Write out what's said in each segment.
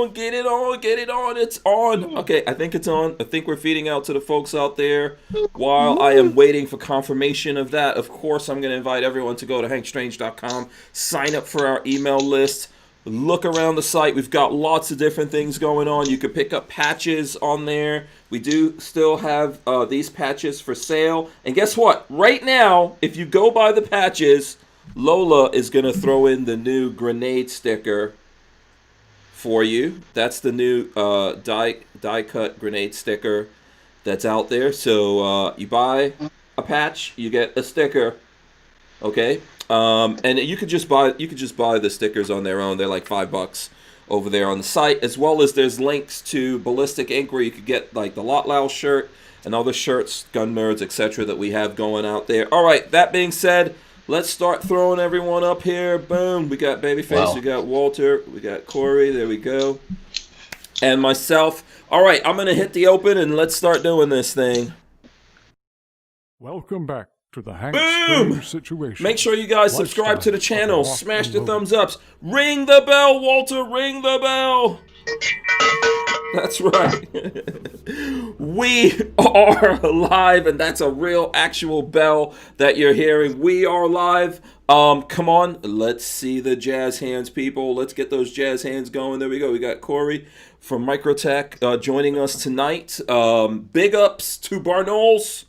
on, get it on, get it on. It's on. Okay, I think it's on. I think we're feeding out to the folks out there. While I am waiting for confirmation of that, of course, I'm going to invite everyone to go to hankstrange.com, sign up for our email list, look around the site. We've got lots of different things going on. You can pick up patches on there. We do still have these patches for sale. And guess what? Right now, if you go buy the patches, Lola is going to throw in the new grenade sticker for you. That's the new die cut grenade sticker that's out there. So you buy a patch, you get a sticker. Okay, and you could just buy the stickers on their own. They're like $5 over there on the site, as well as there's links to Ballistic Ink where you could get like the Lot Loud shirt and other shirts, Gun Nerds, etc. that we have going out there. All right, that being said, let's start throwing everyone up here. Boom, we got Babyface, we got Walter, we got Corey. There we go, and myself. All right, I'm gonna hit the open and let's start doing this thing. Welcome back to the Hank Strange situation. Make sure you guys subscribe to the channel, smash the thumbs ups, ring the bell, Walter, ring the bell. That's right. We are live, and that's a real actual bell that you're hearing. We are live. Come on, let's see the jazz hands, people. Let's get those jazz hands going. There we go. We got Corey from Microtech joining us tonight. Big ups to Barnauls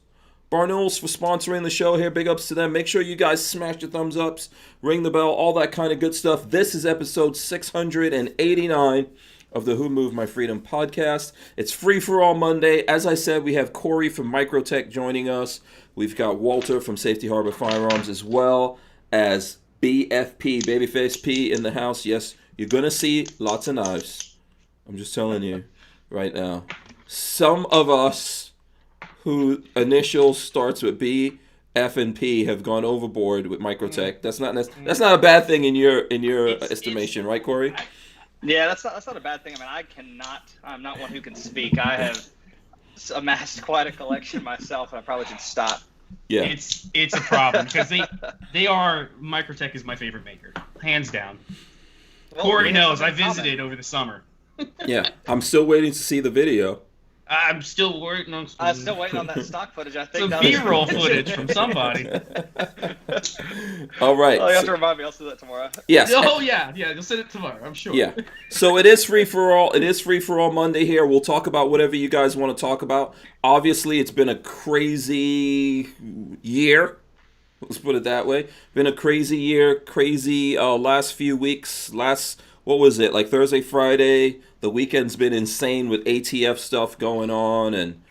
for sponsoring the show here. Big ups to them. Make sure you guys smash the thumbs ups, ring the bell, all that kind of good stuff. This is episode 689 of the Who Moved My Freedom podcast. It's Free for All Monday. As I said, we have Corey from Microtech joining us. We've got Walter from Safety Harbor Firearms, as well as BFP, Babyface P, in the house. Yes, you're going to see lots of knives. I'm just telling you right now. Some of us who initials starts with B, F, and P have gone overboard with Microtech. That's not a bad thing in your estimation, right, Corey? Yeah, that's not a bad thing. I mean, I'm not one who can speak. I have amassed quite a collection myself, and I probably should stop. Yeah, it's a problem because Microtech is my favorite maker, hands down. Well, Corey knows. I visited over the summer. Yeah, I'm still waiting to see the video. I'm still waiting on that stock footage. I think some B-roll footage from somebody. All right. Oh, you have to remind me. I'll do that tomorrow. Yes. Oh yeah. You'll send it tomorrow. I'm sure. Yeah. So it is free for all. It is free for all Monday here. We'll talk about whatever you guys want to talk about. Obviously, it's been a crazy year. Let's put it that way. Been a crazy year. Crazy last few weeks. What was it? Like Thursday, Friday. The weekend's been insane with ATF stuff going on and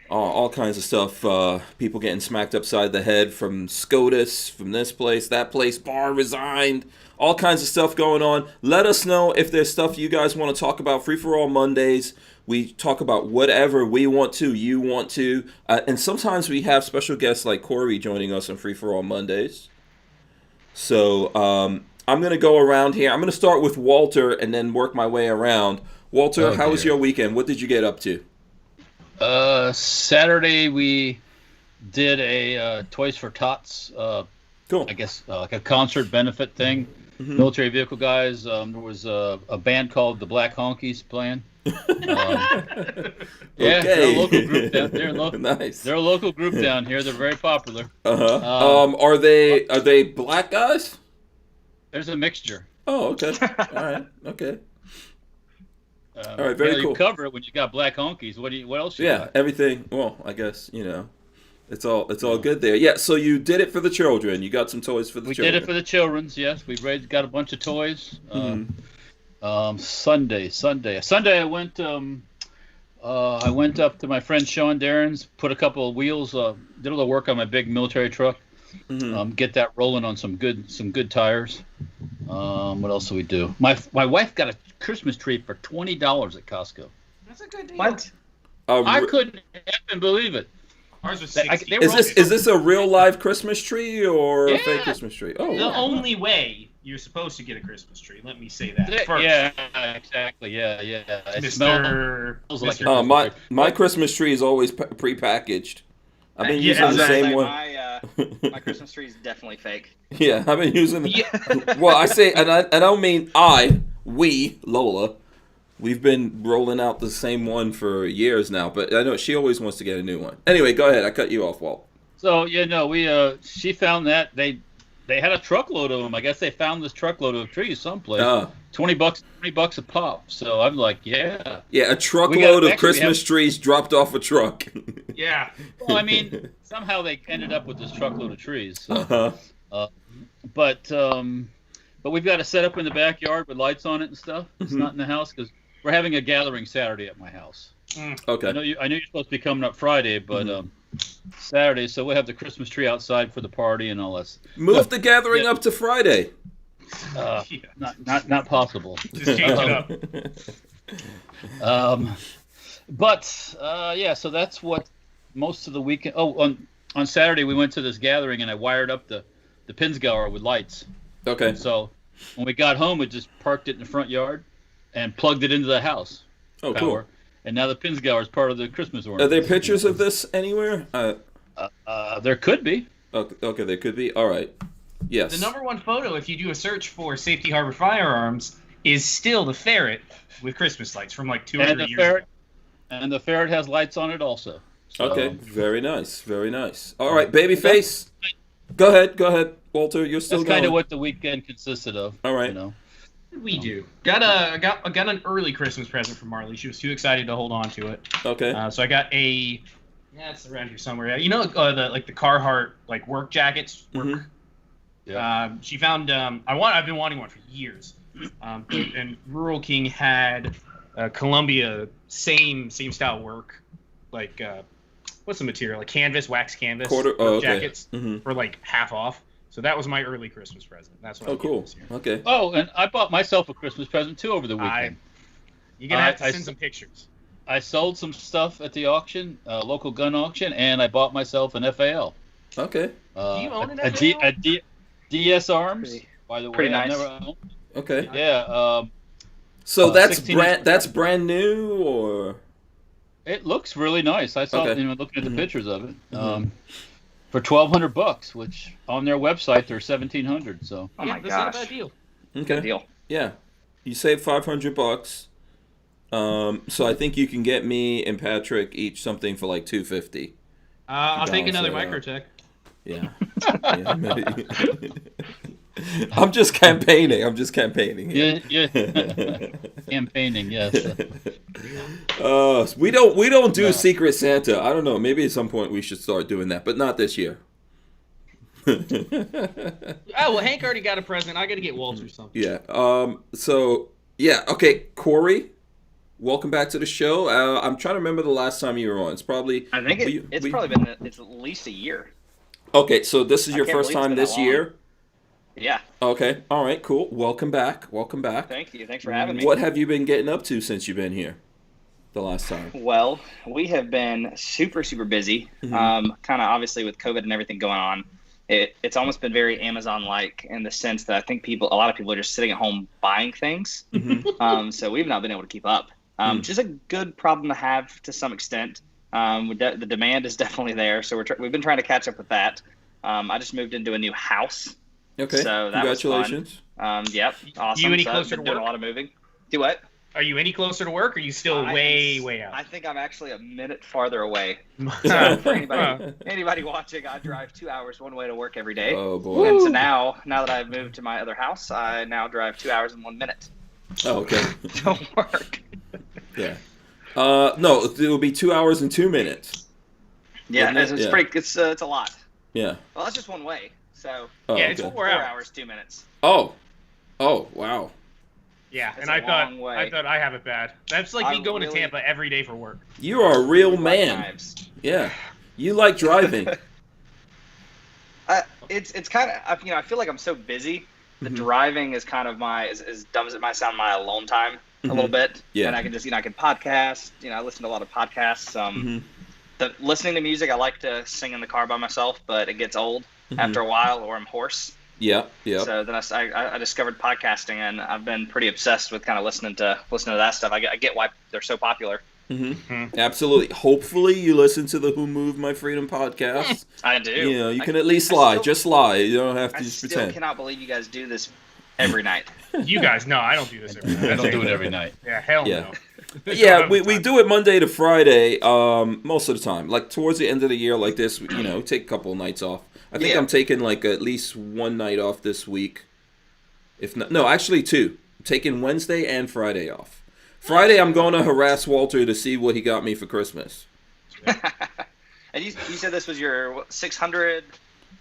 all kinds of stuff. People getting smacked upside the head from SCOTUS, from this place, that place, Barr resigned. All kinds of stuff going on. Let us know if there's stuff you guys want to talk about. Free for All Mondays. We talk about whatever we want to, you want to. And sometimes we have special guests like Corey joining us on Free for All Mondays. So, I'm going to go around here. I'm going to start with Walter and then work my way around. Walter, how was your weekend? What did you get up to? Saturday we did a Toys for Tots, cool. I guess like a concert benefit thing. Mm-hmm. Military vehicle guys. There was a band called the Black Honkies playing. Yeah, they're a local group down there. Nice. They're a local group down here. They're very popular. Are they black guys? There's a mixture. Oh, okay. All right. Okay. All right. Very cool. You cover it when you got black honkies. What else? You got? Everything. Well, I guess it's all good there. Yeah. So you did it for the children. You got some toys for the children. We did it for the children's. Yes, we got a bunch of toys. Sunday. I went. I went up to my friend Sean Darren's, put a couple of wheels, did a little work on my big military truck. Get that rolling on some good tires. What else do we do? My wife got a Christmas tree for $20 at Costco. That's a good deal. What? I couldn't even believe it. Ours was $60. Is this a real live Christmas tree or a fake Christmas tree? Oh, the only way you're supposed to get a Christmas tree. Let me say that first. Yeah, exactly. Yeah. It smells like my Christmas tree is always pre-packaged. I've been using the same one. My Christmas tree is definitely fake. Yeah, I've been using. Well, I say, and I don't mean we Lola. We've been rolling out the same one for years now, but I know she always wants to get a new one. Anyway, go ahead. I cut you off, Walt. So she found that they had a truckload of them. I guess they found this truckload of trees someplace. $20 a pop. So I'm like, yeah. Yeah, a truckload of Christmas trees dropped off a truck. Yeah. Well, I mean, somehow they ended up with this truckload of trees. So. Uh-huh. But we've got to set up in the backyard with lights on it and stuff. It's not in the house because we're having a gathering Saturday at my house. Okay. I know you're supposed to be coming up Friday, but Saturday, so we'll have the Christmas tree outside for the party and all that. Move the gathering up to Friday. Not possible. Just change it up. So that's what most of the weekend. Oh, on Saturday we went to this gathering and I wired up the Pinsgauer with lights. Okay. So when we got home, we just parked it in the front yard and plugged it into the house. Oh, power. cool. And now the Pinsgauer is part of the Christmas ornament. Are there pictures of this anywhere? There could be. Okay, there could be. All right. Yes. The number one photo, if you do a search for Safety Harbor Firearms, is still the ferret with Christmas lights from like 200 years ago. And the ferret has lights on it also. So, Okay, very nice, very nice. All right, Babyface. Go ahead, Walter. You're still that's going. kind of what the weekend consisted of. All right. You know. We do. Got an early Christmas present from Marley. She was too excited to hold on to it. Okay. So I got it's around here somewhere. You know, the Carhartt like work jackets. Mhm. Yeah. She found I've been wanting one for years. And Rural King had Columbia same style work, like what's the material? Like wax canvas jackets for like half off. So that was my early Christmas present. That's what. Oh, cool. This year. Okay. Oh, and I bought myself a Christmas present too over the weekend. You're gonna have to send some pictures. I sold some stuff at the auction, local gun auction, and I bought myself an FAL. Okay. Do you own an FAL? DS Arms, by the way. Pretty nice. I've never owned. Okay. Yeah. So that's 16 that's brand new, or? It looks really nice. I saw, Okay. Looking at the pictures of it. For $1,200, which on their website they're $1,700. So. Oh my that's not a gosh. bad deal. Okay. Good deal. Yeah. You save $500. So I think you can get me and Patrick each something for like $250. I'll take another balance Microtech. Yeah. Yeah, maybe. I'm just campaigning. Yeah. Campaigning, yes. We don't do Secret Santa. I don't know. Maybe at some point we should start doing that, but not this year. Oh well, Hank already got a present. I got to get Walter something. Yeah. Okay, Corey, welcome back to the show. I'm trying to remember the last time you were on. It's probably. I think it's probably been at least a year. Okay, so this is your I can't first believe it's time been this that long. year. Yeah. Okay. All right. Cool. Welcome back. Thank you. Thanks for having me. What have you been getting up to since you've been here? The last time. Well, we have been super busy. Kind of obviously with COVID and everything going on. It's almost been very Amazon-like in the sense that I think a lot of people are just sitting at home buying things. So we've not been able to keep up, which is a good problem to have to some extent. The demand is definitely there, so we've been trying to catch up with that. I just moved into a new house. Okay. So that Congratulations. was fun. Yep. Awesome. You any So I've closer been to doing work? a lot of moving. Do what? Are you any closer to work, or are you still way out? I think I'm actually a minute farther away. So for anybody watching, I drive 2 hours one way to work every day. Oh boy. And so now that I've moved to my other house, I now drive 2 hours and 1 minute Oh, okay. to work. Yeah. No, it will be 2 hours and 2 minutes. Yeah, Isn't it? it's Yeah. pretty. It's a lot. Yeah. Well, that's just one way. So Oh, Yeah, it's okay. 4 4 hours. hours 2 minutes. Oh, wow. Yeah, It's and a I long way. thought I have it bad. That's like me going to really- Tampa every day for work. You are a real Like man. knives. Yeah. You like driving. It's kind of I feel like I'm so busy. The driving is kind of as dumb as it might sound, my alone time a little bit. Yeah. And I can just I can podcast. I listen to a lot of podcasts. Listening to music, I like to sing in the car by myself, but it gets old after a while, or I'm hoarse. Yeah. So then I discovered podcasting, and I've been pretty obsessed with kind of listening to that stuff. I get why they're so popular. Absolutely. Hopefully you listen to the Who Moved My Freedom podcast. I do. You can at least lie. Just lie. You don't have to I just still pretend. cannot believe you guys do this every night. You guys, no, I don't do this every night. I don't do it every night. Yeah, hell Yeah. no. Yeah, we do it Monday to Friday most of the time. Like towards the end of the year like this, take a couple of nights off. I think I'm taking like at least one night off this week. If not, no, actually two. I'm taking Wednesday and Friday off. Friday I'm going to harass Walter to see what he got me for Christmas. And you said this was your 600.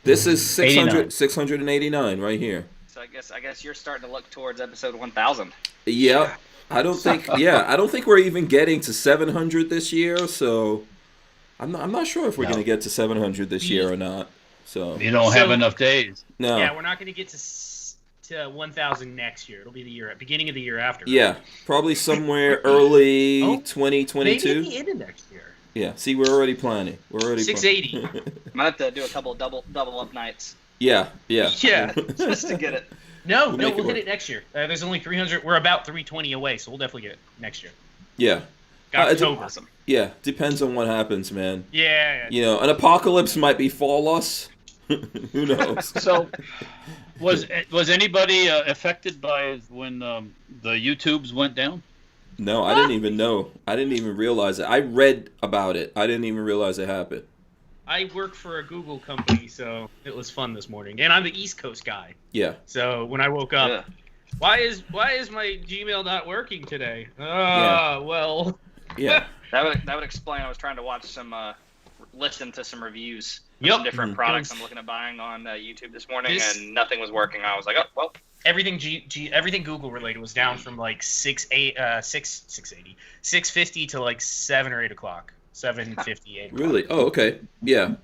This is 89. 689 right here. So I guess you're starting to look towards episode 1000. Yeah. I don't think we're even getting to 700 this year, so I'm not sure if we're going to get to 700 this year or not. So You don't have enough days. no. Yeah, we're not going to get to 1,000 next year. It'll be the beginning of the year after. Yeah, probably somewhere early Oh, 2022. Maybe at the end of next year. Yeah, see, we're already planning. 680. Might have to do a couple double up nights Yeah. Yeah. just to get it. No, make it we'll work. hit it next year. There's only 300. We're about 320 away, so we'll definitely get it next year. Yeah. October. Awesome. Yeah, depends on what happens, man. Yeah. An apocalypse might befall us. Who knows? So, was anybody affected by when the YouTubes went down? No, I didn't even know. I didn't even realize it. I read about it. I didn't even realize it happened. I work for a Google company, so it was fun this morning. And I'm the East Coast guy. Yeah. So when I woke up, Yeah. why is my Gmail not working today? Well. Yeah. That would explain. I was trying to watch listen to some reviews of Yep. some different products I'm looking at buying on YouTube this morning, and nothing was working. I was like, oh well. Everything everything Google related was down from like 650 to like 7 or 8 o'clock. 7:50, 8 o'clock. Really? Oh, okay. Yeah.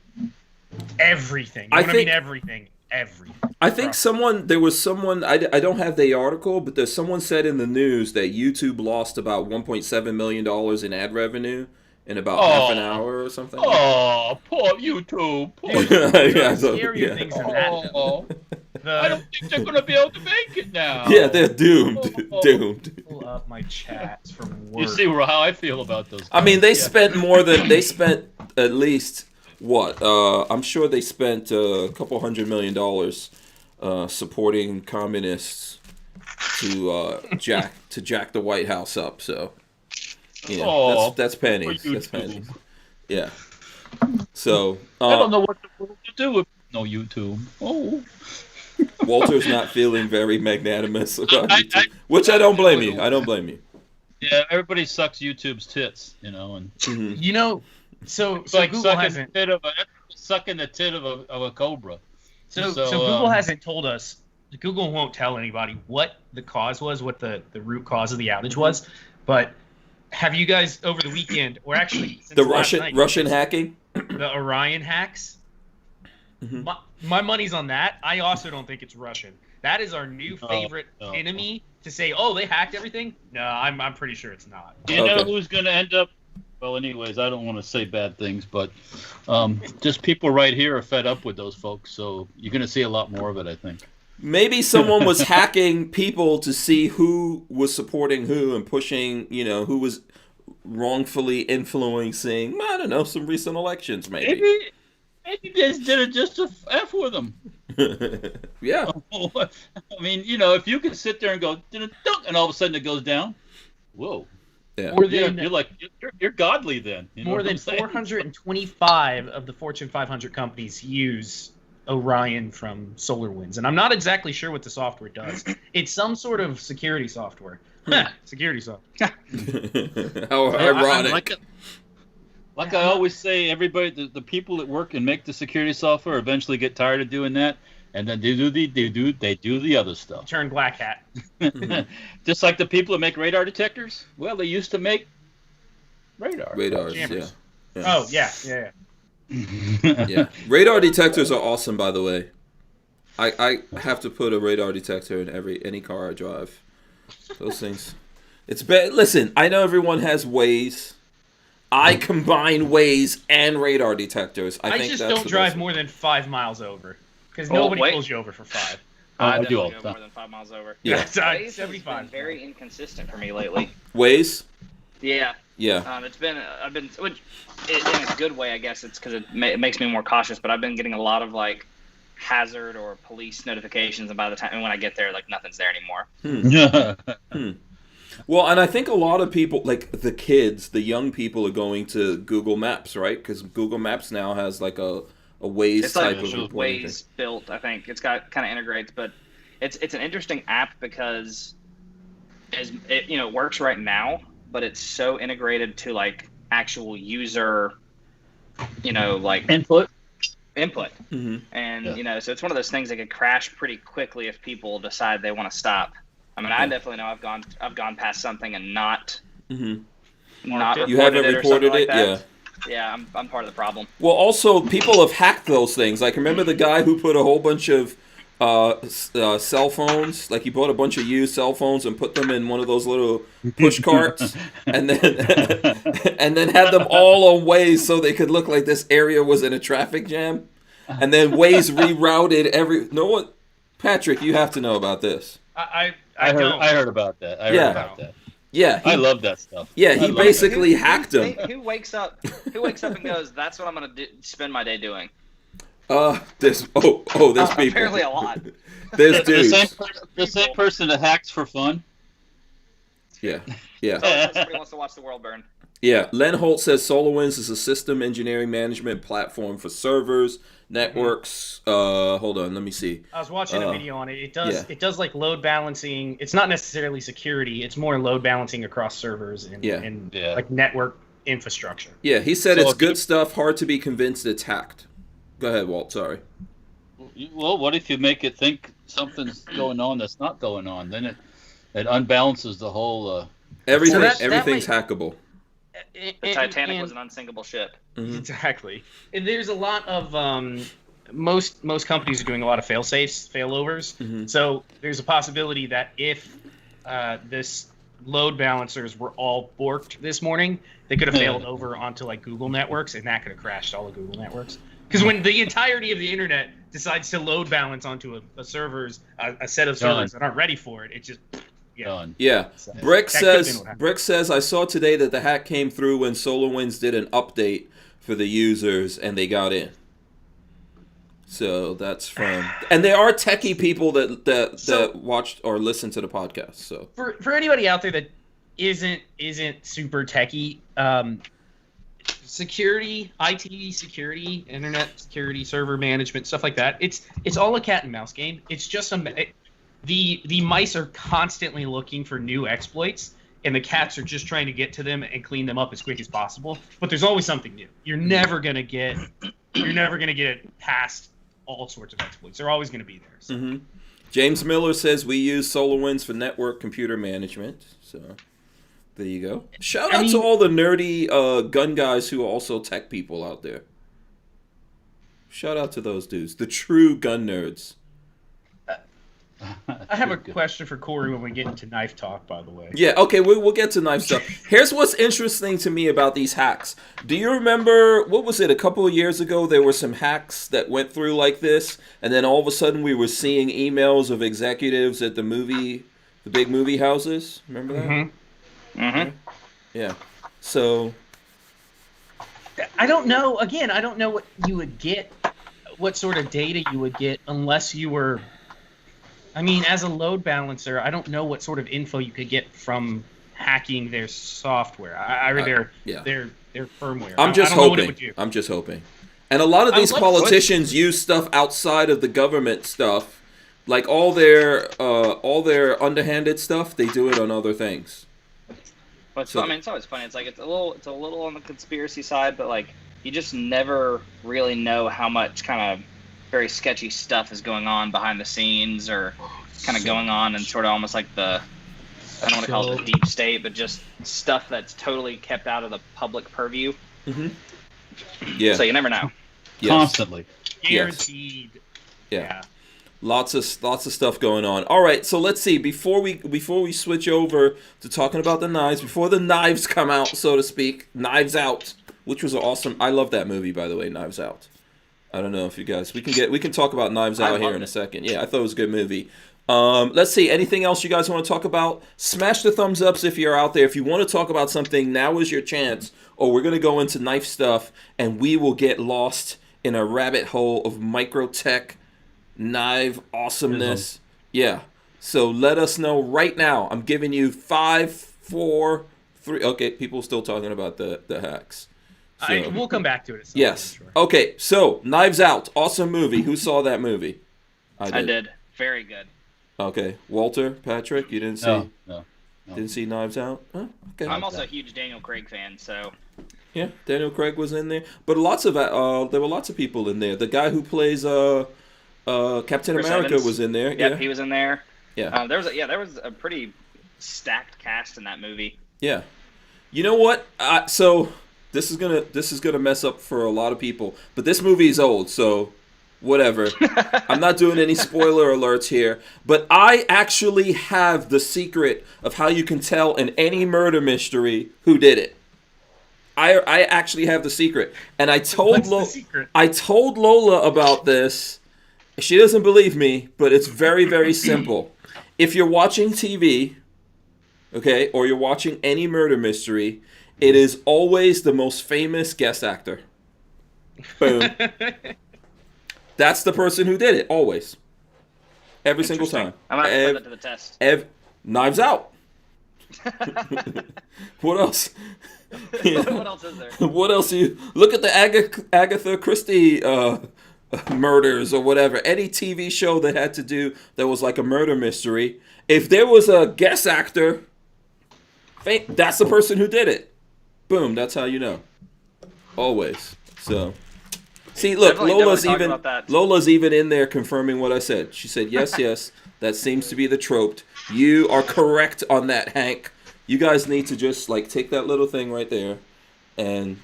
Everything. I I mean think- everything. Everything. I think there was someone, I don't have the article, but there's someone said in the news that YouTube lost about $1.7 million in ad revenue in about half an hour or something. Oh, poor YouTube. Poor Yeah, so- Scarier yeah. things than that. Oh, The, I don't think they're going to be able to make it now. Yeah, they're doomed. Oh. Doomed. pull up my chats from work. You see how I feel about those. I mean, they Yeah. spent at least what? I'm sure they spent a couple $100 million supporting communists to jack the White House up. So, Oh, that's pennies. for That's YouTube. pennies. Yeah. So I don't know what to do with no YouTube. Oh. Walter's not feeling very magnanimous about I- YouTube, which I don't blame you. I don't blame you. Yeah, everybody sucks YouTube's tits, and Mhm. You know, so it's so like Google sucking hasn't sucking the tit of a cobra. so Google hasn't told us. Google won't tell anybody what the cause was, what the root cause of the outage was. But have you guys over the weekend, or actually since The last night, Russian hacking. the Orion hacks? Mhm. My money's on that. I also don't think it's Russian. That is our new favorite no. enemy to say, oh, they hacked everything. No, I'm pretty sure it's not. You know Okay. who's going to end up? Well, anyways, I don't want to say bad things, but just people right here are fed up with those folks, so you're going to see a lot more of it, I think. Maybe someone was hacking people to see who was supporting who and pushing, who was wrongfully influencing, I don't know, some recent elections, maybe. Maybe they did it just to F with them. Yeah. I mean, if you can sit there and go, and all of a sudden it goes down, whoa. Yeah. More You're than like, you're godly then. You know more what than I'm saying? 425 of the Fortune 500 companies use Orion from SolarWinds, and I'm not exactly sure what the software does. It's some sort of security software. Security software. How ironic. Like I always say, everybody, the people that work and make the security software eventually get tired of doing that, and then they do the other stuff. Turn black hat. Just like the people that make radar detectors. Well, they used to make radar. Radars, Jammers. yeah. Oh yeah. Yeah. Radar detectors are awesome, by the way. I have to put a radar detector in any car I drive. Those things. It's bad. Listen, I know everyone has Waze. I combine Waze and radar detectors. I think just that's don't the drive best. more than 5 miles over, because Oh, nobody wait. pulls you over for 5. I do all definitely the go time. more than 5 miles over. Yeah. That's Waze has 75. been very inconsistent for me lately. Waze? Yeah. Yeah. It's been which, in a good way, I guess. It's because it makes me more cautious. But I've been getting a lot of like hazard or police notifications, and by the time when I get there, like nothing's there anymore. Well, and I think a lot of people, like the kids, the young people, are going to Google Maps, right? Because Google Maps now has like a Waze It's type like of reporting Waze thing. built. I think it's got kind of integrates, but it's an interesting app because it works right now, but it's so integrated to like actual user, like Input. Mm-hmm. And so it's one of those things that could crash pretty quickly if people decide they want to stop. I mean, I definitely know I've gone past something and not Mm-hmm. reported You haven't it or reported something like it, that. Yeah, I'm part of the problem. Well, also people have hacked those things. Like, remember the guy who put a whole bunch of cell phones? Like, he bought a bunch of used cell phones and put them in one of those little push carts, and then had them all on Waze so they could look like this area was in a traffic jam. And then Waze rerouted No one, Patrick, you have to know about this. I heard about that. I heard about that. Yeah, I love that stuff. Yeah, he basically hacked them. Who wakes up and goes, "That's what I'm gonna spend my day doing"? There's people. Apparently a lot. There's dudes. The same person that hacks for fun. Yeah. Somebody wants to watch the world burn. Yeah, Len Holt says SolarWinds is a system engineering management platform for servers, networks. Hold on, let me see. I was watching a video on it. It does like load balancing. It's not necessarily security. It's more load balancing across servers and like network infrastructure. Yeah, he said it's good stuff. Hard to be convinced it's hacked. Go ahead, Walt. Sorry. Well, what if you make it think something's going on that's not going on? Then it unbalances the whole. Everything's hackable. The Titanic was an unsinkable ship. Mm-hmm. Exactly. And there's a lot of most companies are doing a lot of failovers. Mm-hmm. So there's a possibility that if this load balancers were all borked this morning, they could have failed over onto like Google networks, and that could have crashed all the Google networks. Because when the entirety of the internet decides to load balance onto a set of servers that aren't ready for it, it just done. Yeah. Brick says I saw today that the hack came through when SolarWinds did an update for the users and they got in. So that's from, and there are techie people that watched or listened to the podcast. So for anybody out there that isn't super techie, security, IT security, internet security, server management, stuff like that. It's all a cat and mouse game. It's just the mice are constantly looking for new exploits, and the cats are just trying to get to them and clean them up as quick as possible. But there's always something new. You're never gonna get past all sorts of exploits. They're always gonna be there. So. Mm-hmm. James Miller says we use SolarWinds for network computer management. So there you go. Shout out to all the nerdy gun guys who are also tech people out there. Shout out to those dudes, the true gun nerds. I have a question for Corey when we get into knife talk, by the way. Yeah, okay, we'll get to knife stuff. Here's what's interesting to me about these hacks. Do you remember, what was it, a couple of years ago, there were some hacks that went through like this, and then all of a sudden we were seeing emails of executives at the big movie houses? Remember that? Mm-hmm. Mm-hmm. Yeah. So I don't know. Again, I don't know what you would get, what sort of data you would get unless you were. I mean, as a load balancer, I don't know what sort of info you could get from hacking their software, their firmware. I'm just hoping. And a lot of these politicians use stuff outside of the government stuff, like all their underhanded stuff. They do it on other things. But I mean, it's always funny. It's like it's a little on the conspiracy side, but like you just never really know how much kind of very sketchy stuff is going on behind the scenes, or kind of going on and sort of almost like I don't want to call it the deep state, but just stuff that's totally kept out of the public purview. Mm-hmm. Yeah. So you never know. Yes. Constantly. Guaranteed. Yes. Yeah. Lots of stuff going on. All right, so let's see. Before we switch over to talking about the knives, before the knives come out, so to speak, Knives Out, which was awesome. I love that movie, by the way, Knives Out. I don't know if you guys we can talk about Knives Out here in a second. Yeah, I thought it was a good movie. Let's see. Anything else you guys want to talk about? Smash the thumbs ups if you're out there. If you want to talk about something, now is your chance. Or we're gonna go into knife stuff, and we will get lost in a rabbit hole of Microtech knife awesomeness. Yeah. So let us know right now. I'm giving you 5, 4, 3. Okay, people still talking about the hacks. So, We'll come back to it. At some yes. point, sure. Okay, so Knives Out. Awesome movie. Who saw that movie? I did. Very good. Okay. Walter, Patrick, you didn't see? No. Didn't see Knives Out? Oh, okay. I'm also a huge Daniel Craig fan, so Yeah, Daniel Craig was in there. But there were lots of people in there. The guy who plays Captain Chris America Evans. was in there. Yep, Yeah. he was in there. Yeah. There was a pretty stacked cast in that movie. Yeah. You know what? So this is gonna mess up for a lot of people. But this movie is old, so whatever. I'm not doing any spoiler alerts here. But I actually have the secret of how you can tell in any murder mystery who did it. I actually have the secret, and I told Lola about this. She doesn't believe me, but it's very, very simple. If you're watching TV, okay, or you're watching any murder mystery, it is always the most famous guest actor. Boom. That's the person who did it, always. Every single time. I'm going to put that to the test. Knives Out. What else? What else is there? What else? Look at the Agatha Christie murders or whatever. Any TV show that was like a murder mystery. If there was a guest actor, that's the person who did it. Boom. That's how you know. Always. So. See, look, Lola's even in there confirming what I said. She said, yes, that seems to be the trope. You are correct on that, Hank. You guys need to just, take that little thing right there and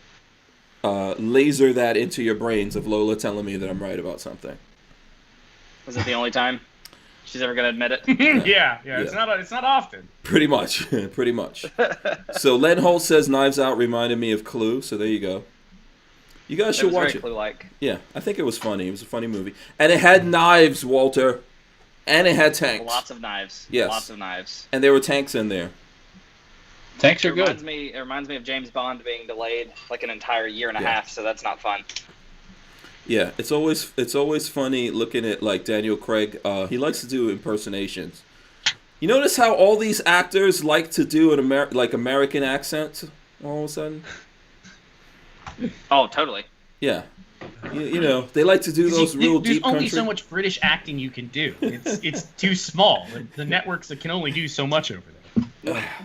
laser that into your brains of Lola telling me that I'm right about something. Was it the only time she's ever going to admit it? Yeah. It's not often. Pretty much. So Len Holt says Knives Out reminded me of Clue, so there you go. You guys should watch it. Clue-like. Yeah, I think it was funny. It was a funny movie. And it had knives, Walter. And it had tanks. Lots of knives. Yes. Lots of knives. And there were tanks in there. Tanks are good. It reminds me of James Bond being delayed an entire year and a half, so that's not fun. Yeah, it's always funny looking at Daniel Craig. He likes to do impersonations. You notice how all these actors like to do an American accent all of a sudden? Oh, totally. Yeah. You know, they like to do those real deep country. There's only so much British acting you can do. It's too small. The networks that can only do so much over there.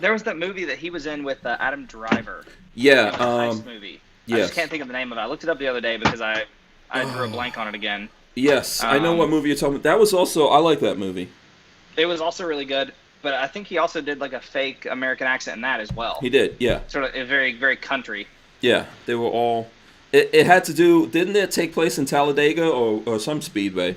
There was that movie that he was in with Adam Driver. Yeah. It was a nice movie. Yes. I just can't think of the name of it. I looked it up the other day because I drew a blank on it again. Yes, I know what movie you're talking about. That was also, I like that movie. It was also really good, but I think he also did a fake American accent in that as well. He did, yeah. Sort of very, very country. Yeah, they were all... It had to do... Didn't it take place in Talladega or some speedway?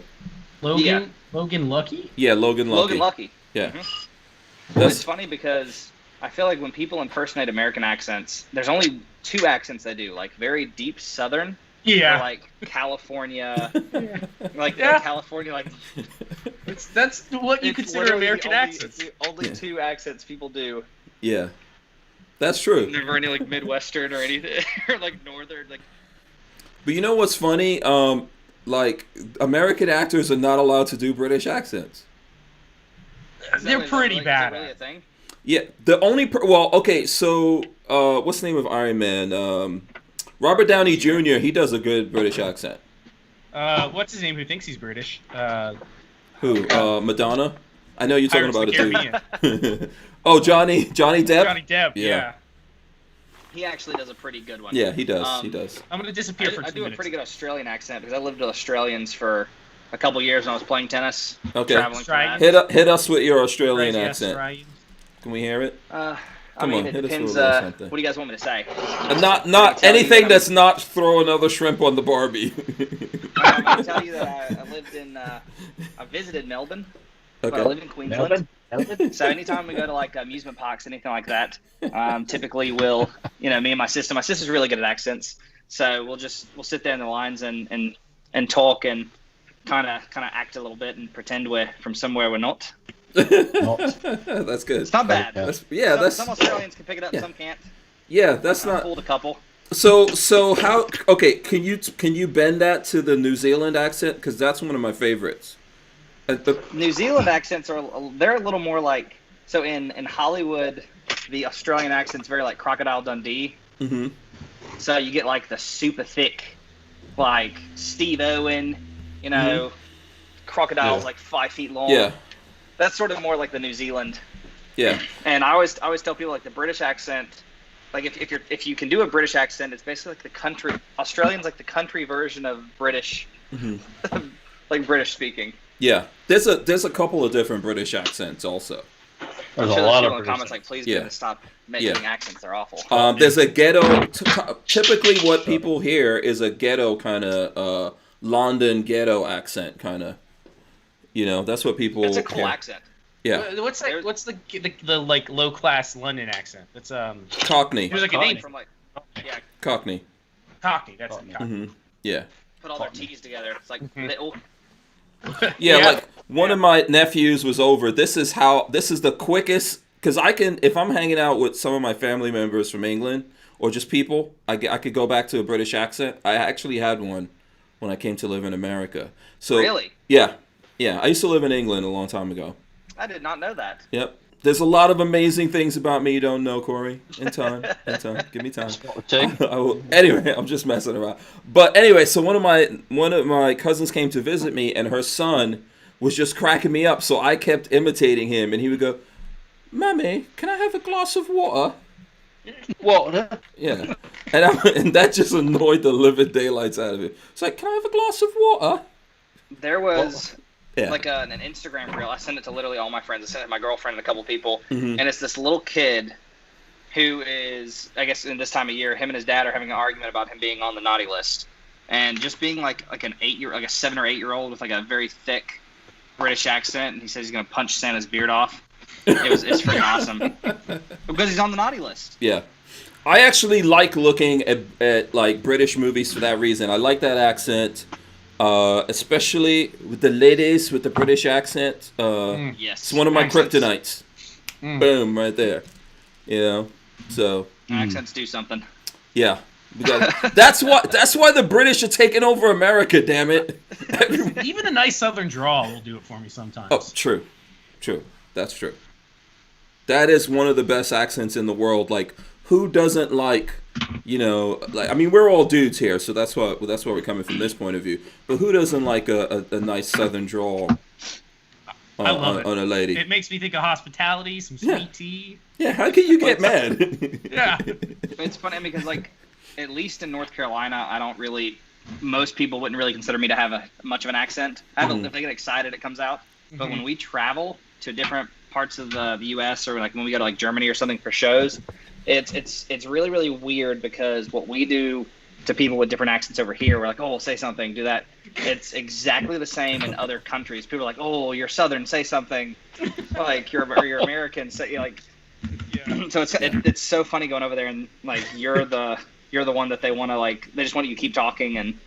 Logan Lucky? Yeah, Logan Lucky. Logan Lucky. Yeah. Mm-hmm. Well, it's funny because I feel like when people impersonate American accents, there's only two accents they do, very deep Southern. Yeah. Or California. California, That's what you consider American accents. It's the only two accents people do. Yeah. That's true. Never any Midwestern or anything or Northern But you know what's funny? American actors are not allowed to do British accents. They're pretty bad. Is that really a thing? Yeah, the only so what's the name of Iron Man? Robert Downey Jr. He does a good British accent. What's his name? Who thinks he's British? Who? Madonna. I know you're talking Pirates about of the it too. Oh, Johnny Depp. Johnny Depp. Yeah. He actually does a pretty good one. Yeah, he does. He does. I'm gonna disappear for 2 minutes. I do a pretty good Australian accent because I lived with Australians for a couple years when I was playing tennis. Okay. Traveling for that. Hit us with your Australian accent. Right. Can we hear it? It depends. What do you guys want me to say? Not anything that's not throw another shrimp on the Barbie. I'm going to tell you that I visited Melbourne, but I live in Queensland. Melbourne? So anytime we go to amusement parks, anything like that, typically me and my sister's really good at accents. So we'll sit there in the lines and talk and kind of act a little bit and pretend we're from somewhere we're not. That's good. It's not bad. Some Australians can pick it up, some can't. Yeah, that's not. Fooled a couple. So how? Okay, can you bend that to the New Zealand accent? Because that's one of my favorites. New Zealand accents they're a little more like, so in Hollywood, the Australian accent's very like Crocodile Dundee. Mm-hmm. So you get like the super thick, like Steve Owen, you know, crocodile's like 5 feet long. Yeah. That's sort of more like the New Zealand. Yeah. And I always tell people like the British accent, like if you can do a British accent, it's basically like the country. Australian's like the country version of British, like British speaking. Yeah. There's a couple of different British accents also. There's I'm a sure lot people of in the comments like, please get them to stop making accents. They're awful. There's a ghetto. Typically, what people hear is a ghetto kind of London ghetto accent, kind of. You know, that's what people. It's a cool accent. Yeah. What's the like low class London accent? That's Cockney. There's like a name From like, Cockney. Cockney. That's it. Cockney. Mm-hmm. Yeah. put all their T's together. It's like little. Yeah, like one of my nephews was over. This is the quickest, because if I'm hanging out with some of my family members from England or just people, I could go back to a British accent. I actually had one when I came to live in America. So Really? Yeah. I used to live in England a long time ago. I did not know that. Yep. There's a lot of amazing things about me you don't know, Corey. In time. Give me time. Anyway, I'm just messing around. But anyway, so one of my cousins came to visit me, and her son was just cracking me up. So I kept imitating him, and he would go, "Mommy, can I have a glass of water?" What? Yeah, and that just annoyed the living daylights out of him. It's like, "Can I have a glass of water?" There was like an Instagram reel. I sent it to literally all my friends. I sent it to my girlfriend and a couple people. Mm-hmm. And it's this little kid who is, I guess in this time of year, him and his dad are having an argument about him being on the naughty list. And just being like a 7 or 8 year old with like a very thick British accent. And he says he's going to punch Santa's beard off. It's freaking awesome. Because he's on the naughty list. Yeah. I actually like looking at like British movies for that reason. I like that accent. Especially with the ladies with the British accent. Yes. It's one of my Accents. kryptonites. Boom, right there. You know, so. Accents do something. Yeah. That's why the British are taking over America, damn it. Even a nice southern drawl will do it for me sometimes. Oh, true. That's true. That is one of the best accents in the world. Like, who doesn't like, you know, like, I mean, we're all dudes here, so that's why we're coming from this point of view. But who doesn't like a nice southern drawl I love it. on a lady? It makes me think of hospitality, some sweet tea. Yeah, how can you get mad? Yeah. It's funny because, like, at least in North Carolina, most people wouldn't really consider me to have much of an accent. If they get excited, it comes out. But when we travel to different parts of the U.S. or like when we go to like Germany or something for shows, it's really, really weird because what we do to people with different accents over here, we're like, oh, say something, do that. It's exactly the same in other countries. People are like, oh, you're Southern, say something. Like you're American, say like. Yeah. So it's so funny going over there and like you're the one that they want to like. They just want you to keep talking and.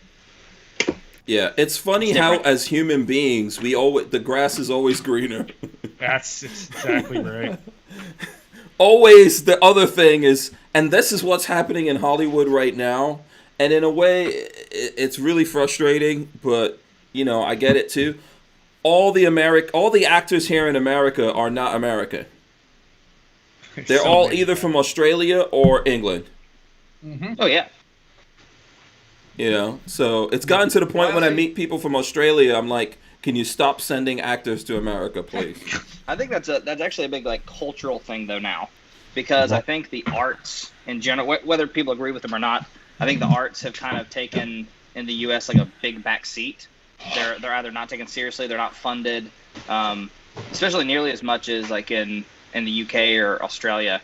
Yeah, it's funny how as human beings the grass is always greener. That's exactly right. Always the other thing is, and this is what's happening in Hollywood right now, and in a way it's really frustrating, but you know, I get it too. All the actors here in America are not American. They're all either from Australia or England. Mm-hmm. Oh yeah. You know, so it's gotten to the point when I meet people from Australia, I'm like, can you stop sending actors to America, please? I think that's actually a big like cultural thing though now, because I think the arts in general, whether people agree with them or not, I think the arts have kind of taken in the U.S. like a big back seat. They're either not taken seriously, they're not funded, especially nearly as much as like in the U.K. or Australia.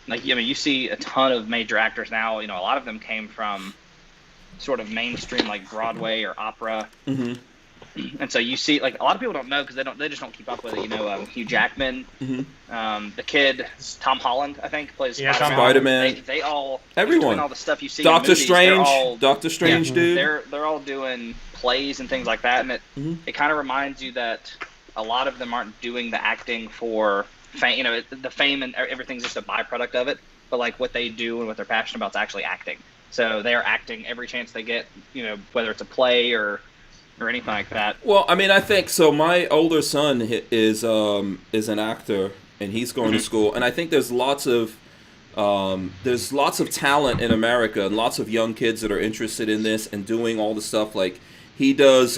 Like, I mean, you see a ton of major actors now. You know, a lot of them came from sort of mainstream, like Broadway or opera. Mm-hmm. And so you see, like, a lot of people don't know because they just don't keep up with it. You know, Hugh Jackman, the kid, Tom Holland, I think, plays Spider-Man. They all, everyone, doing all the stuff you see. Doctor Strange, dude. They're all doing plays and things like that, and it kind of reminds you that a lot of them aren't doing the acting for. Fame, you know, the fame and everything's just a byproduct of it. But like what they do and what they're passionate about is actually acting. So they are acting every chance they get. You know, whether it's a play or or anything like that. Well, I mean, I think so. My older son is an actor, and he's going to school, and I think there's lots of talent in America, and lots of young kids that are interested in this and doing all the stuff like he does.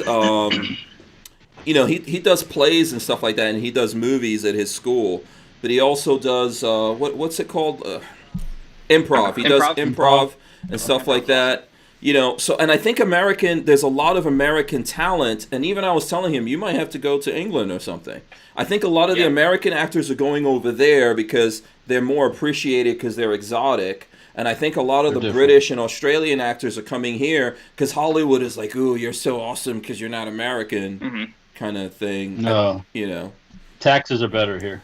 He does plays and stuff like that, and he does movies at his school, but he also does what's it called? Improv. He does improv and stuff like that. So, and I think there's a lot of American talent, and even I was telling him, you might have to go to England or something. I think a lot of the American actors are going over there because they're more appreciated because they're exotic, and I think a lot of the British and Australian actors are coming here because Hollywood is like, ooh, you're so awesome because you're not American, kind of thing. No. Taxes are better here.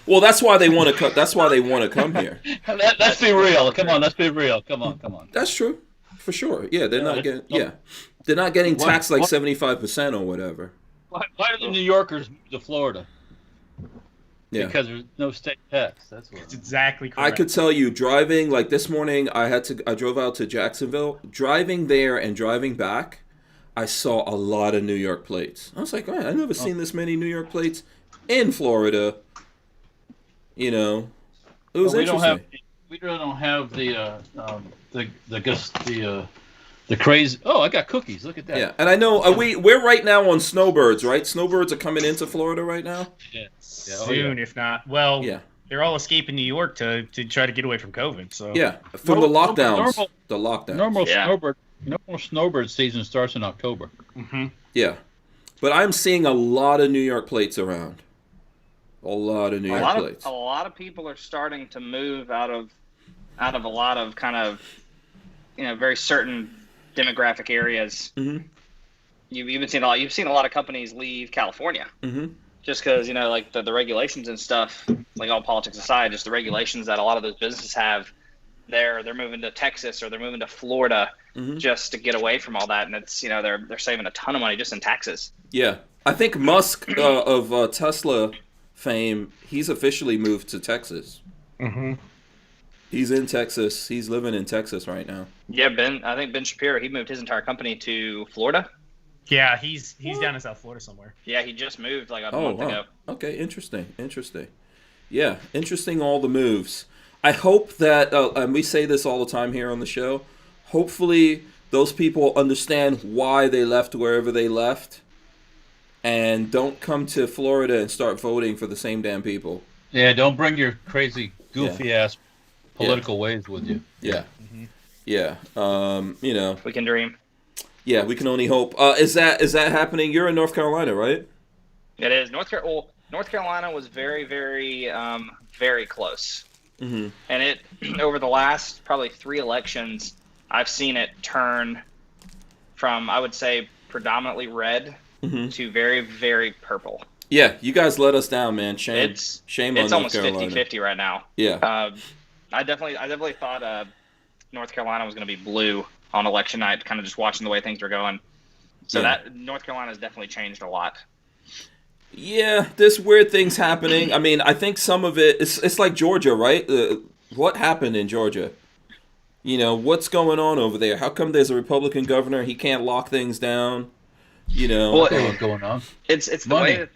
Well, that's why they want to. That's why they want to come here. Let's be real. Come on, let's be real. Come on. That's true. For sure, yeah, they're not getting they're not getting taxed like 75% or whatever. Why do the New Yorkers move to Florida? Yeah, because there's no state tax. That's what. That's exactly correct. I could tell you, driving like this morning, I drove out to Jacksonville. Driving there and driving back, I saw a lot of New York plates. I was like, man, I've never seen this many New York plates in Florida. It was interesting. We don't have the crazy. Oh, I got cookies. Look at that. Yeah, and I know we're right now on snowbirds, right? Snowbirds are coming into Florida right now. Yeah. Soon, if not. Well, they're all escaping New York to try to get away from COVID. So yeah, from the lockdowns. Normal snowbird season starts in October. Mm-hmm. Yeah, but I'm seeing a lot of New York plates around. A lot of New York plates. A lot of people are starting to move out of a lot of kind of, very certain demographic areas. Mm-hmm. You've seen a lot of companies leave California. Mm-hmm. Just because, like the regulations and stuff, like all politics aside, just the regulations that a lot of those businesses have, they're moving to Texas or they're moving to Florida just to get away from all that, and it's they're saving a ton of money just in taxes. Yeah, I think Musk of Tesla fame, he's officially moved to Texas. Mm-hmm. He's in Texas. He's living in Texas right now. Yeah, I think Ben Shapiro, he moved his entire company to Florida. Yeah, he's down in South Florida somewhere. Yeah, he just moved like a month ago. Okay, interesting. Yeah, interesting all the moves. I hope that, and we say this all the time here on the show, hopefully those people understand why they left wherever they left and don't come to Florida and start voting for the same damn people. Yeah, don't bring your crazy, goofy-ass political ways with you. Yeah. Mm-hmm. Yeah. We can dream. Yeah, we can only hope. Is that happening? You're in North Carolina, right? It is. North Carolina was very, very, very close. Mm-hmm. And it over the last probably 3 elections, I've seen it turn from, I would say, predominantly red to very, very purple. Yeah, you guys let us down, man. Shame on It's North almost Carolina. 50-50 right now. Yeah. I definitely thought North Carolina was going to be blue on election night, kind of just watching the way things were going. So that North Carolina has definitely changed a lot. Yeah, there's weird things happening. I mean, I think some of it's like Georgia, right? What happened in Georgia? What's going on over there? How come there's a Republican governor? He can't lock things down. Well, What's going on? It's the way that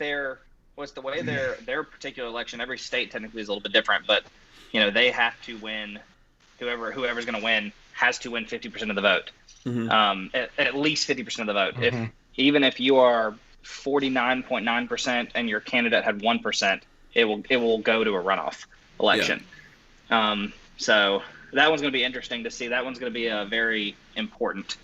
their particular election. Every state technically is a little bit different, but they have to win. Whoever's going to win has to win 50% of the vote. Mm-hmm. At least 50% of the vote. Mm-hmm. Even if you are 49.9% and your candidate had 1%, it will go to a runoff election. Yeah. So that one's going to be interesting to see. That one's going to be very important.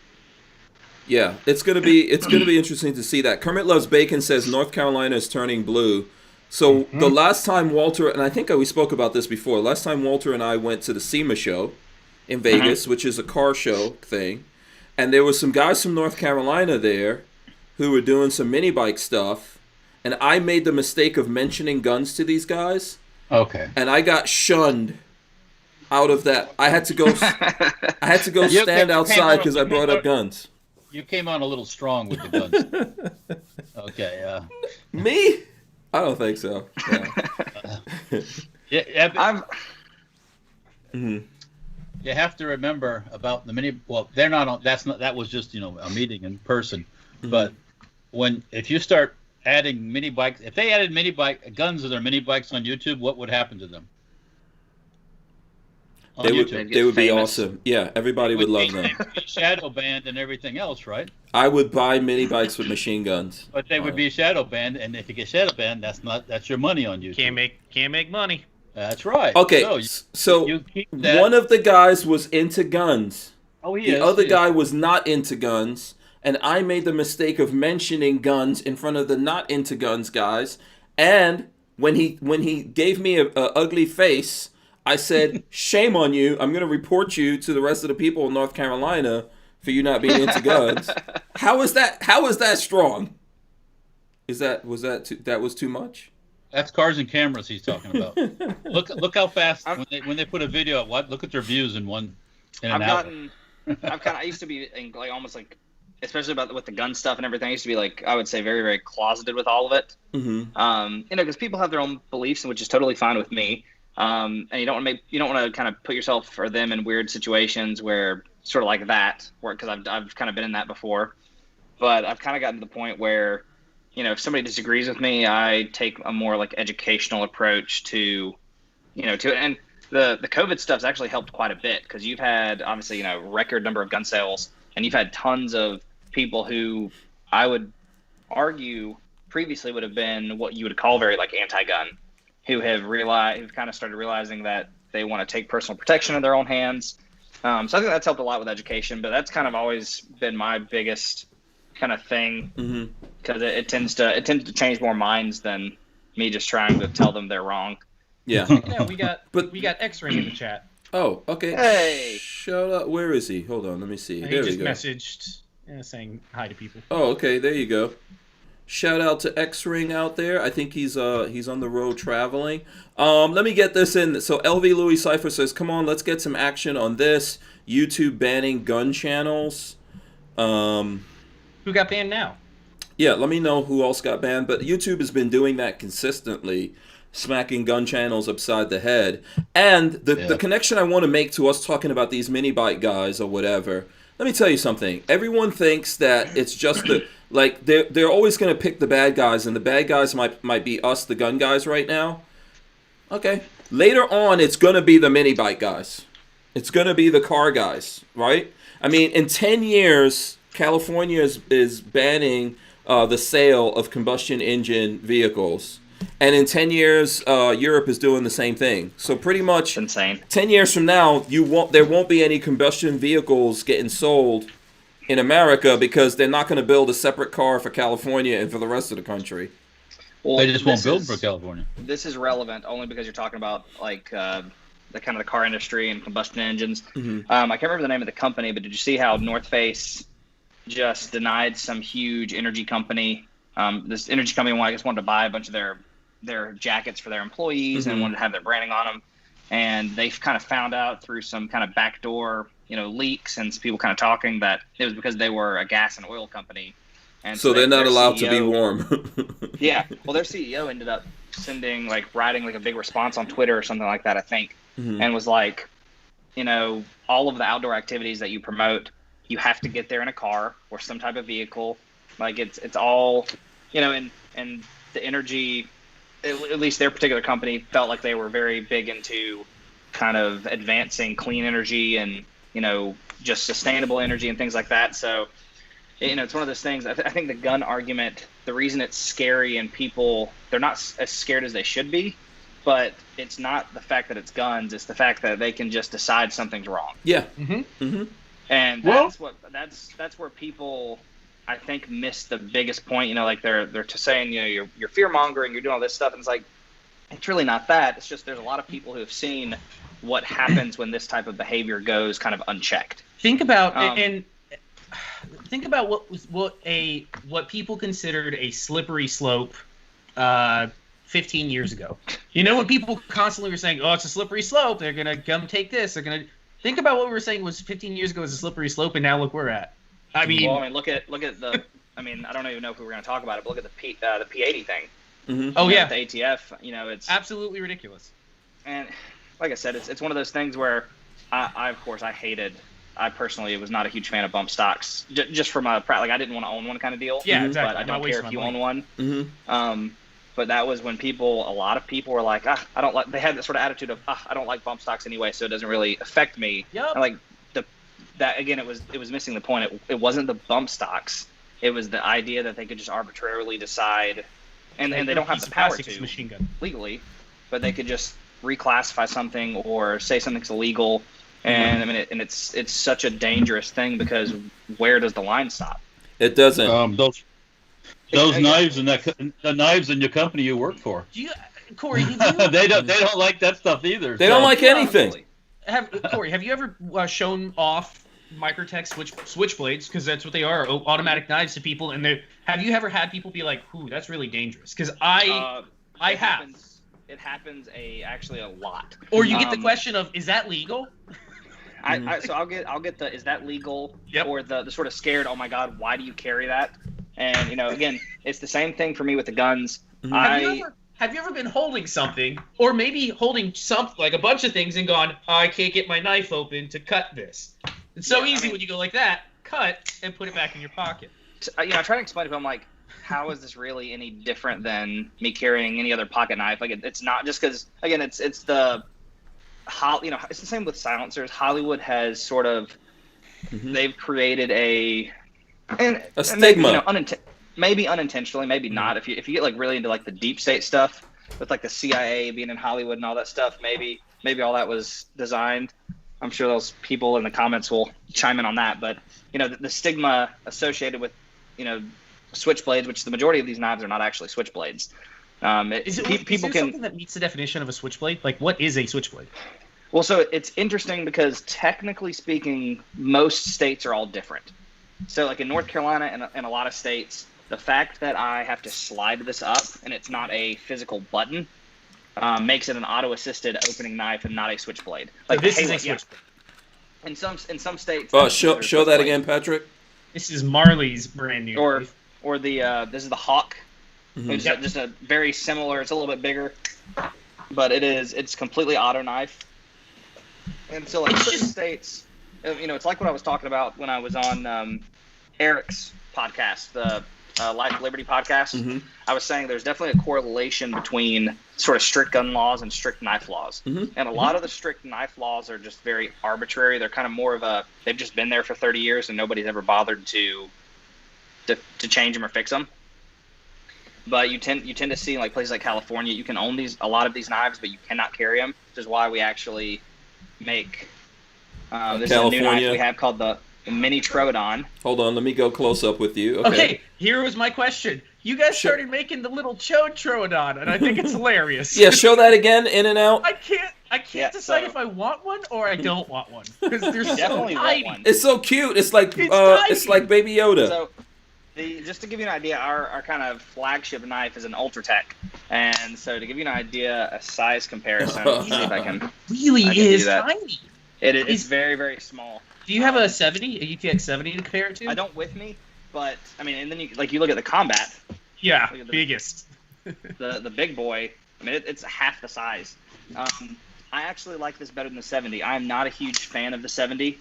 Yeah, it's gonna be interesting to see that. Kermit Loves Bacon says North Carolina is turning blue. So the last time Walter, and I think we spoke about this before, last time Walter and I went to the SEMA show in Vegas, which is a car show thing, and there were some guys from North Carolina there who were doing some mini bike stuff, and I made the mistake of mentioning guns to these guys. Okay. And I got shunned out of that. I had to go stand outside because I brought up guns. You came on a little strong with the guns. Okay. Me? I don't think so. Yeah. You have to remember about the mini. Well, they're not. That was just a meeting in person. But if you start adding mini bikes, if they added guns to their mini bikes on YouTube, what would happen to them? They would be awesome. Yeah, everybody would love them. They would be shadow banned and everything else, right? I would buy mini bikes with machine guns. But they would be shadow banned, and if you get shadow banned, that's your money on YouTube. Can't make money. That's right. Okay, so you keep that. One of the guys was into guns. Oh, The other guy was not into guns, and I made the mistake of mentioning guns in front of the not into guns guys. And when he gave me a ugly face, I said, "Shame on you! I'm going to report you to the rest of the people in North Carolina for you not being into guns." How is that strong? Was that too much? That's cars and cameras he's talking about. Look how fast when they put a video out. Look at their views in an hour. I used to be like almost like, especially with the gun stuff and everything. I used to be like, I would say very, very closeted with all of it. Mm-hmm. Because people have their own beliefs, which is totally fine with me. And you don't want to kind of put yourself or them in weird situations where sort of like that, because I've kind of been in that before. But I've kind of gotten to the point where, if somebody disagrees with me, I take a more like educational approach to it. And the COVID stuff's actually helped quite a bit, because you've had obviously, record number of gun sales, and you've had tons of people who I would argue previously would have been what you would call very like anti-gun, who've kind of started realizing that they want to take personal protection in their own hands. So I think that's helped a lot with education, but that's kind of always been my biggest kind of thing, because it tends to change more minds than me just trying to tell them they're wrong. Yeah. Yeah, we got X-Ring in the chat. Oh, okay. Hey. Shut up. Where is he? Hold on. Let me see. He There we just go. messaged saying hi to people. Oh, okay. There you go. Shout out to X-Ring out there. I think he's on the road traveling. Let me get this in. So LV Louis Cypher says, "Come on, let's get some action on this. YouTube banning gun channels." Who got banned now? Yeah, let me know who else got banned. But YouTube has been doing that consistently, smacking gun channels upside the head. And the connection I want to make to us talking about these mini bike guys or whatever, let me tell you something. Everyone thinks that it's just they're always going to pick the bad guys, and the bad guys might be us, the gun guys, right now. Okay. Later on, it's going to be the mini bike guys. It's going to be the car guys, right? I mean, in 10 years, California is banning the sale of combustion engine vehicles. And in 10 years, Europe is doing the same thing. So pretty much insane. 10 years from now, there won't be any combustion vehicles getting sold in America, because they're not going to build a separate car for California and for the rest of the country. Well, they just won't build for California. This is relevant only because you're talking about like the kind of the car industry and combustion engines. Mm-hmm. I can't remember the name of the company, but did you see how North Face just denied some huge energy company? This energy company, I guess, wanted to buy a bunch of their jackets for their employees, and wanted to have their branding on them. And they've kind of found out through some kind of backdoor, leaks and people kind of talking that it was because they were a gas and oil company. And so they're not allowed to be warm. Yeah. Well, their CEO ended up writing a big response on Twitter or something like that, I think, and was like, all of the outdoor activities that you promote, you have to get there in a car or some type of vehicle. Like it's all, and the energy, at least their particular company felt like they were very big into kind of advancing clean energy and, just sustainable energy and things like that. So, it's one of those things. I think the gun argument, the reason it's scary and people, they're not as scared as they should be, but it's not the fact that it's guns. It's the fact that they can just decide something's wrong. Yeah. And that's where people, I think, miss the biggest point. They're saying, you're fear mongering, you're doing all this stuff, and it's like, it's really not that. It's just there's a lot of people who have seen what happens when this type of behavior goes kind of unchecked. Think about what people considered a slippery slope 15 years ago. When people constantly were saying, "Oh, it's a slippery slope. They're gonna come take this. They're gonna." Think about what we were saying was 15 years ago was a slippery slope, and now look where we're at. I mean, look at the. I mean, I don't even know if we were going to talk about it, but look at the P80 thing. Mm-hmm. Oh yeah, the ATF. It's absolutely ridiculous. And like I said, it's one of those things where I of course I hated I personally was not a huge fan of bump stocks, just from a like I didn't want to own one kind of deal. Yeah, exactly. But I don't care if you own one. Mm-hmm. But that was when a lot of people were like, I don't like. They had that sort of attitude of, I don't like bump stocks anyway, so it doesn't really affect me. Yep. And like that again, it was missing the point. It wasn't the bump stocks. It was the idea that they could just arbitrarily decide, and they don't have the power to machine gun legally, but they could just reclassify something or say something's illegal. And I mean, it's such a dangerous thing because where does the line stop? It doesn't. Those knives and the knives in your company you work for. Corey, they don't like that stuff either. They don't like anything. Corey, have you ever shown off Microtech switchblades, because that's what they are, automatic knives to people, and have you ever had people be like, "Ooh, that's really dangerous"? Because I have. It happens actually a lot. Or you get the question of, "Is that legal?" So I'll get the, "Is that legal?" Yep. Or the sort of scared, "Oh my God, why do you carry that?" And again, it's the same thing for me with the guns. Mm-hmm. Have you ever been holding something, or maybe holding something like a bunch of things, and gone, "I can't get my knife open to cut this"? It's so easy when you go like that, cut and put it back in your pocket. I try to explain to people, I'm like, how is this really any different than me carrying any other pocket knife? Like, it's not just because, again, it's it's the same with silencers. Hollywood has sort of, they've created a stigma. Maybe unintentionally, maybe not. If you get like really into like the deep state stuff with like the CIA being in Hollywood and all that stuff, maybe all that was designed. I'm sure those people in the comments will chime in on that. But the stigma associated with switchblades, which the majority of these knives are not actually switchblades. Is there something that meets the definition of a switchblade? Like, what is a switchblade? Well, so it's interesting because technically speaking, most states are all different. So like in North Carolina and a lot of states, the fact that I have to slide this up and it's not a physical button makes it an auto-assisted opening knife and not a switchblade. Like so this is a switchblade. In some states. Oh, show that again, Patrick. This is Marley's brand new. Or this is the Hawk. Mm-hmm. It's just a very similar. It's a little bit bigger, but it's completely auto knife. And so like certain states, it's like what I was talking about when I was on Eric's podcast, the Life Liberty podcast. Mm-hmm. I was saying there's definitely a correlation between sort of strict gun laws and strict knife laws. Mm-hmm. And a lot of the strict knife laws are just very arbitrary. They're kind of more of they've just been there for 30 years and nobody's ever bothered to change them or fix them. But you tend to see in like places like California, you can own a lot of these knives, but you cannot carry them, which is why we actually make there's a new knife we have called the Mini Troodon. Hold on, let me go close up with you. Okay, here was my question. You guys started making the little Troodon, and I think it's hilarious. Yeah, show that again, in and out. I can't decide if I want one or I don't want one, because they're so definitely tiny. want one. It's so cute. It's like Baby Yoda. So, just to give you an idea, our kind of flagship knife is an Ultratech, and so to give you an idea, a size comparison, let's see if I can. Really is tiny. It's very, very small. Do you have a UTX 70 to compare it to? I don't with me, but I mean, and then you look at the combat. Yeah, biggest. The big boy. I mean, it's half the size. I actually like this better than the 70. I'm not a huge fan of the 70.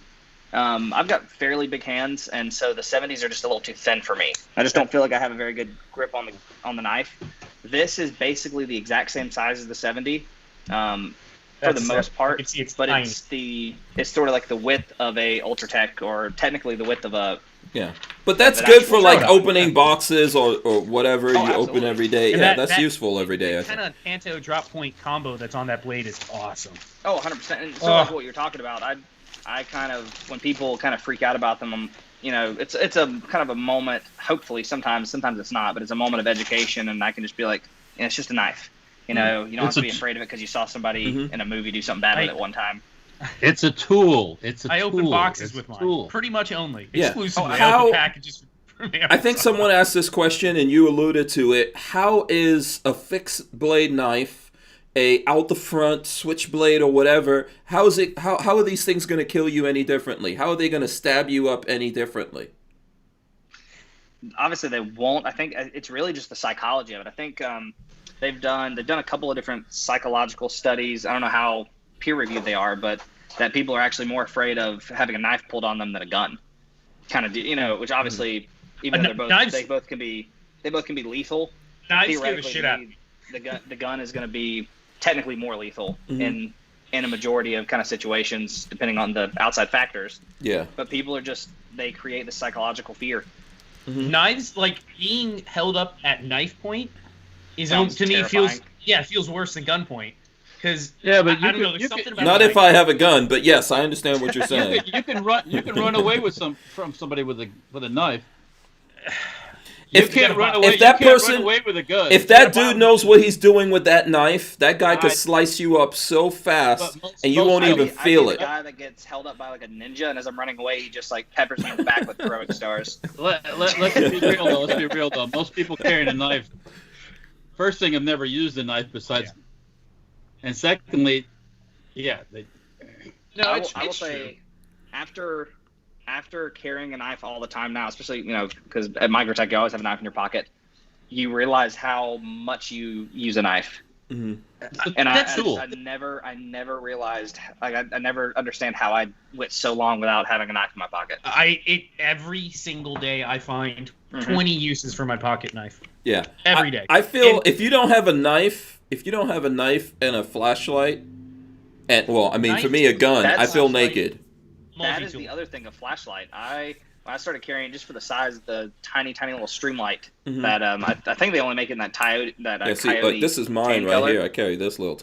I've got fairly big hands, and so the 70s are just a little too thin for me. I just don't feel like I have a very good grip on the knife. This is basically the exact same size as the 70. For the most part, but it's sort of like the width of a Ultratech, or technically the width of a. Yeah, but that's good for like opening boxes or whatever you open every day. And yeah, that's useful every day. Kind of Panto drop point combo that's on that blade is awesome. Oh, 100%. And so like what you're talking about, I kind of, when people kind of freak out about them, it's a kind of a moment. Hopefully, sometimes it's not, but it's a moment of education, and I can just be like, it's just a knife. You don't have to be afraid of it because you saw somebody in a movie do something bad with it one time. It's a tool. I open boxes with mine. Pretty much only. Yeah. Exclusively. I open packages from Amazon. I think someone asked this question and you alluded to it. How is a fixed blade knife, a out the front switchblade or whatever, how are these things going to kill you any differently? How are they going to stab you up any differently? Obviously they won't. I think it's really just the psychology of it. I think they've done a couple of different psychological studies. I don't know how peer reviewed they are, but that people are actually more afraid of having a knife pulled on them than a gun. Kind of, which obviously, even though they both can be lethal. Knives scare the shit out. The gun is going to be technically more lethal in a majority of kind of situations, depending on the outside factors. Yeah. But people are they create the psychological fear. Knives, like being held up at knife point, Sounds to me terrifying. feels worse than gunpoint. Because but I don't know, there's something about Not the if I have a gun, but yes, I understand what you're saying. You can run away from somebody with a knife. If that person, run away with a gun. if that dude knows what he's doing with that knife, that guy could slice you up so fast, and you won't even feel it. The guy that gets held up by like a ninja, and as I'm running away, he just like peppers me in the back with throwing stars. Let's be real though. Let's be real though. Most people carrying a knife, first thing, have never used a knife besides, and secondly, I will say, after carrying a knife all the time now, especially because at Microtech you always have a knife in your pocket, you realize how much you use a knife. Mm-hmm. And that's cool. I never realized, I never understand how I went so long without having a knife in my pocket. Every single day I find 20 uses for my pocket knife. Yeah. Every day. I feel if you don't have a knife and a flashlight, and for me a gun, I feel naked. That is the other thing, a flashlight. When I started carrying, just for the size of the tiny little streamlight that I think they only make it in that Coyote. Like this is mine right color. here. I carry this little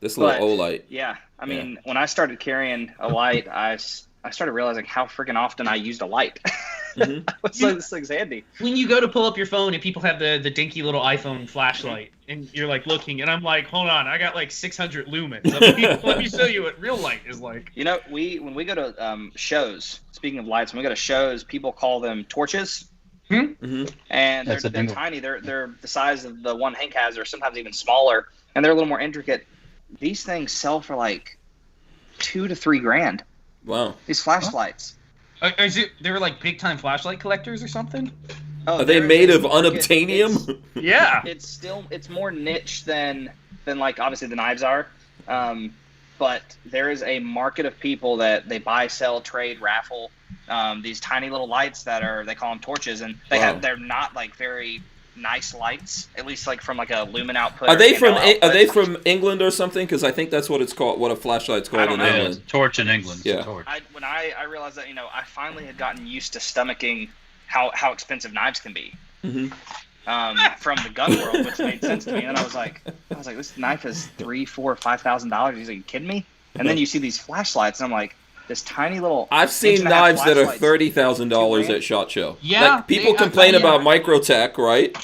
O-light. Yeah, I mean, when I started carrying a light, I started realizing how freaking often I used a light. This thing's handy. When you go to pull up your phone and people have the dinky little iPhone flashlight, and you're like looking, and I'm like, hold on, I got like 600 lumens. Let me show you what real light is like. When we go to shows, speaking of lights, when we go to shows, people call them torches. Mm-hmm. And they're tiny. They're the size of the one Hank has, or sometimes even smaller, and they're a little more intricate. These things sell for like $2,000 to $3,000. Wow. These flashlights. They're like big time flashlight collectors or something? Are they made of unobtainium? Yeah. It's more niche than like obviously the knives are. But there is a market of people that they buy, sell, trade, raffle these tiny little lights they call them torches, and they're not like very nice lights, at least like from like a lumen output. Are they from England or something? Because I think that's what it's called. What a flashlight's called in England. It's a torch in England. Yeah. When I realized that I finally had gotten used to stomaching how expensive knives can be. Mm-hmm. From the gun world, which made sense to me. And I was like, this knife is $3,000, $4,000, $5,000. He's like, you kidding me? And then you see these flashlights, and I'm like, this tiny little. I've seen knives that are $30,000 at SHOT Show. Yeah, like, people complain about Microtech, right?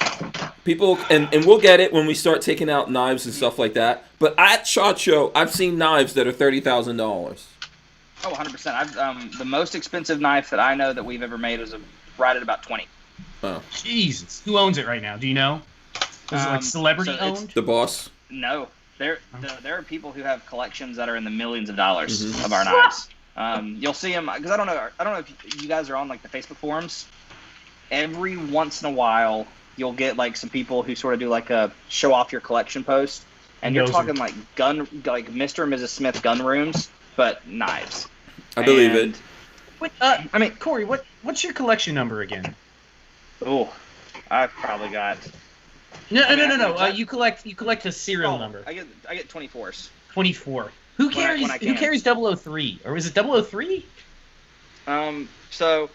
People and we'll get it when we start taking out knives and stuff like that. But at SHOT Show, I've seen knives that are $30,000. Oh, 100%. The most expensive knife that I know that we've ever made was right at about 20. Oh. Jesus, who owns it right now? Do you know? Is it like celebrity owned? The boss. No, there are people who have collections that are in the millions of dollars of our knives. You'll see them because I don't know if you guys are on like the Facebook forums. Every once in a while, you'll get like some people who sort of do like a show off your collection post, and you're talking like Mr. and Mrs. Smith gun rooms, but knives. I believe it. What, Corey, what's your collection number again? Oh, I've probably got. No. You collect a serial number. I get 24s. 24. Who carries 003? Or was it 003? So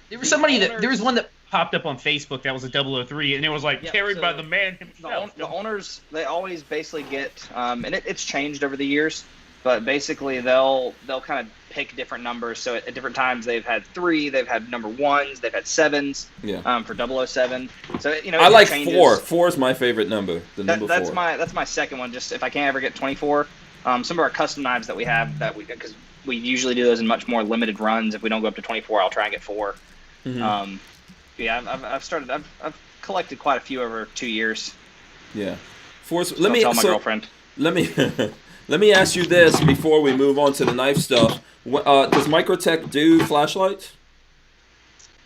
there was there was one that popped up on Facebook that was a 003, and it was like carried by the man himself. The owners, they always basically get, and it's changed over the years, but basically they'll kind of pick different numbers. So at different times they've had 3, they've had number 1s, they've had 7s. Yeah. For 007. So I like changes. 4. 4 is my favorite number. Number 4. That's my second one. Just if I can't ever get 24. Some of our custom knives that we have because we usually do those in much more limited runs. If we don't go up to 24, I'll try and get 4. Mm-hmm. I've collected quite a few over 2 years. Yeah. 4s. Let me tell my girlfriend. Let me ask you this before we move on to the knife stuff. Does Microtech do flashlights?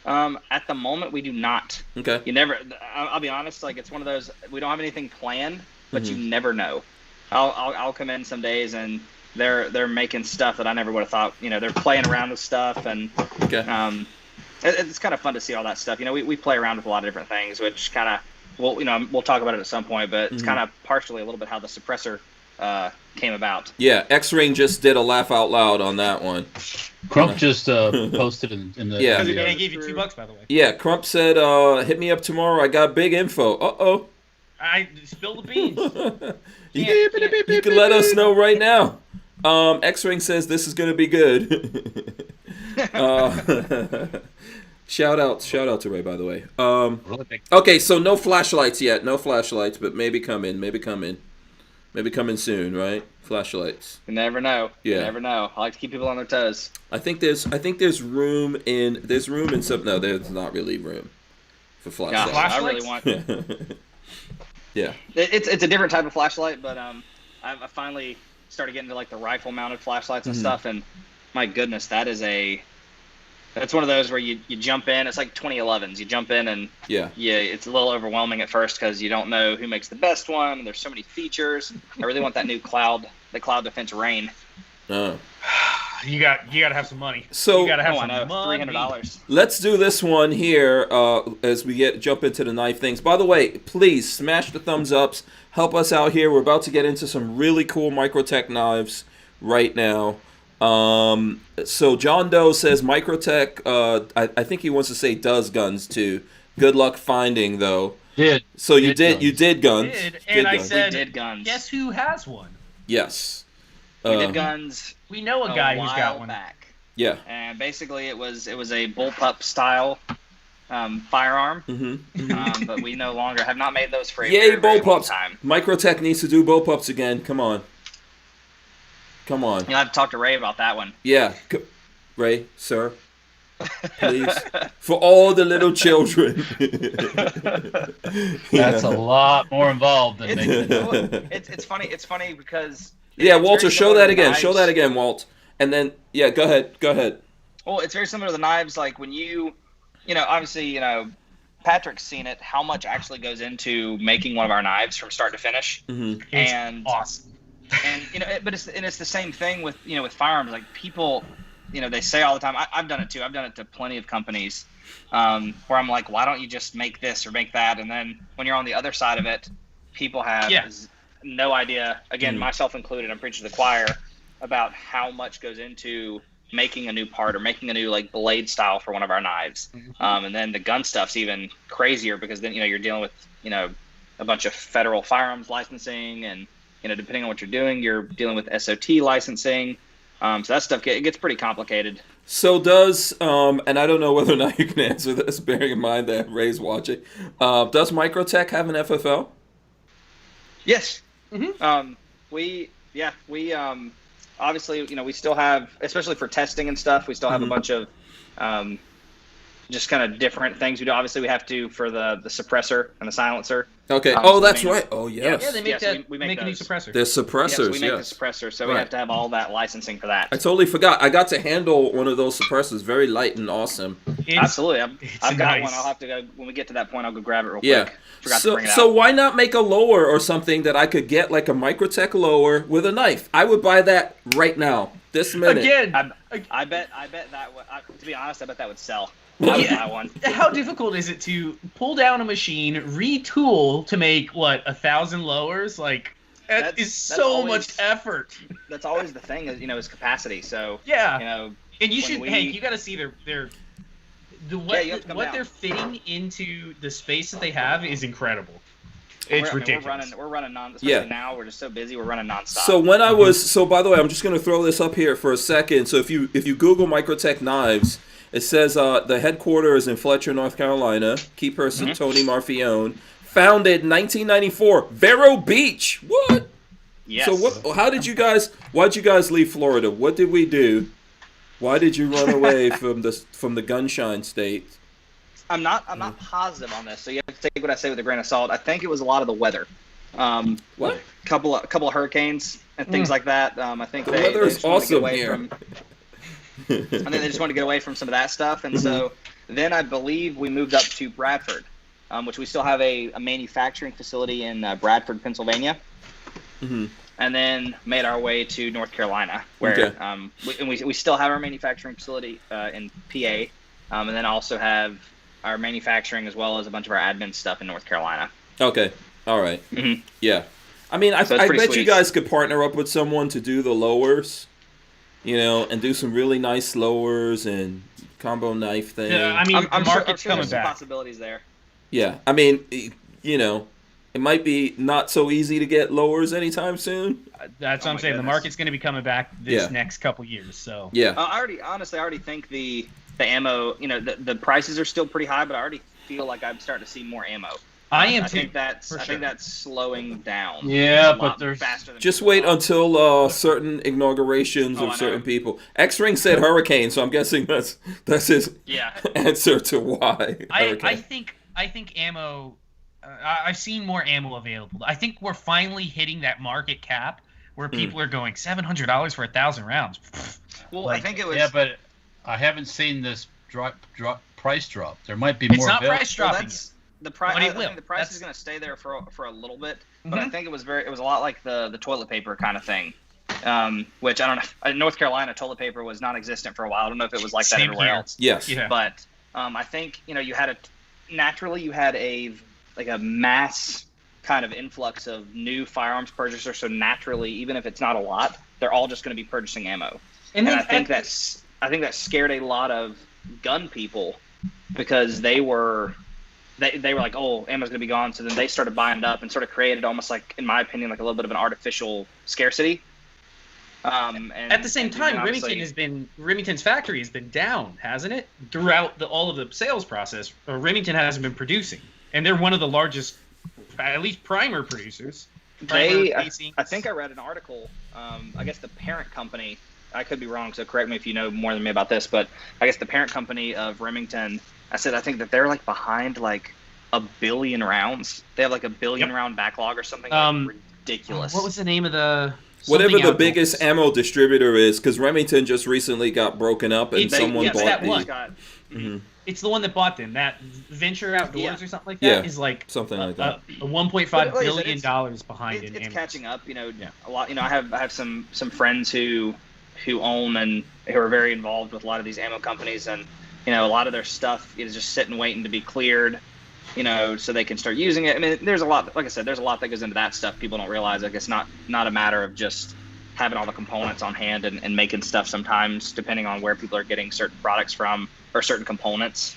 At the moment, we do not. Okay. You never. I'll be honest. Like it's one of those. We don't have anything planned, but you never know. I'll come in some days and they're making stuff that I never would have thought. They're playing around with stuff, and it's kind of fun to see all that stuff. We play around with a lot of different things, which kind of we'll talk about it at some point, but it's kind of partially a little bit how the suppressor came about. Yeah, X-Ring just did a laugh out loud on that one. Crump just posted in the Yeah. Because I gave you $2, by the way. Yeah, Crump said, hit me up tomorrow. I got big info. Uh-oh. I spilled the beans. You can let us know right now. X-Ring says this is going to be good. Shout out to Ray, by the way. Okay, so no flashlights yet. No flashlights, but maybe coming. Maybe coming soon, right? Flashlights. You never know. Yeah. You never know. I like to keep people on their toes. I think there's room in some. No, there's not really room for flashlights. Gosh, I really want. Yeah. It's a different type of flashlight, but I finally started getting to like the rifle mounted flashlights and stuff, and my goodness, that's one of those where you jump in. It's like 2011s. You jump in and it's a little overwhelming at first because you don't know who makes the best one. There's so many features. I really want that new cloud defense rain. You got to have some money. So you got to have some money. $300. Let's do this one here as we jump into the knife things. By the way, please smash the thumbs ups. Help us out here. We're about to get into some really cool Microtech knives right now. So John Doe says Microtech, I think he wants to say does guns too. Good luck finding though. So you did guns. And I We said, did guns. guess who has one? Yes. We did guns. We know a guy who's got while one. back. Yeah. And basically it was a bullpup style firearm. But we no longer have not made those for a Yay, very, very long bullpups. time. Microtech needs to do bullpups again. Come on. You'll have to talk to Ray about that one. Yeah. Ray, sir. Please. For all the little children. That's a lot more involved than making it. It's funny because Yeah, it's Walter, very show similar that to again. knives. Show that again, Walt. And then, yeah, go ahead. Well, it's very similar to the knives. Like when obviously, Patrick's seen it, how much actually goes into making one of our knives from start to finish. Mm-hmm. And awesome. And but it's the same thing with with firearms. Like people, they say all the time. I've done it too. I've done it to plenty of companies where I'm like, why don't you just make this or make that? And then when you're on the other side of it, people have no idea. Again, myself included. I'm preaching to the choir about how much goes into making a new part or making a new like blade style for one of our knives. And then the gun stuff's even crazier because then you're dealing with a bunch of federal firearms licensing and depending on what you're doing, you're dealing with SOT licensing. So that stuff gets pretty complicated. So does, and I don't know whether or not you can answer this, bearing in mind that Ray's watching, does Microtech have an FFL? Yes. We obviously, we still have, especially for testing and stuff, we still have a bunch of just kind of different things we do. Obviously, we have to for the suppressor and the silencer. Okay. So That's right. Oh, yes. Yeah, they make we make a new those. suppressor. They're suppressors, So we make yes. the suppressor, so we Right. have to have all that licensing for that. I totally forgot. I got to handle one of those suppressors. Very light and awesome. Absolutely. I've got nice. one. I'll have to go, when we get to that point, I'll go grab it real Yeah. quick. Forgot to bring it out. So why not make a lower or something that I could get, like a Microtech lower with a knife? I would buy that right now, this minute. Again, I bet that would, to be honest, I bet that would sell. I would buy one. how difficult is it to pull down a machine, retool to make 1,000 lowers? Like that That's is so always- much effort. That's always the thing, is capacity. So Yeah, and you should. when Hey, we- you got to see you have to come what down. they're fitting into the space that they have is incredible. It's ridiculous. We're running especially now. We're just so busy. We're running nonstop. So when by the way, I'm just going to throw this up here for a second. So if you Google Microtech knives, it says the headquarters is in Fletcher, North Carolina. Key person Tony Marfione. Founded 1994, Vero Beach. What? yes. So why'd you guys leave Florida? What did we do? Why did you run away from the gunshine state? I'm not positive on this, so you have to take what I say with a grain of salt. I think it was a lot of the weather. What? Couple of hurricanes and things like that. I think The they weather is just wanted to get awesome away here. from. I think they just wanted to get away from some of that stuff, and so then I believe we moved up to Bradford, which we still have a manufacturing facility in Bradford, Pennsylvania. and then made our way to North Carolina, where we still have our manufacturing facility in PA, and then also have our manufacturing as well as a bunch of our admin stuff in North Carolina. Okay. All right. Mm-hmm. Yeah. I mean, I bet you guys could partner up with someone to do the lowers, and do some really nice lowers and combo knife thing. Yeah, I mean, I'm the market's sure coming there's some back. possibilities there. Yeah. I mean, it might be not so easy to get lowers anytime soon. That's what I'm saying. Goodness. The market's going to be coming back this next couple years. So yeah. I already think the ammo, the prices are still pretty high, but I already feel like I'm starting to see more ammo. I am I too. think that's slowing down. Yeah, a lot but there's faster than Just people wait thought. until certain inaugurations Oh, of I certain know. people. X-Ring said hurricane, so I'm guessing that's his Yeah. answer to why. I think ammo. I've seen more ammo available. I think we're finally hitting that market cap where people are going $700 for 1,000 rounds. Well, I think it was. yeah, but I haven't seen this price drop. There might be It's more. not available. price dropping. That's the price. But it I will. think the price That's- is going to stay there for a little bit, but I Mhm. think it was a lot like the toilet paper kind of thing, which I don't know. In North Carolina, toilet paper was non-existent for a while. I don't know if it was like that Same everywhere here. else. Yes. Yeah. But I think you had a mass kind of influx of new firearms purchasers. So naturally, even if it's not a lot, they're all just going to be purchasing ammo. And I think that scared a lot of gun people because they were like, oh, ammo's going to be gone. So then they started buying it up and sort of created almost like, in my opinion, like a little bit of an artificial scarcity. And At the same and time, obviously- Remington's factory has been down, hasn't it? Throughout all of the sales process, Remington hasn't been producing, and they're one of the largest, at least primer producers. I think I read an article. I guess the parent company. I could be wrong, so correct me if you know more than me about this. But I guess the parent company of Remington. I think that they're like behind like 1 billion rounds. They have like 1 billion round backlog or something ridiculous. What was the name of the? Whatever something the out- biggest ammo distributor is, because Remington just recently got broken up and someone yeah, bought that the. one. Got, It's the one that bought them. That Venture Outdoors Yeah. or something like that Yeah, is like something like that. a $1.5 But like I said, billion it's- dollars behind it. it's and catching up. Yeah. A lot. I have some friends who own and who are very involved with a lot of these ammo companies, and a lot of their stuff is just sitting waiting to be cleared. So they can start using it. I mean, there's a lot. Like I said, there's a lot that goes into that stuff. People don't realize. Like it's not a matter of just having all the components on hand and making stuff. Sometimes, depending on where people are getting certain products from or certain components.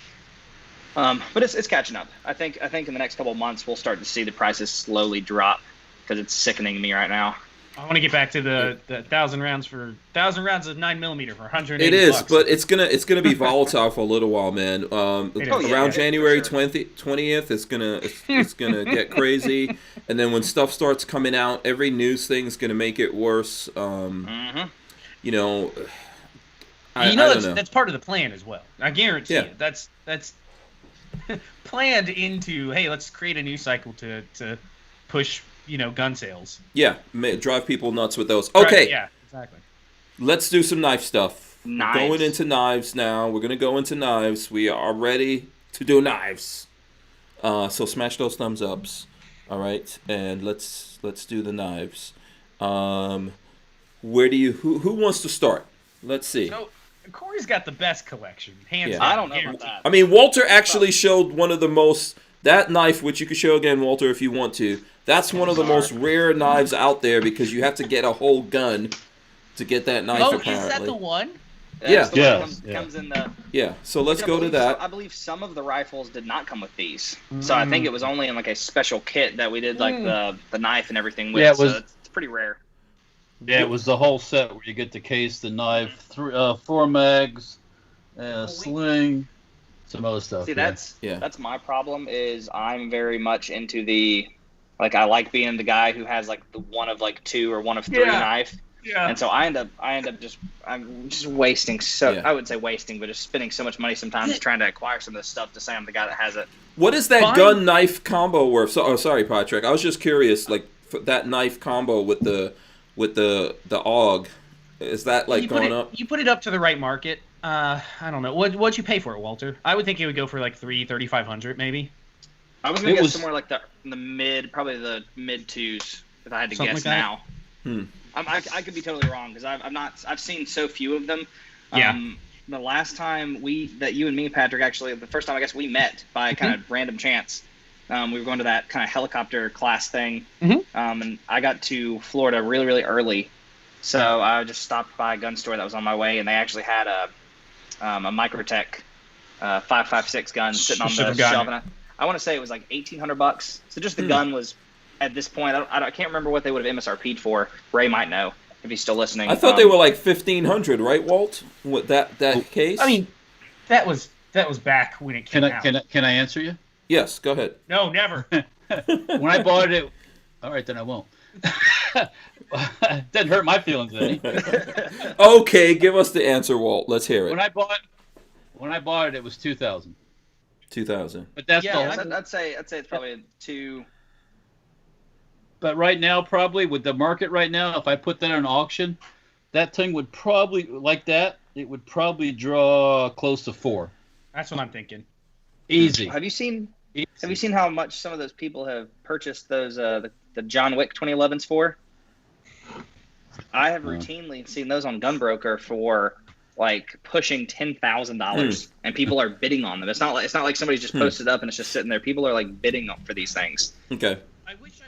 But it's catching up. I think in the next couple of months we'll start to see the prices slowly drop because it's sickening me right now. I want to get back to the 1,000 rounds for 1,000 rounds of 9mm for 180 It is, bucks. but it's gonna be volatile for a little while, man. Around January 20th, it's gonna get crazy, and then when stuff starts coming out, every news thing's gonna make it worse. I don't know. That's part of the plan as well. I guarantee Yeah. you. That's planned into. Hey, let's create a news cycle to push gun sales. Yeah, drive people nuts with those. Okay, Right, yeah, exactly. let's do some knife stuff. Knives. We're going into knives now. We're gonna go into knives. We are ready to do knives. So smash those thumbs ups. All right, and let's do the knives. Where do you who wants to start? Let's see. So Corey's got the best collection, hands Yeah. down. I don't know about guaranteed. that. I mean, Walter actually showed one of the most that knife, which you can show again, Walter, if you want to. That's one of the most rare knives out there because you have to get a whole gun to get that knife. Oh, apparently. is that the one? Yeah. That's the one that Yeah. comes in the. Yeah. So let's go to I that. believe some of the rifles did not come with these, so I think it was only in like a special kit that we did like the knife and everything with. Yeah, it was- So it's pretty rare. Yeah, it was the whole set where you get the case, the knife, 4 mags, sling, some other stuff. See, yeah. that's my problem. Is I'm very much into the, like, I like being the guy who has like the one of like 2 or one of 3 knife, Yeah. and so I'm just wasting Yeah. I wouldn't say wasting, but just spending so much money sometimes trying to acquire some of this stuff to say I'm the guy that has it. What is that Fine. gun knife combo worth? Sorry, Patrick. I was just curious. Like that knife combo with the AUG, is that like going up? You put it up to the right market. I don't know. What'd you pay for it, Walter? I would think it would go for like $3,500 maybe. I was gonna It guess was- somewhere like probably the mid 2s if I had to Something guess like that? now. I could be totally wrong because I've seen so few of them. Yeah. The last time that you and me, Patrick, actually, the first time I guess we met by kind of random chance, we were going to that kind of helicopter class thing, and I got to Florida really, really early, so I just stopped by a gun store that was on my way, and they actually had a Microtech 5.56 gun sitting on the shelf, and I want to say it was like $1,800. So just the gun was at this point. I can't remember what they would have MSRP'd for. Ray might know if he's still listening. I thought they were like $1,500, right, Walt? With that case? I mean, that was back when it came out. Can I answer you? Yes, go ahead. No, never. When I bought it, all right, then I won't. Doesn't hurt my feelings any. Okay, give us the answer, Walt. Let's hear it. When I bought it, it was 2,000. 2,000. But that's I'd say it's probably two. But right now, probably with the market right now, if I put that on auction, that thing would probably it would probably draw close to 4. That's what I'm thinking. Easy. Have you seen how much some of those people have purchased those the John Wick 2011s for? I have routinely seen those on Gunbroker for like pushing $10,000, and people are bidding on them. It's not like somebody's just posted up and it's just sitting there. People are like bidding for these things. Okay. I wish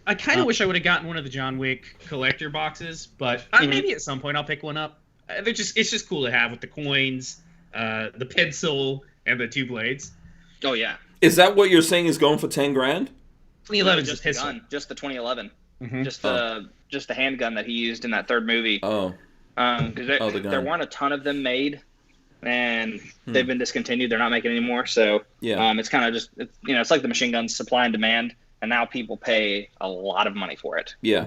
I kind of wish I would have gotten one of the John Wick collector boxes, but maybe at some point I'll pick one up. It's just cool to have with the coins, the pencil, and the 2 blades. Oh yeah. Is that what you're saying is going for 10 grand? 2011 just the pistol. gun, just the 2011, just the handgun that he used in that third movie. Oh. Because there weren't a ton of them made, and they've been discontinued. They're not making anymore. So it's kind of just it's like the machine guns, supply and demand, and now people pay a lot of money for it. Yeah.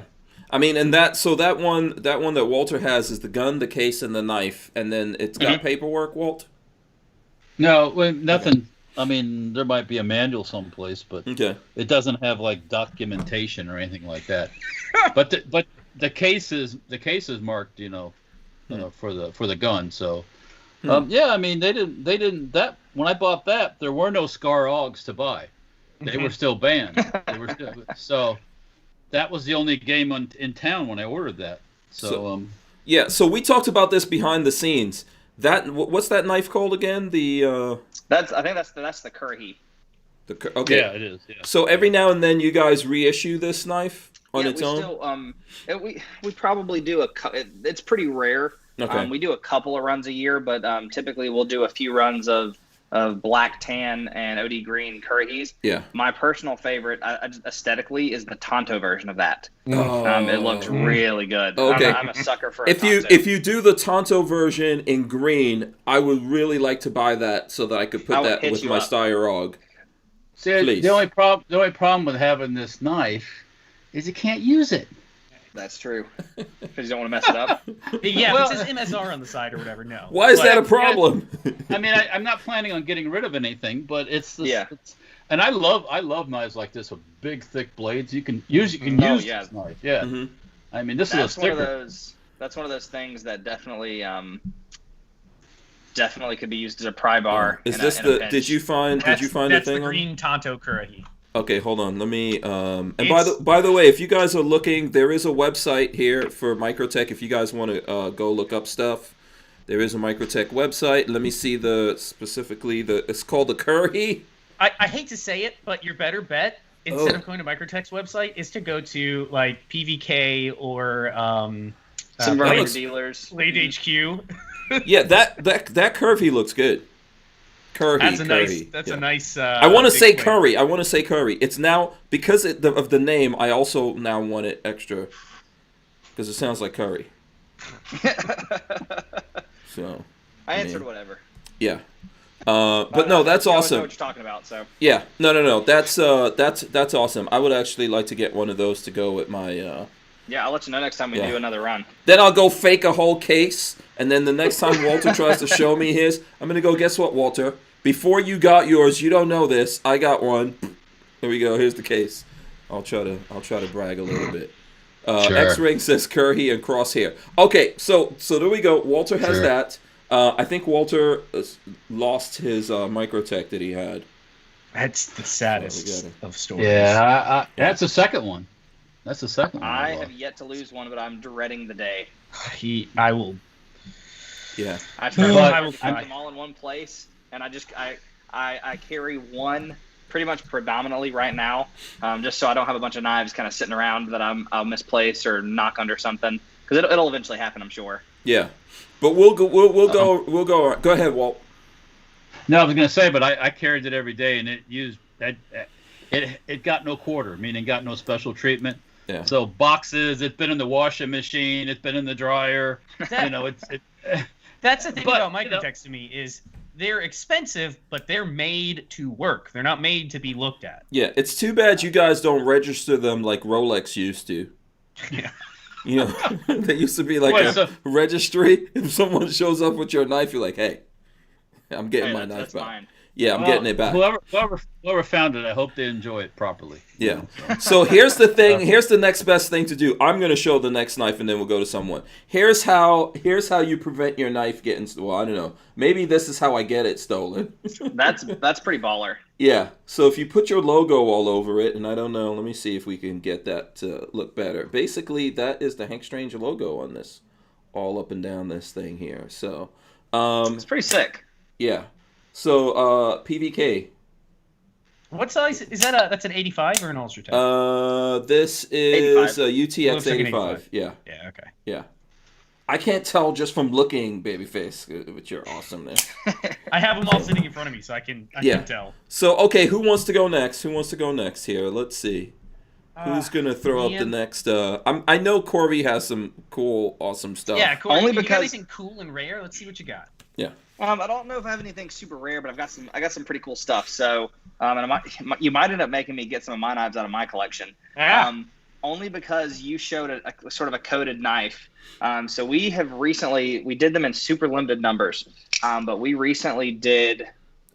I mean, and that one that Walter has is the gun, the case, and the knife, and then it's got paperwork, Walt? No, nothing. Okay. I mean, there might be a manual someplace, but it doesn't have like documentation or anything like that. but the case is marked, for the gun. So, I mean, they didn't that when I bought that, there were no Scar Augs to buy. They were still banned. So that was the only game in town when I ordered that. So so we talked about this behind the scenes. What's that knife called again? I think that's the Curry. Okay. Yeah, it is. Yeah. So every now and then you guys reissue this knife on its own. Still, we probably do it's pretty rare. Okay. We do a couple of runs a year, but typically we'll do a few runs of black tan and OD green Currys. Yeah. My personal favorite, aesthetically, is the Tonto version of that. It looks really good. Okay. I'm a sucker for if you do the Tonto version in green, I would really like to buy that so that I could put that with my Steyr. See, the only problem with having this knife is you can't use it. That's true. Because you don't want to mess it up. Yeah, well, it says MSR on the side or whatever. No. Why is that a problem? I mean, I'm not planning on getting rid of anything, but it's and I love knives like this with big, thick blades. You can use this knife. Yeah. Mm-hmm. I mean, this is a sticker. That's one of those things that definitely could be used as a pry bar. Is this the? Did you find the thing? That's the green Tonto Curry. Okay, hold on. Let me. And by the way, if you guys are looking, there is a website here for Microtech. If you guys want to go look up stuff, there is a Microtech website. Let me see it's called the Curry. I hate to say it, but your better bet instead of going to Microtech's website is to go to like PVK or some Blade dealers, Blade HQ. Yeah, that Curry looks good. That's a nice. I want to say Curry. It's now because of the name. I also now want it extra because it sounds like curry. So I answered whatever. Yeah, but no, that's awesome. I know what you're talking about. So yeah, no. That's awesome. I would actually like to get one of those to go with my. Yeah, I'll let you know next time we do another run. Then I'll go fake a whole case, and then the next time Walter tries to show me his, I'm gonna go. Guess what, Walter? Before you got yours, you don't know this. I got one. Here we go. Here's the case. I'll try to brag a little bit. Sure. X-Ring says Curry and Crosshair. Okay, so there we go. Walter has that. I think Walter lost his Microtech that he had. That's the saddest of stories. Yeah, that's the second one. That's the second one. I have yet to lose one, but I'm dreading the day. I will. Yeah. I try I to will keep try. them all in one place, and I carry one pretty much predominantly right now, just so I don't have a bunch of knives kind of sitting around that I'll misplace or knock under something, because it'll eventually happen, I'm sure. Yeah. But we'll go. Go ahead, Walt. No, I was going to say, but I carried it every day, and it got no quarter, meaning got no special treatment. Yeah. So boxes, it's been in the washing machine, it's been in the dryer. That's the thing But, about Microtechs to me is they're expensive, but they're made to work. They're not made to be looked at. Yeah, it's too bad you guys don't register them like Rolex used to. Yeah. You know, there used to be like a registry. If someone shows up with your knife, you're like, hey, I'm getting my knife that's back. mine. Yeah, I'm getting it back. Whoever found it, I hope they enjoy it properly. Yeah. So here's the thing. Here's the next best thing to do. I'm going to show the next knife, and then we'll go to someone. Here's how you prevent your knife getting. Well, I don't know. Maybe this is how I get it stolen. That's pretty baller. Yeah. So if you put your logo all over it, and I don't know, let me see if we can get that to look better. Basically, that is the Hank Strange logo on this, all up and down this thing here. So. It's pretty sick. Yeah. So, PVK. What size is that? That's an 85 or an Ultratech? This is a UTX Looks like an 85. Yeah. Yeah. Okay. Yeah. I can't tell just from looking, Babyface, with your awesomeness. I have them all sitting in front of me, so I can tell. So, okay, who wants to go next? Who wants to go next here? Let's see. Who's gonna throw up the next? I know Corby has some cool, awesome stuff. Yeah, Corey, Only you got because- anything cool and rare? Let's see what you got. Yeah. I don't know if I have anything super rare, but I got some pretty cool stuff. So, and you might end up making me get some of my knives out of my collection. Yeah. Only because you showed a sort of a coated knife. So we did them in super limited numbers, but we recently did.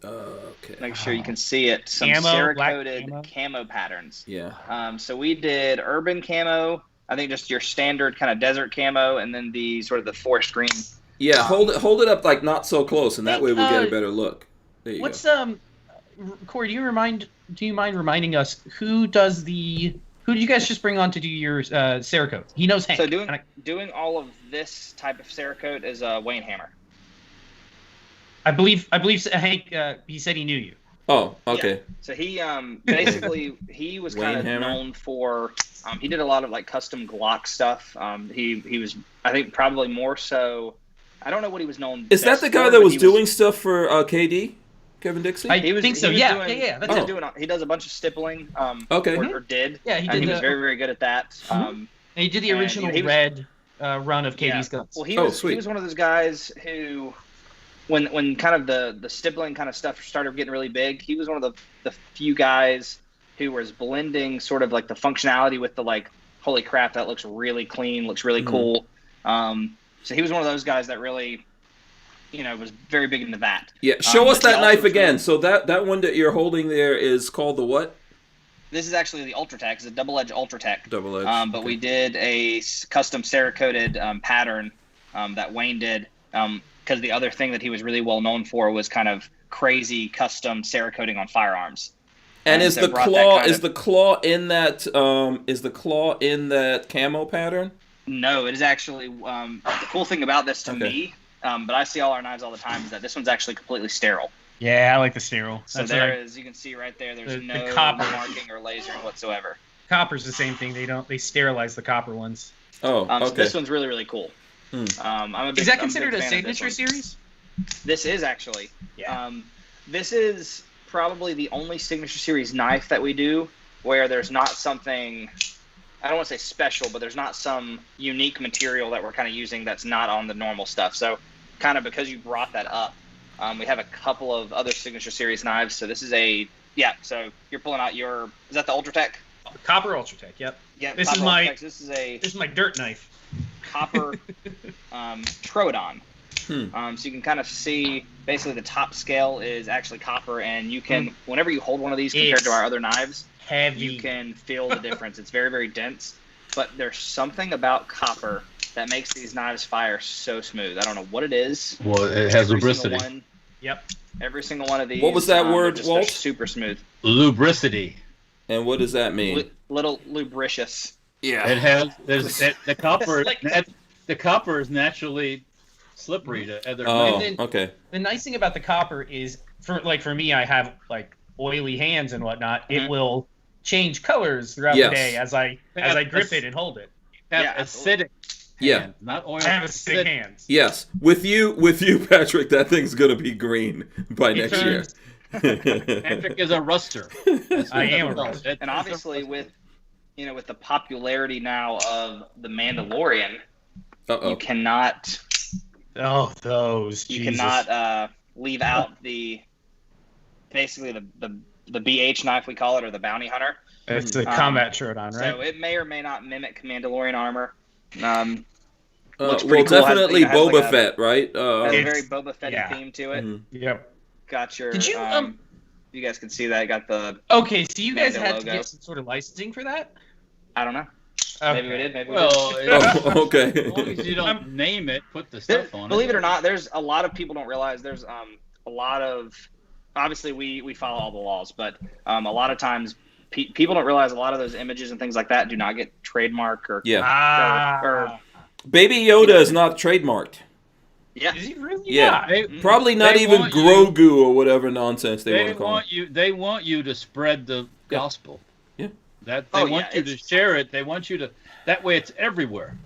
Okay. Make sure you can see it. Some Camo, Cerakoted camo patterns. Yeah. So we did urban camo. I think just your standard kind of desert camo, and then the sort of the forest green. Yeah. Hold it up like not so close, and that way we'll get a better look. There you go. Corey? Do you mind reminding us who did you guys just bring on to do your Cerakote? He knows Hank. So doing all of this type of Cerakote is Wayne Hammer. I believe Hank. He said he knew you. Oh, okay. Yeah. So he basically he was kind of known for he did a lot of like custom Glock stuff. He was, I think, probably more so. I don't know what he was known. Is that the guy that was doing stuff for KD, Kevin Dixie? I think so. Yeah. That's it. He does a bunch of stippling. Okay. Or did. Yeah, he did. He was very, very good at that. And he did the original red run of KD's guns. Well, he was one of those guys who, when kind of the stippling kind of stuff started getting really big, he was one of the few guys who was blending sort of like the functionality with the like, holy crap, that looks really clean, looks really cool. So he was one of those guys that really, was very big into that. Yeah, show us that knife again. So that one that you're holding there is called the what? This is actually the Ultratech. It's a double-edged Ultratech. Double-edged. But we did a custom Cerakoted pattern that Wayne did, because the other thing that he was really well known for was kind of crazy custom Cerakoting on firearms. And is the claw in that camo pattern? No, it is actually the cool thing about this to me. But I see all our knives all the time, is that this one's actually completely sterile. Yeah, I like the sterile. So as you can see right there, there's no copper marking or lasering whatsoever. Copper's the same thing. They sterilize the copper ones. Oh, okay. So this one's really, really cool. Hmm. Is that considered a signature series? This is actually. Yeah. This is probably the only signature series knife that we do where there's not something, I don't want to say special, but there's not some unique material that we're kind of using that's not on the normal stuff. So kind of because you brought that up, we have a couple of other signature series knives. So this is so you're pulling out is that the Ultratech? Copper Ultratech, yep. Yeah. This is my dirt knife. Copper Troodon. So you can kind of see basically the top scale is actually copper, and you can, whenever you hold one of these compared to our other knives, heavy. You can feel the difference. It's very, very dense, but there's something about copper that makes these knives fire so smooth. I don't know what it is. Well, it has lubricity. Yep. Every single one of these. What was that word, Walt? Walt? Super smooth. Lubricity. And what does that mean? Little lubricious. Yeah. It has. There's the copper. Like- The copper is naturally slippery to other. Oh, then- okay. The nice thing about the copper is, for me, I have like oily hands and whatnot. It will change colors throughout Yes. the day as I grip it and hold it. have Yeah, acidic. Yeah. Hands, not oil. I have acidic hands. Yes. With you, Patrick, that thing's gonna be green by It next year. turns- Patrick is a ruster. I am a ruster. And obviously with the popularity now of the Mandalorian, you cannot Oh, those. you Jesus. cannot leave out basically the BH knife, we call it, or the bounty hunter. It's a combat Troodon, right? So it may or may not mimic Mandalorian armor. Looks Well, pretty cool. definitely has Boba like a- Fett, right? Has a It's- very Boba Fett yeah. theme to it. Mhm. Yep. Got your. Did you, you guys can see that. Got the. Okay, so you guys Mando had to logo. get some sort of licensing for that? I don't know. Okay. Maybe we did. Maybe Well, we Oh, as long okay. as you don't name it, put the did. stuff on Believe it. it or not, there's a lot of people don't realize there's a lot of. Obviously, we follow all the laws, but a lot of times people don't realize a lot of those images and things like that do not get trademark or. Yeah. Or Baby Yoda is not trademarked. yeah. Is he really? Yeah. not? They, Probably not They even want you- Grogu or whatever nonsense they want they to call it. want you. They want you to spread the gospel. Yeah. That they Oh, want yeah, you to it's- share it. They want you to. That way, it's everywhere.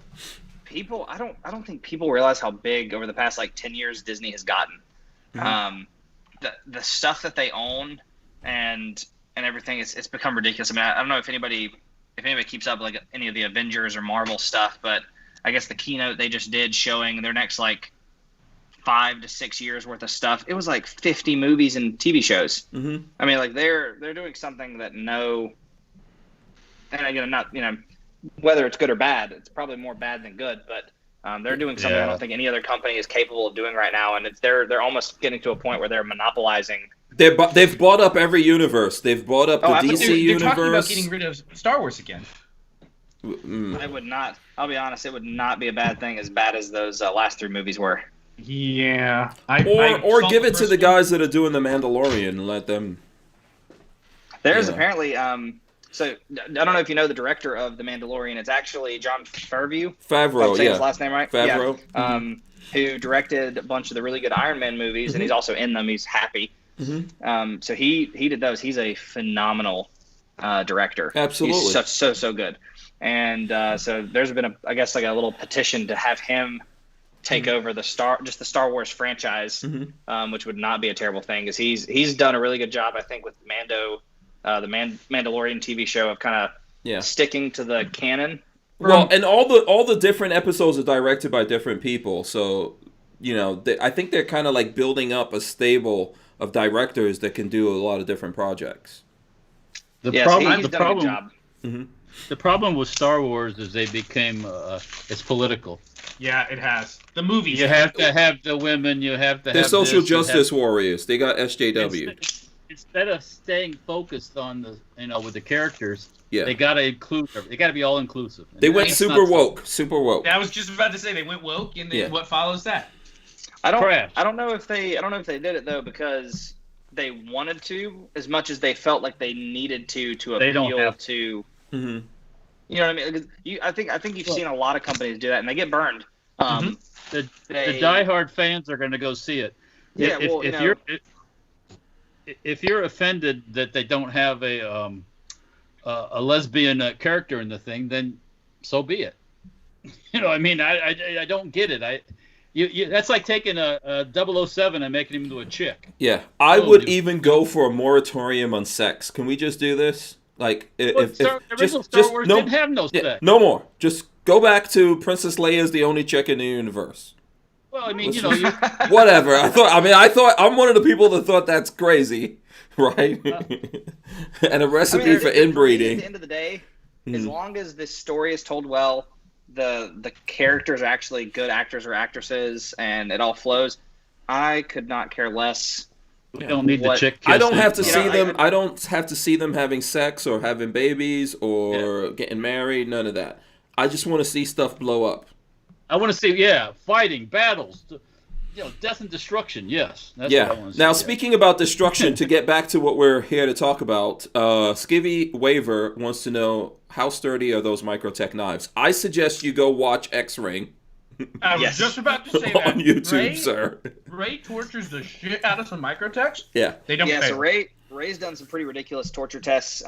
People, I don't think people realize how big over the past like 10 years Disney has gotten. The stuff that they own and everything, it's become ridiculous. I mean, I don't know if anybody keeps up like any of the Avengers or Marvel stuff, but I guess the keynote they just did showing their next like 5 to 6 years worth of stuff, it was like 50 movies and TV shows. Mm-hmm. I mean, like they're doing something that and again, not whether it's good or bad, it's probably more bad than good, but they're doing something I don't think any other company is capable of doing right now, and they're almost getting to a point where they're monopolizing. They've bought up every universe. They've bought up the DC They're talking about universe. getting rid of Star Wars again. It would not. I'll be honest. It would not be a bad thing, as bad as those last 3 movies were. Yeah. Or give it to the guys that are doing the Mandalorian and let them. There's Yeah. apparently. So I don't know if you know the director of The Mandalorian. It's actually Jon Favreau. If Favreau, I'm saying his yeah. last name right. Favreau. Yeah. Who directed a bunch of the really good Iron Man movies, and he's also in them. He's Happy. Mhm. So he did those. He's a phenomenal director. Absolutely. He's so good. And so there's been a little petition to have him take over the Star Wars franchise, which would not be a terrible thing, because he's done a really good job, I think, with Mando, the Mandalorian TV show, of kind of sticking to the canon. Well, and all the different episodes are directed by different people, so I think they're kind of like building up a stable of directors that can do a lot of different projects. He's done a good job. The problem with Star Wars is they became it's political. Yeah, it has. The movies. You have to have the women. You have to They're have social this, you have- justice warriors. They got SJW. Instead of staying focused on the with the characters, Yeah. they gotta include. They gotta be all inclusive. They went It's super not so- woke. Super woke. I was just about to say they went woke, and then Yeah. what follows that? I Crash. don't know if they did it though because they wanted to, as much as they felt like they needed to They don't appeal have to. Mm-hmm. You know what I mean? Because I think you've seen a lot of companies do that, and they get burned. The diehard fans are going to go see it. Yeah, If you're offended that they don't have a lesbian character in the thing, then so be it. I mean, I don't get it. That's like taking a 007 and making him into a chick. Yeah, I would even go for a moratorium on sex. Can we just do this? Like, The original Star Wars didn't have no sex. No more. Just go back to Princess Leia's the only chick in the universe. Well, I mean, Whatever. I'm one of the people that thought that's crazy, right? And a recipe for inbreeding. At the end of the day, as long as this story is told well, the characters are actually good actors or actresses, and it all flows, I could not care less. we don't need the chick. I don't have to kissing. see them. I don't have to see them having sex or having babies or getting married. None of that. I just want to see stuff blow up. I want to see, fighting, battles, death and destruction. Yes. That's what I Yeah. want to Now, see. speaking about destruction, to get back to what we're here to talk about, Skivvy Waver wants to know, how sturdy are those Microtech knives? I suggest you go watch X-Ring I was Yes. just about to say that. on YouTube, Ray, sir. Ray tortures the shit out of some Microtechs. Yeah. They don't Yeah, fail. so Ray's done some pretty ridiculous torture tests.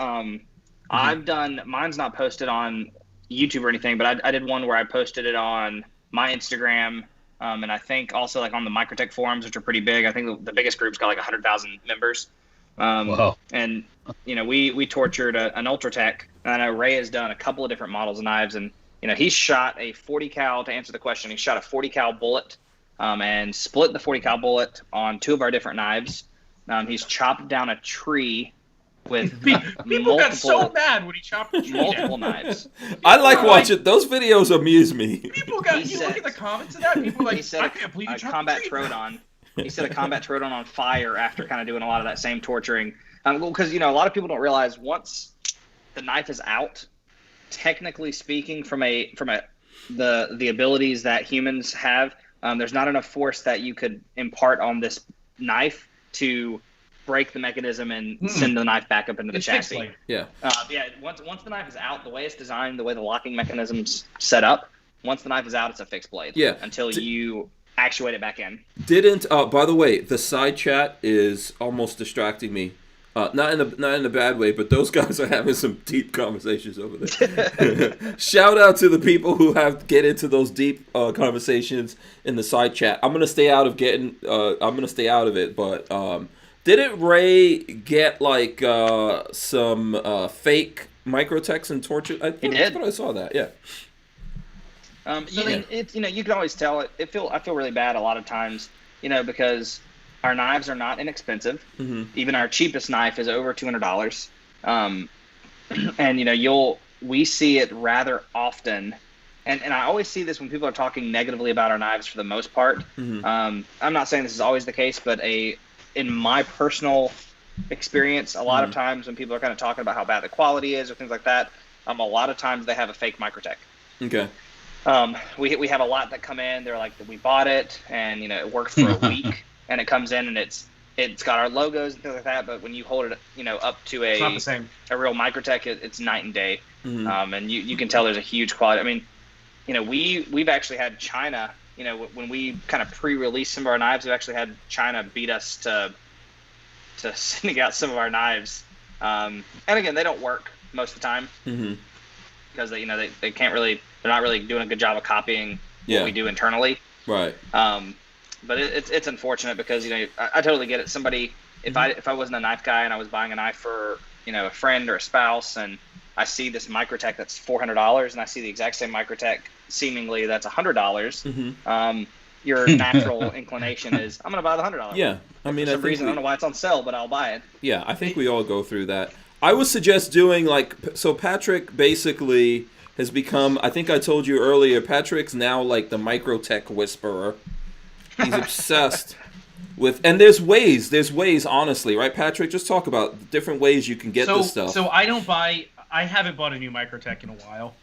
I've done, mine's not posted on YouTube or anything, but I did one where I posted it on my Instagram, and I think also like on the Microtech forums, which are pretty big. I think the biggest group's got like 100,000 members. Wow. And we tortured an Ultratech, and I know Ray has done a couple of different models of knives, and he shot a 40 cal, to answer the question, he shot a 40 cal bullet, and split the 40 cal bullet on 2 of our different knives. He's chopped down a tree with People got so mad when he chopped the tree multiple down. knives. I like Right. watching those videos. Amuse me. People got. He You look said- at the comments of that. People are He like, set I can't believe you a chopped combat the tree down. Troodon. He set a combat Troodon on fire after kind of doing a lot of that same torturing. Because a lot of people don't realize once the knife is out, technically speaking, from the abilities that humans have, there's not enough force that you could impart on this knife to break the mechanism and send the knife back up into the It's fixed chassis. blade. Yeah. Once the knife is out, the way it's designed, the way the locking mechanism's set up, once the knife is out, it's a fixed blade. Yeah. Until you actuate it back in. By the way, the side chat is almost distracting me. Not in a bad way, but those guys are having some deep conversations over there. Shout out to the people who get into those deep conversations in the side chat. I'm gonna stay out of it, but didn't Ray get like some fake Microtechs and torture? I did. thought I saw that. Yeah. I mean, it's you can always tell it. I feel really bad a lot of times, because our knives are not inexpensive. Mm-hmm. Even our cheapest knife is over $200. And we see it rather often, and I always see this when people are talking negatively about our knives for the most part. Mm-hmm. I'm not saying this is always the case, but in my personal experience, a lot of times when people are kind of talking about how bad the quality is or things like that, a lot of times they have a fake Microtech. Okay. We have a lot that come in. They're like, we bought it, and it worked for a week, and it comes in and it's got our logos and things like that. But when you hold it, up to It's not the same. a real Microtech, it's night and day. Mm-hmm. And you can tell there's a huge quality. I mean, we've actually had China. When we kind of pre-released some of our knives, we've actually had China beat us to sending out some of our knives. And again, they don't work most of the time. Mm-hmm. Because they can't really, they're not really doing a good job of copying what we do internally. Right. But it's unfortunate because I totally get it. Somebody, if I wasn't a knife guy and I was buying a knife for a friend or a spouse, and I see this Microtech that's $400, and I see the exact same Microtech seemingly that's $100, Mm-hmm. Your natural inclination is I'm gonna buy the $100. Yeah. I mean, For some reason, I don't know why it's on sale, but I'll buy it. Yeah, I think we all go through that. I would suggest doing so Patrick basically has become, I think I told you earlier, Patrick's now like the Microtech whisperer. He's obsessed with, and there's ways, honestly, right, Patrick? Just talk about different ways you can get this stuff. So I haven't bought a new Microtech in a while.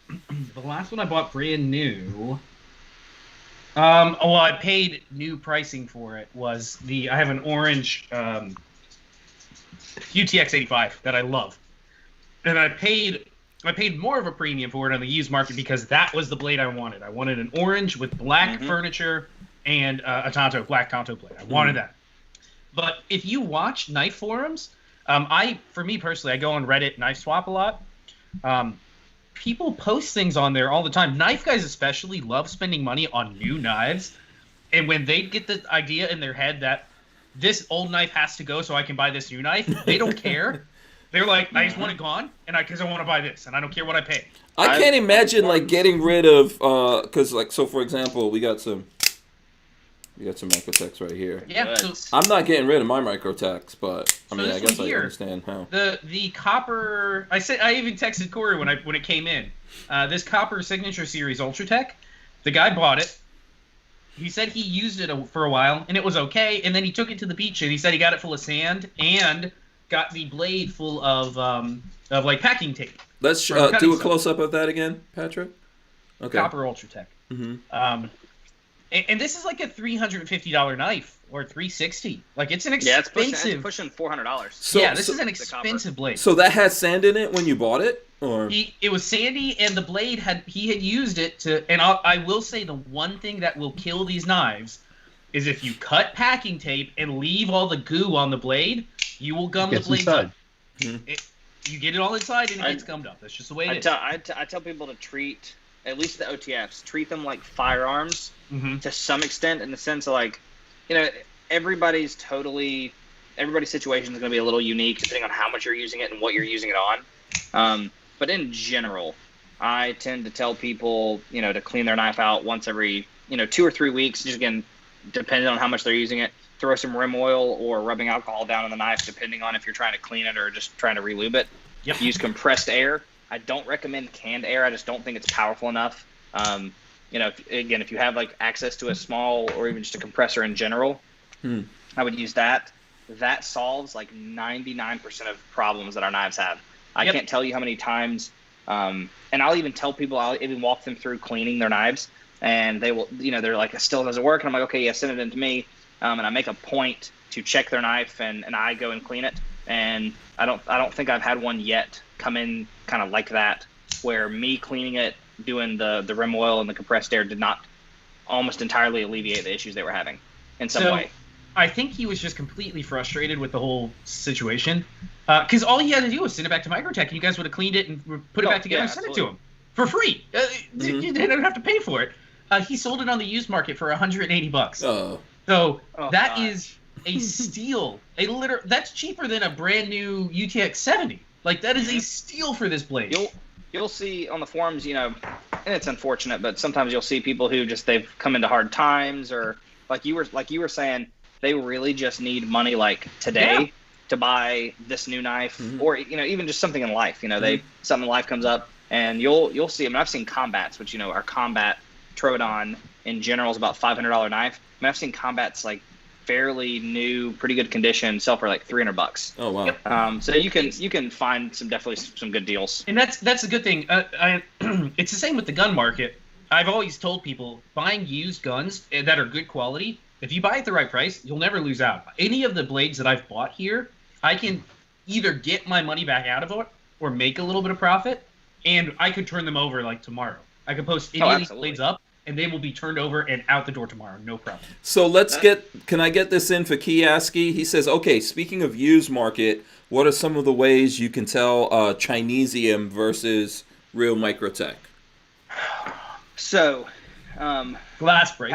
The last one I bought brand new, I paid new pricing for it, was I have an orange UTX 85 that I love. And I paid more of a premium for it on the used market because that was the blade I wanted. I wanted an orange with black furniture and a black Tonto blade. I wanted that. But if you watch knife forums, for me personally, I go on Reddit Knife Swap a lot. People post things on there all the time. Knife guys especially love spending money on new knives. And when they get the idea in their head that this old knife has to go so I can buy this new knife, they don't care. They're like, I just want it gone, and because I want to buy this, and I don't care what I pay. I can't imagine getting rid of because so for example, we got some Microtechs right here. Yeah, so I'm not getting rid of my Microtechs, but I mean, I this guess one I here, understand how. the copper. I even texted Corey when it came in. This copper signature series Ultratech, the guy bought it. He said he used it for a while and it was okay, and then he took it to the beach and he said he got it full of sand and got the blade full of like packing tape. Let's do a close up of that again, Patrick. Okay. Copper Ultratech. Mm-hmm. And this is like a $350 knife or $360. Like it's an Yeah, it's expensive. pushing $400. So, yeah, this so, is an expensive blade. so that had sand in it when you bought it, or It was sandy, and the blade he had used it to. And I will say the one thing that will kill these knives is if you cut packing tape and leave all the goo on the blade, you will gum the Gets blades inside. up. You get it all inside, and it gets gummed up. That's just the way it is. I tell people to treat, at least the OTFs, treat them like firearms to some extent, in the sense of like, everybody's situation is going to be a little unique depending on how much you're using it and what you're using it on. But in general, I tend to tell people, to clean their knife out once every, 2 or 3 weeks, just again, depending on how much they're using it. Throw some rim oil or rubbing alcohol down on the knife, depending on if you're trying to clean it or just trying to relube it. Yep. Use compressed air. I don't recommend canned air. I just don't think it's powerful enough. If you have like access to a small or even just a compressor in general, I would use that. That solves like 99% of problems that our knives have. I can't tell you how many times, and I'll even tell people, I'll even walk them through cleaning their knives, and they will, they're like, it still doesn't work. And I'm like, okay, yeah, send it in to me. And I make a point to check their knife, and I go and clean it. And I don't think I've had one yet come in kind of like that, where me cleaning it, doing the rim oil and the compressed air did not almost entirely alleviate the issues they were having in some way. I think he was just completely frustrated with the whole situation, because all he had to do was send it back to Microtech, and you guys would have cleaned it and put it back together and sent it to him for free. You didn't have to pay for it. He sold it on the used market for $180. oh, So that is a steal. That's cheaper than a brand new UTX 70. Like that is a steal for this blade. You'll see on the forums, and it's unfortunate, but sometimes you'll see people who they've come into hard times, or like you were saying, they really just need money like today to buy this new knife, or even just something in life. Something in life comes up, and you'll see. I mean, I've seen combats, which our combat Troodon in general is about $500 knife. I mean, I've seen combats like fairly new, pretty good condition, sell for like $300. oh wow. So you can find definitely some good deals. And that's a good thing. It's the same with the gun market. I've always told people, buying used guns that are good quality, if you buy at the right price, you'll never lose out. Any of the blades that I've bought here, I can either get my money back out of it or make a little bit of profit, and I could turn them over like tomorrow. I could post any of these blades up, and they will be turned over and out the door tomorrow, no problem. So can I get this in for Kiyaski? He says, okay, speaking of used market, what are some of the ways you can tell Chinesium versus real Microtech? So, glass breaks.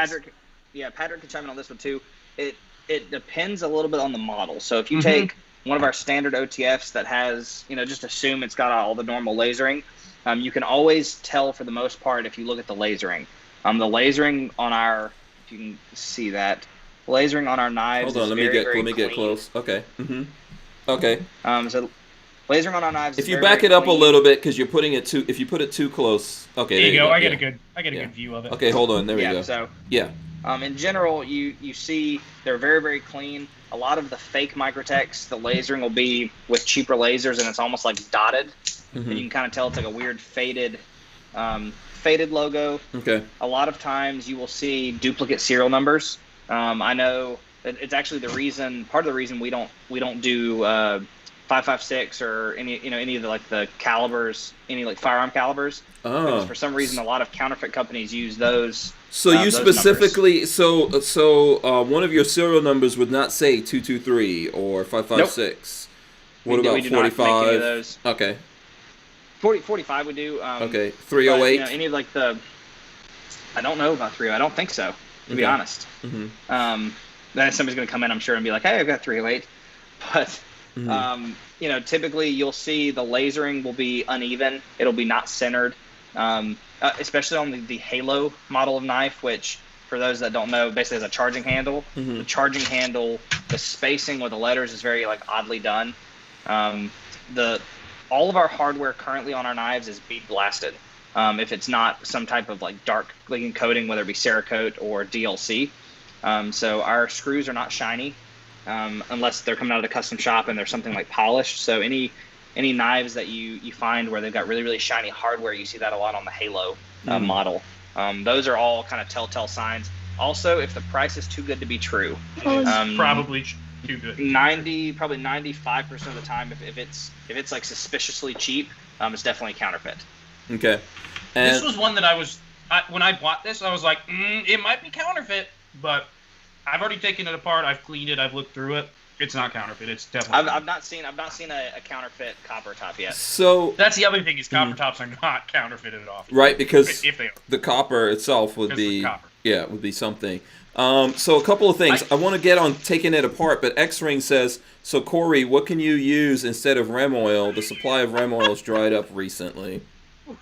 Patrick can chime in on this one too. It depends a little bit on the model. So if you take one of our standard OTFs that has, just assume it's got all the normal lasering, you can always tell for the most part if you look at the lasering. The lasering on our, if you can see that, lasering on our knives. Hold on, let me get close. Okay. Okay. So lasering on our knives. If you back it up a little bit, because you're putting it too, if you put it too close. Okay. There you go. I get a good view of it. Okay, hold on. There we go. So yeah. In general, you see they're very, very clean. A lot of the fake Microtechs, the lasering will be with cheaper lasers, and it's almost like dotted. And you can kind of tell it's like a weird faded logo. Okay. A lot of times you will see duplicate serial numbers. I know it's actually part of the reason we don't do 5.56 or any of the calibers, any like firearm calibers. Because for some reason a lot of counterfeit companies use those. So you specifically, so one of your serial numbers would not say 223 or 5.56. What about 45? Not make any of those. Okay. 45 we do. Okay. 308. But, any of like I don't know about 308. I don't think so, to be honest. Then somebody's going to come in, I'm sure, and be like, hey, I've got 308. But, typically you'll see the lasering will be uneven. It'll be not centered, especially on the Halo model of knife, which, for those that don't know, basically has a charging handle. The charging handle, the spacing with the letters is very oddly done. All of our hardware currently on our knives is bead blasted. If it's not some type of dark clean coating, whether it be Cerakote or DLC. So our screws are not shiny, unless they're coming out of the custom shop and they're something like polished. So any knives that you find where they've got really, really shiny hardware, you see that a lot on the Halo model. Those are all kind of telltale signs. Also, if the price is too good to be true, It's probably too good. probably 95% of the time, if it's like suspiciously cheap, it's definitely counterfeit. Okay. And This was one that when I bought this, I was like, it might be counterfeit, but I've already taken it apart. I've cleaned it. I've looked through it. It's not counterfeit. It's definitely. I've not seen a counterfeit copper top yet. so That's the other thing is copper tops are not counterfeited off. right, because If they are. the copper itself would Because be the copper. would be something. So a couple of things. I want to get on taking it apart, but X-Ring says, so Corey, what can you use instead of rem oil? The supply of rem oil has dried up recently. Even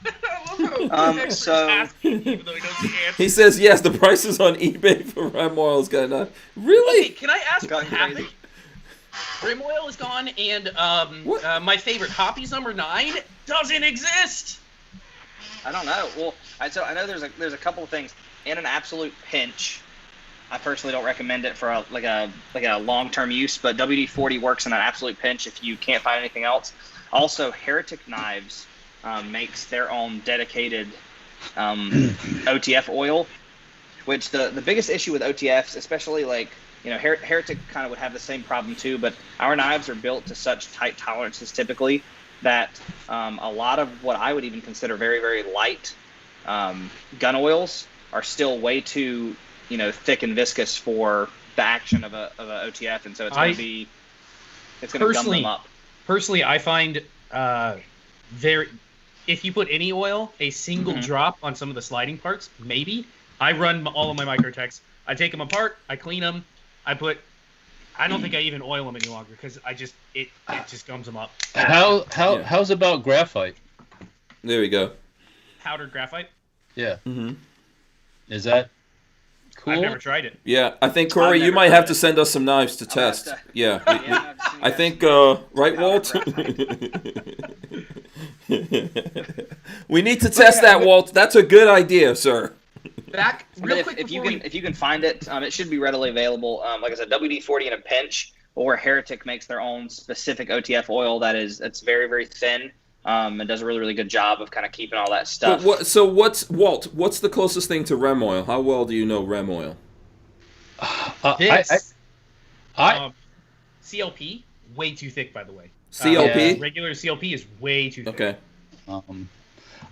though he knows the answer. He says, yes, the prices on eBay for rem oil is going up. Really? Okay, can I ask what Gone crazy. happened? Rim oil is gone, and What? my favorite Hoppies #9 doesn't exist. I don't know. Well, I know there's a couple of things. In an absolute pinch, I personally don't recommend it for a long-term use, but WD-40 works in an absolute pinch if you can't find anything else. Also, Heretic Knives makes their own dedicated OTF oil, which the biggest issue with OTFs, especially Heretic kind of would have the same problem too, but our knives are built to such tight tolerances typically that a lot of what I would even consider very, very light gun oils are still way too thick and viscous for the action of a OTF, and so it's going to gum them up. Personally, I find if you put any oil, a single drop on some of the sliding parts, maybe. I run all of my Microtechs. I take them apart, I clean them, I don't think I even oil them any longer because it just gums them up. How's about graphite? There we go. Powdered graphite? Yeah. Mm-hmm. Is that cool? I've never tried it. Yeah, I think, Corey, you might have to send us some knives to test. Yeah. I think, right, Walt? We need to test that, Walt. That's a good idea, sir. If you can find it, it should be readily available. Like I said, WD-40 in a pinch, or Heretic makes their own specific OTF oil that's very, very thin. And does a really, really good job of kind of keeping all that stuff. What's the closest thing to rem oil? How well do you know rem oil? CLP, way too thick, by the way. CLP? Regular CLP is way too thick. Okay.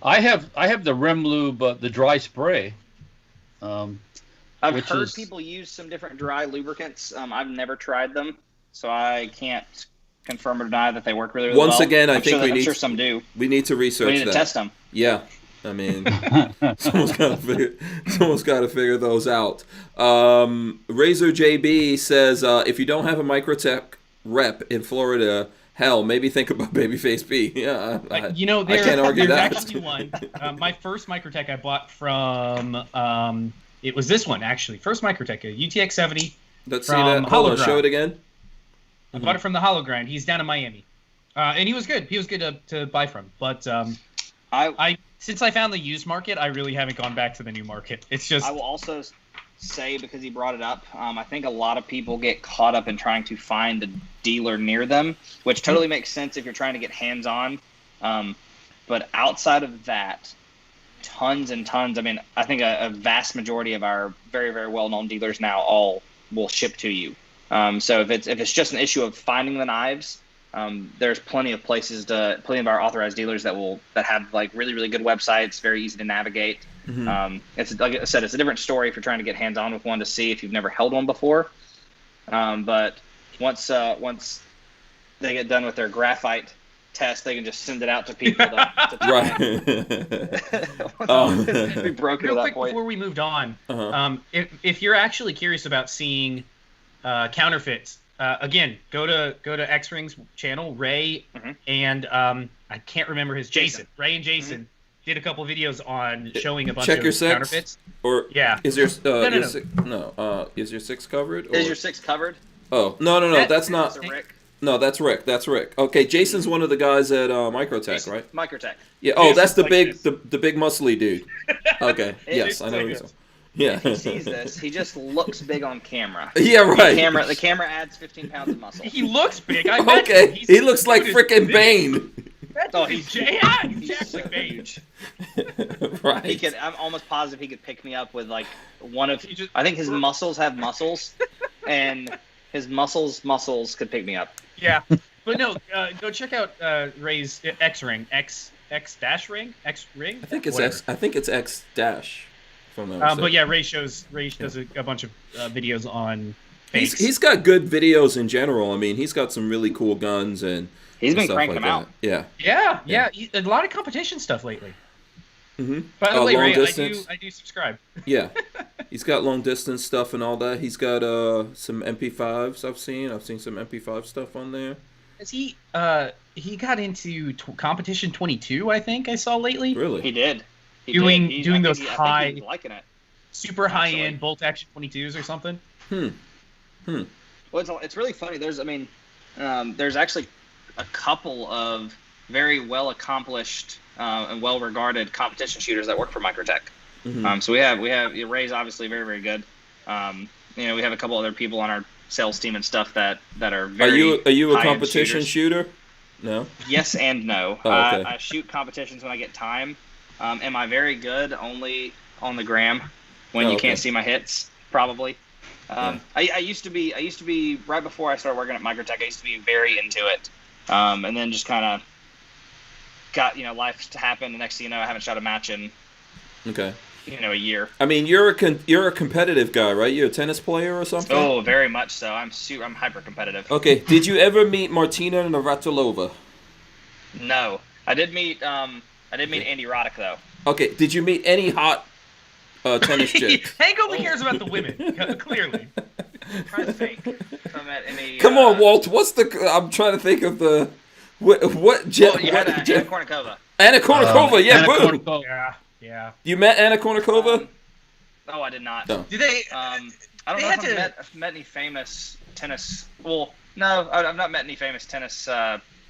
I have the Rim Lube, the dry spray. I've heard people use some different dry lubricants. I've never tried them, so I can't confirm or deny that they work really, really well. Once again, I'm sure some do. We need to research that. We need to test them. Yeah. I mean, someone's got to figure those out. Razor JB says, if you don't have a Microtech rep in Florida, hell, maybe think about Babyface B. Yeah, I can't argue there's that. Actually one. My first Microtech I bought from it was this one actually. First Microtech, a UTX 70. Let's see that. Hold on, show it again. I bought it from the Hologrind. He's down in Miami, and he was good. He was good to buy from. But I since I found the used market, I really haven't gone back to the new market. It's just. I will also say, because he brought it up, I think a lot of people get caught up in trying to find a dealer near them, which totally makes sense if you're trying to get hands-on. But outside of that, tons and tons. I mean, I think a vast majority of our very, very well-known dealers now all will ship to you. So if it's just an issue of finding the knives, there's plenty of plenty of our authorized dealers that have like really, really good websites, very easy to navigate. Mm-hmm. It's like I said, it's a different story if you're trying to get hands-on with one to see if you've never held one before. But once they get done with their graphite test, they can just send it out to people to right. We broke it Real at that quick point. before we moved on, Uh-huh. if you're actually curious about seeing counterfeits, again, go to X-Ring's channel, Ray, and I can't remember his Jason. Ray and Jason did a couple videos on showing a bunch Check of your six? counterfeits. Or Yeah. is your No. Is your 6 covered? Or? Is your 6 covered? Oh no, that's not. That's a Rick. No, that's Rick. That's Rick. Okay, Jason's one of the guys at Microtech, right? Microtech. Yeah. Oh, that's the like big, this. the big muscly dude. Okay. Yes, I know. like He's, this. yeah. If he sees this, he just looks big on camera. Yeah, right. The camera adds 15 pounds of muscle. He looks big. I bet Okay, you. he looks like Dude is frickin' big. Bane. Oh, he's Jack's like huge. Right. He could. I'm almost positive he could pick me up with like one of. He just- I think his muscles have muscles, and his muscles could pick me up. Yeah, but no, go check out Ray's X ring, X dash ring, X ring. I think it's Whatever. X. I think it's X dash. If I'm not mistaken. But yeah, Ray does a bunch of videos on fakes. He's got good videos in general. I mean, he's got some really cool guns and He's been stuff cranking like them out. that. Yeah. Yeah, a lot of competition stuff lately. Mm-hmm. By the way, long Ray, distance. I do subscribe. Yeah. He's got long distance stuff and all that. He's got some MP5s I've seen. I've seen some MP5 stuff on there. Is he got into competition 22? I think I saw lately. Really? He did. He Doing did. I those think high- he's liking it. Super high Actually. end bolt action 22s or something. Well, it's really funny. There's actually a couple of very well accomplished and well regarded competition shooters that work for Microtech. Mhm. So we have Ray's obviously very, very good. We have a couple other people on our sales team and stuff that are very. Are you a high-end competition shooters. shooter? No. Yes and no. Oh, okay. I shoot competitions when I get time. Am I very good? Only on the gram when Oh, you okay. can't see my hits, probably. I used to be right before I started working at Microtech. I used to be very into it, and then just kind of got life to happen. The next thing you know, I haven't shot a match in Okay. a year. I mean, you're a competitive guy, right? You're a tennis player or something? Oh, very much so. I'm hyper competitive. Okay. Did you ever meet Martina Navratilova? No, I did meet Andy Roddick though. Okay. Did you meet any hot tennis chick? Hank only cares about the women, clearly. Trying to think if I met any. Come on, Walt. What's the? I'm trying to think of the. What jet? Oh, you had what Anna jet? Kournikova. Anna Kournikova. Yeah, Anna boom. Kournikova. Yeah. You met Anna Kournikova? No, I did not. No. Did they? I don't They know had if I've met any famous tennis. Well, no, I've not met any famous tennis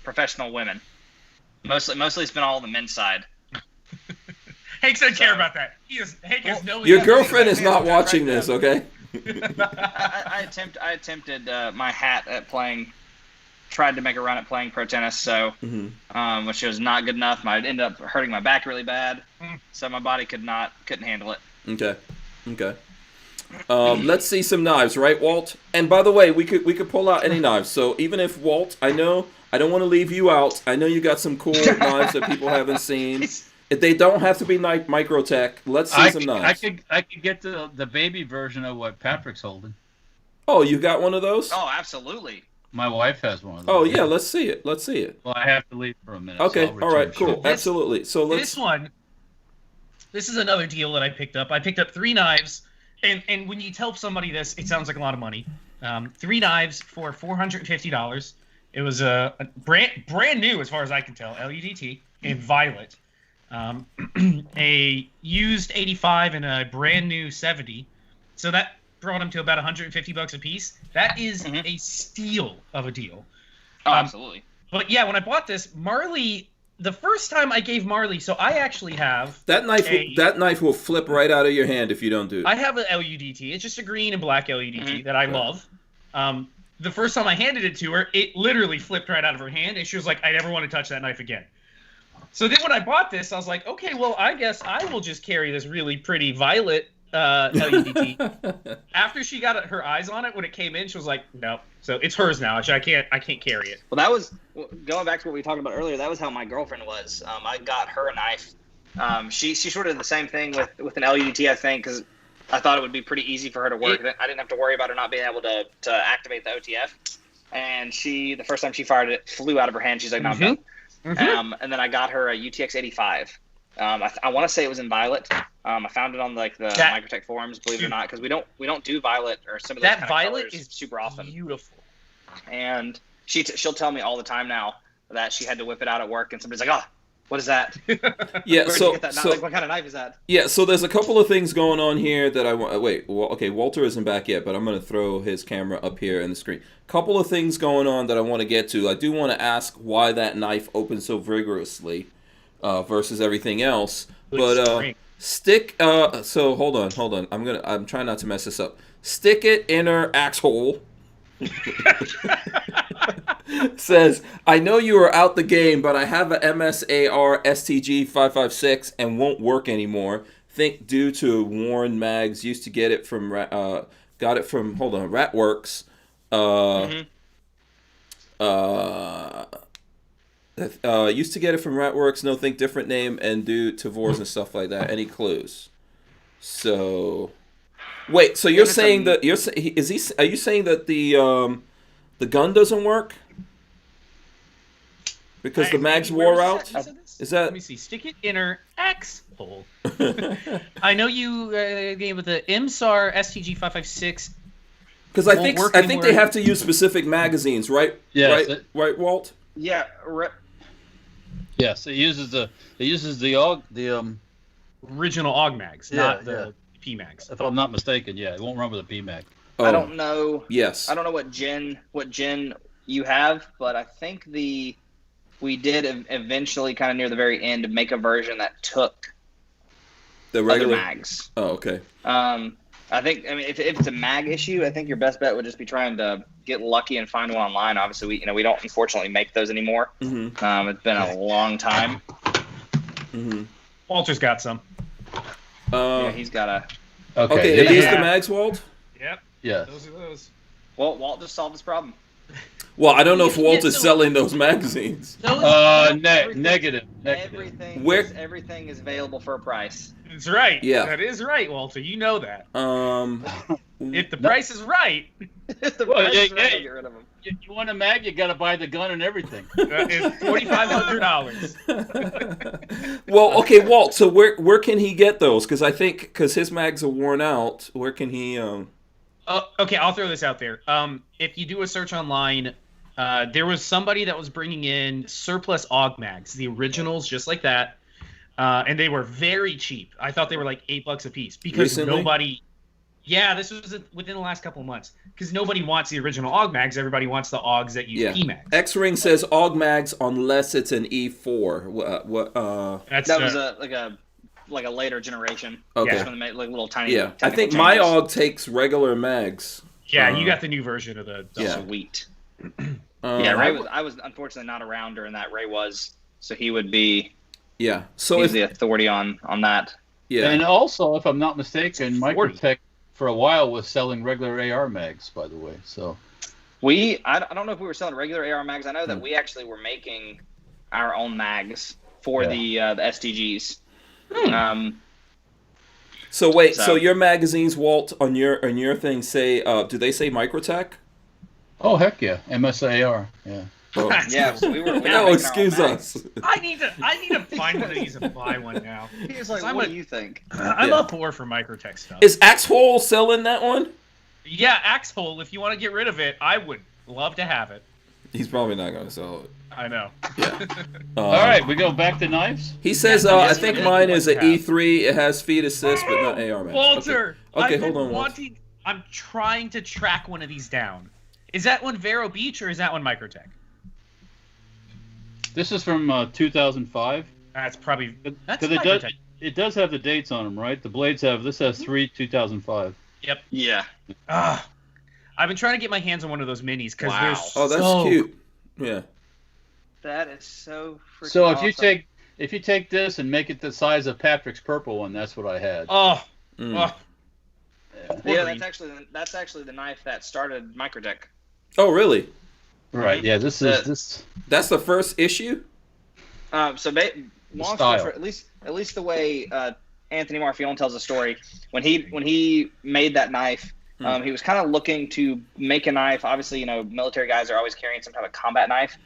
professional women. Mostly it's been all on the men's side. Hank doesn't care about that. Hank has no. Your interest. girlfriend is not Right watching there. this, okay? I attempted my hat at playing. Tried to make a run at playing pro tennis, so which was not good enough. I ended up hurting my back really bad, so my body couldn't handle it. Okay. Let's see some knives, right, Walt? And by the way, we could pull out any knives. So even if Walt, I know I don't want to leave you out. I know you got some cool knives that people haven't seen. If they don't have to be Microtech, let's see some knives. I could get the baby version of what Patrick's holding. Oh, you got one of those? Oh, absolutely. My wife has one of those. Oh yeah, let's see it. Well, I have to leave for a minute. Okay, so I'll all right, return cool, shortly. absolutely. So let's. This is another deal that I picked up. I picked up 3 knives, and when you tell somebody this, it sounds like a lot of money. 3 knives for $450. It was a brand new, as far as I can tell, LUDT in violet. A used 85 and a brand new 70. So that brought them to about $150 a piece. That is a steal of a deal. Oh, absolutely. But yeah, when I bought this, Marley, the first time I gave Marley, so I actually have That knife will flip right out of your hand if you don't do it. I have an LUDT. It's just a green and black LUDT that I love. The first time I handed it to her, it literally flipped right out of her hand, and she was like, I never want to touch that knife again. So then when I bought this, I was like, okay, well, I guess I will just carry this really pretty violet LUDT. After she got her eyes on it, when it came in, she was like, no. So it's hers now. I can't carry it. Well, that was going back to what we talked about earlier. That was how my girlfriend was. I got her a knife. She sort of did the same thing with an LUDT, I think, because I thought it would be pretty easy for her to work. I didn't have to worry about her not being able to activate the OTF. And the first time she fired it, flew out of her hand. She's like, no, I'm done. And then I got her a UTX 85. I want to say it was in violet. I found it on the Microtech forums, believe it or not, because we don't do violet or some of those That kind of violet colors is super often. Beautiful. And she'll tell me all the time now that she had to whip it out at work, and somebody's like, "Oh, what is that? Yeah, Where'd so you get that knife? What kind of knife is that?" Yeah, so there's a couple of things going on here that I want. Wait, well, okay, Walter isn't back yet, but I'm going to throw his camera up here in the screen. Couple of things going on that I want to get to. I do want to ask why that knife opens so vigorously versus everything else. But stick. So hold on. I'm trying not to mess this up. Stick it in her axe hole. says, I know you are out the game, but I have a MSAR STG 556 and won't work anymore. Think due to worn mags. Used to get it from Ratworks. Used to get it from Ratworks. No, think different name, and due to Vors and stuff like that. Any clues? So, wait. So you're saying that Are you saying that the gun doesn't work because the mags wore out? Is that? Let me see. Stick it inner X hole. I know you gave with the IMSAR STG 556. Because I think they have to use specific magazines, right? Yes. Right, Walt. Yeah. Yes, it uses the original AUG mags, not the P mags. If I'm not mistaken, it won't run with a P mag. Oh. I don't know. Yes. I don't know what gen you have, but I think we did eventually, kind of near the very end, make a version that took the regular other mags. Oh, okay. I think, if it's a mag issue, I think your best bet would just be trying to get lucky and find one online. Obviously, we don't unfortunately make those anymore. Mm-hmm. It's been a long time. Mm-hmm. Walter's got some. Yeah, he's got a. Okay, are these the mags, Walt? Yep. Yeah. Those are those. Well, Walt just solved this problem. Well, I don't know if Walt is selling those magazines. Negative. Everything is available for a price. That's right. Yeah. That is right, Walter. You know that. If the No. price is right, If the Well, price is right, hey. I'll get rid of them. You want a mag, you got to buy the gun and everything. it's $4,500. Well, okay, Walt. So where can he get those? Because his mags are worn out. Where can he? Okay, I'll throw this out there. If you do a search online, there was somebody that was bringing in surplus AUG mags, the originals, just like that, and they were very cheap. I thought they were like $8 a piece because Recently? nobody. Yeah, this was within the last couple of months because nobody wants the original AUG mags. Everybody wants the AUGs that use P mags. X-Ring says AUG mags unless it's an E4. That was like a later generation. Okay. Just when they made like little tiny. Yeah, I think technical my changes. AUG takes regular mags. Yeah, you got the new version of the. Yeah. Sweet. Ray was. I was unfortunately not around during that. Ray was, so he would be. Yeah. So he's the authority on that. Yeah. And also, if I'm not mistaken, Microtech for a while was selling regular AR mags, by the way. So I don't know if we were selling regular AR mags. I know that we actually were making our own mags for the STGs. So wait, so your magazines, Walt, on your thing say, do they say Microtech? Oh heck yeah, MSAR, yeah. Oh. Yeah, so we were. No, excuse us. I need to find one of these and buy one now. He's like, what do you think? I'm a poor for Microtech stuff. Is Axhole selling that one? Yeah, Axhole. If you want to get rid of it, I would love to have it. He's probably not going to sell it. I know. Yeah. All right, we go back to knives. He says, I think mine is an E3. It has feed assist, but not AR mags. Walter, Okay, hold on, Walt. I'm trying to track one of these down. Is that one Vero Beach or is that one Microtech? This is from 2005. That's probably that's Microtech. It does have the dates on them, right? The blades have this has 3/2005. Yep. Yeah. I've been trying to get my hands on one of those minis because Oh, that's cute. Yeah. That is so freaking So if awesome. you take this and make it the size of Patrick's purple one, that's what I had. Oh. Yeah, that's actually the knife that started Microtech. Oh, really? Right. Yeah. This is this. That's the first issue. Long story short, at least the way Anthony Marfione tells the story, when he made that knife, he was kind of looking to make a knife. Obviously, military guys are always carrying some kind of combat knife,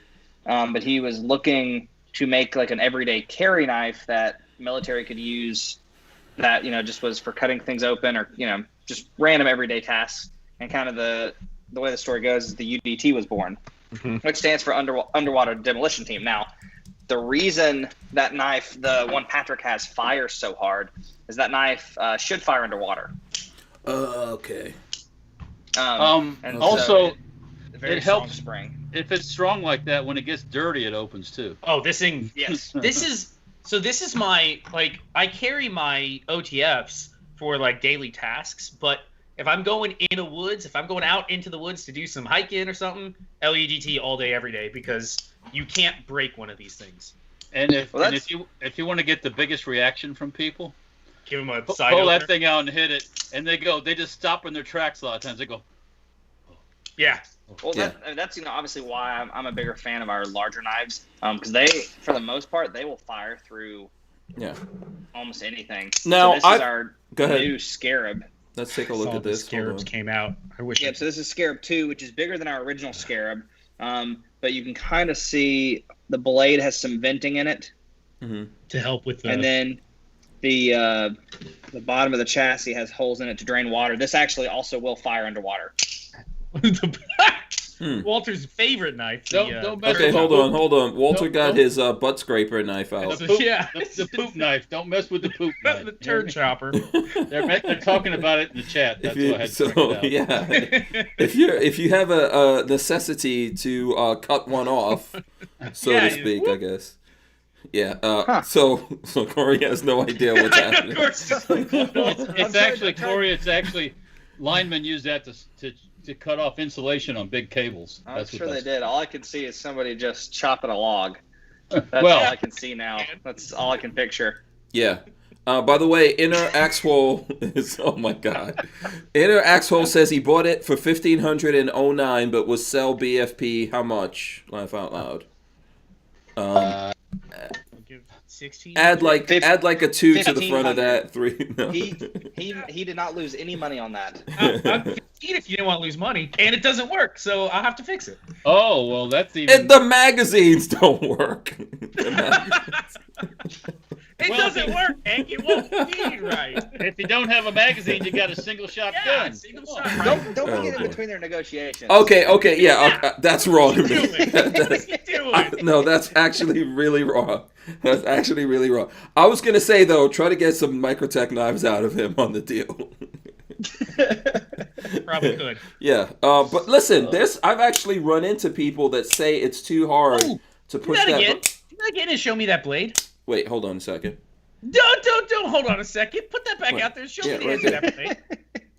but he was looking to make like an everyday carry knife that military could use. That just was for cutting things open or just random everyday tasks. And kind of the way the story goes is the UDT was born, which stands for Underwater Demolition Team. Now, the reason that knife, the one Patrick has, fires so hard is that knife should fire underwater. Okay. And also, it helps spring. If it's strong like that, when it gets dirty, it opens too. Oh, this thing. Yes. This is my I carry my OTFs for like daily tasks, but if I'm going in a woods, if I'm going out into the woods to do some hiking or something, LEDT all day, every day, because you can't break one of these things. And if you want to get the biggest reaction from people, give them a side pull opener. that thing out and hit it, and they just stop in their tracks a lot of times. They go, yeah. Well, that's obviously why I'm a bigger fan of our larger knives, because they, for the most part, they will fire through almost anything. Now, so this is our go ahead. new Scarab. Let's take a look at this. Scarabs came out. I wish. Yeah, so this is Scarab 2, which is bigger than our original Scarab, but you can kind of see the blade has some venting in it to help with the. And then the bottom of the chassis has holes in it to drain water. This actually also will fire underwater. Walter's favorite knife. Don't mess Okay, with hold on. Walter got his butt scraper knife out. The poop knife. Don't mess with the poop knife. The turd chopper. They're talking about it in the chat. That's why I had to bring it out. If you have a necessity to cut one off, so to speak, I guess. Yeah. So Corey has no idea what's happening. Of course. It's actually Corey. It's actually linemen use that to cut off insulation on big cables. I'm sure they did. All I can see is somebody just chopping a log. That's Well, all I can see now. That's all I can picture. Yeah. By the way, Inner Axhole is, oh my God. Inner Axhole says he bought it for $1,500 in 2009, but was sell BFP how much? Laugh out loud. I'll give 16. Add like a 2 to the front of that. 3. No. He did not lose any money on that. I'm 15 if you didn't want to lose money, and it doesn't work, so I'll have to fix it. Oh well, that's even. The magazines don't work. It doesn't work, Hank. It won't feed right. If you don't have a magazine, you got a single shot gun. Single shot. Don't get in between their negotiations. Okay, yeah, that's wrong. What are you doing? No, that's actually really wrong. That's actually really wrong. I was gonna say though, try to get some Microtech knives out of him on the deal. Probably could. Yeah, but listen, I've actually run into people that say it's too hard to push that. Do that again and show me that blade. Wait, hold on a second. Don't hold on a second. Put that back out there and show me the right edge of that blade.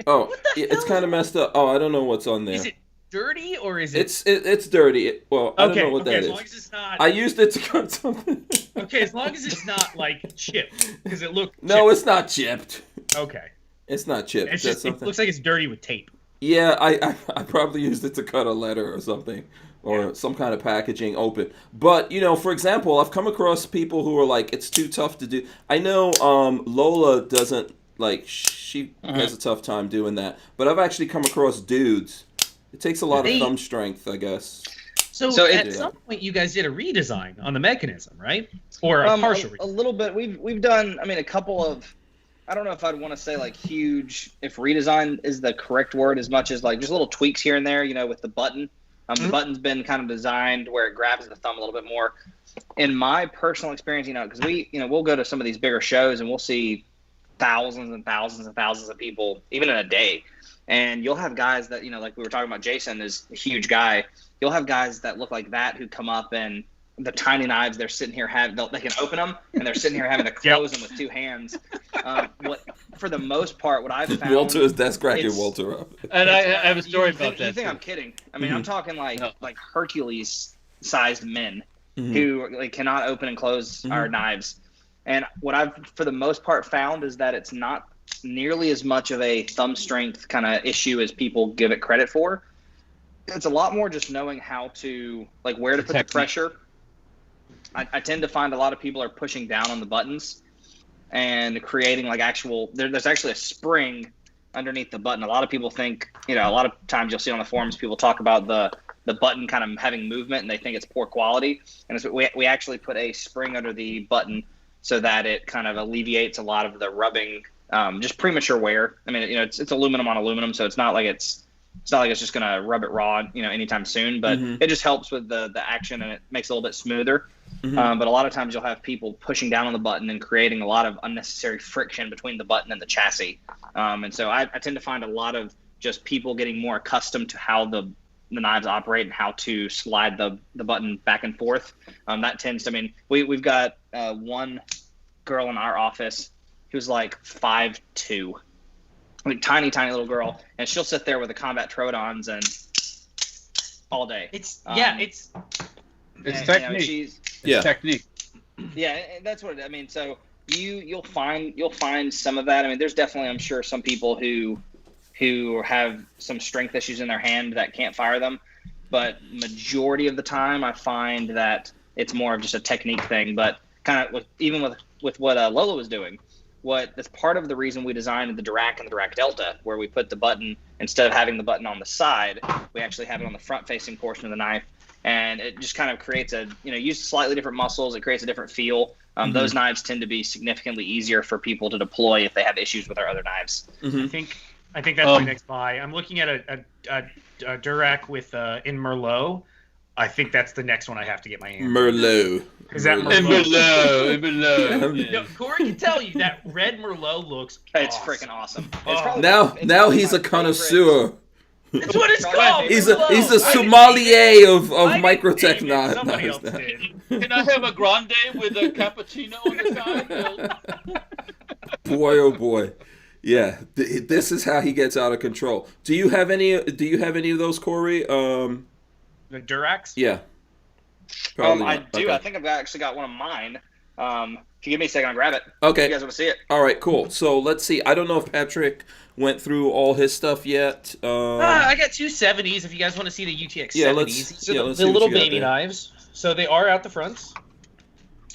Oh, it's kind of messed up. Oh, I don't know what's on there. Is it dirty or is it? It's dirty. I don't know what that is. As long as it's not. I used it to cut something. Okay, as long as it's not like chipped, because it looked. No, it's not chipped. Okay. It's not chipped. It's just, it looks like it's dirty with tape. Yeah, I probably used it to cut a letter or something, or some kind of packaging open. But, for example, I've come across people who are like, it's too tough to do. I know Lola doesn't, she has a tough time doing that. But I've actually come across dudes. It takes a lot of thumb strength, I guess. So at some point, you guys did a redesign on the mechanism, right? Or a partial redesign? A little bit. We've done, a couple of, I don't know if I'd want to say huge, if redesign is the correct word, as much as just little tweaks here and there, with the button. The button's been kind of designed where it grabs the thumb a little bit more. In my personal experience, because we'll go to some of these bigger shows and we'll see thousands and thousands and thousands of people, even in a day. And you'll have guys that, like we were talking about, Jason is a huge guy. You'll have guys that look like that who come up and the tiny knives they're sitting here they can open them and they're sitting here having to close them with 2 hands. For the most part, what I've found, Walter is that's cracking Walter up. And I have a story about that. You think I'm kidding? I'm talking like Hercules-sized men who cannot open and close our knives. And what I've for the most part found is that it's not nearly as much of a thumb strength kind of issue as people give it credit for. It's a lot more just knowing how to where to put the pressure. I tend to find a lot of people are pushing down on the buttons and creating there's actually a spring underneath the button. A lot of people think, a lot of times you'll see on the forums people talk about the button kind of having movement and they think it's poor quality. And we actually put a spring under the button so that it kind of alleviates a lot of the rubbing, just premature wear. It's aluminum on aluminum, so it's not like it's just going to rub it raw, anytime soon, but it just helps with the action and it makes it a little bit smoother. But a lot of times you'll have people pushing down on the button and creating a lot of unnecessary friction between the button and the chassis. And so I tend to find a lot of just people getting more accustomed to how the knives operate and how to slide the button back and forth. That tends to, we've got one girl in our office who's 5'2", like tiny little girl, and she'll sit there with the combat Troodons and all day. It's It's technique. It's technique. Yeah, that's what I mean. So you'll find some of that. I mean, there's definitely, I'm sure, some people who have some strength issues in their hand that can't fire them, but majority of the time I find that it's more of just a technique thing. But kind of with what Lola was doing, that's part of the reason we designed the Dirac and the Dirac Delta, where we put the button, instead of having the button on the side, we actually have it on the front facing portion of the knife. And it just kind of creates use slightly different muscles. It creates a different feel. Those knives tend to be significantly easier for people to deploy if they have issues with our other knives. Mm-hmm. I think that's my next buy. I'm looking at a Durac with in Merlot. I think that's the next one I have to get my hands on. Merlot. Is that Merlot? Merlot. No, Corey can tell you that red Merlot looks It's awesome. freaking awesome. Now he's a connoisseur. That's what it's called. He's a sommelier of Microtech knives. Somebody else did. Can I have a grande with a cappuccino on the side? Boy, oh boy. Yeah, this is how he gets out of control. Do you have any of those, Corey? The Duracs? Yeah. I do. Okay. I think I've actually got one of mine. If you give me a second, I'll grab it. Okay. You guys want to see it? All right, cool. So let's see. I don't know if Patrick went through all his stuff yet. I got two 70s if you guys want to see the UTX 70s. Let's the little baby knives. So they are out the fronts.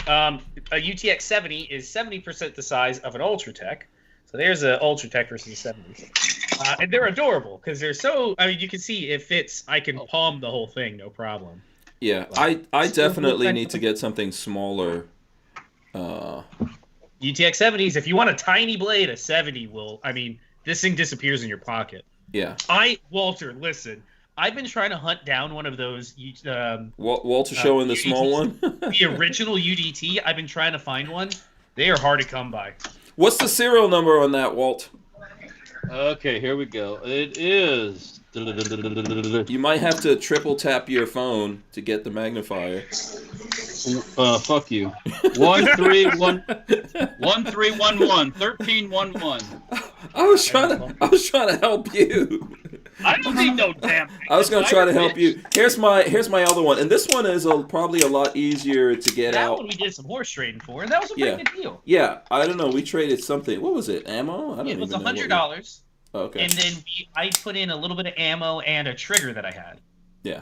A UTX 70 is 70% the size of an Ultratech. So there's an Ultratech versus a 70. And they're adorable because they're so, you can see it fits. I can palm the whole thing, no problem. Yeah, I definitely need to get something smaller. UTX 70s, if you want a tiny blade, a 70 will, this thing disappears in your pocket. Yeah. Walter, listen, I've been trying to hunt down one of those. Walter showing the UDT, small one? The original UDT. I've been trying to find one. They are hard to come by. What's the serial number on that, Walt? Okay, here we go. It is. You might have to triple tap your phone to get the magnifier. Fuck you. 1311 1311. I was trying to help you. I don't need no damn thing. I was gonna try to help you. Here's my other one, and this one is probably a lot easier to get out. That one we did some horse trading for, and that was a pretty good deal. Yeah, I don't know. We traded something. What was it? Ammo? It was $100. Okay. And then I put in a little bit of ammo and a trigger that I had. Yeah.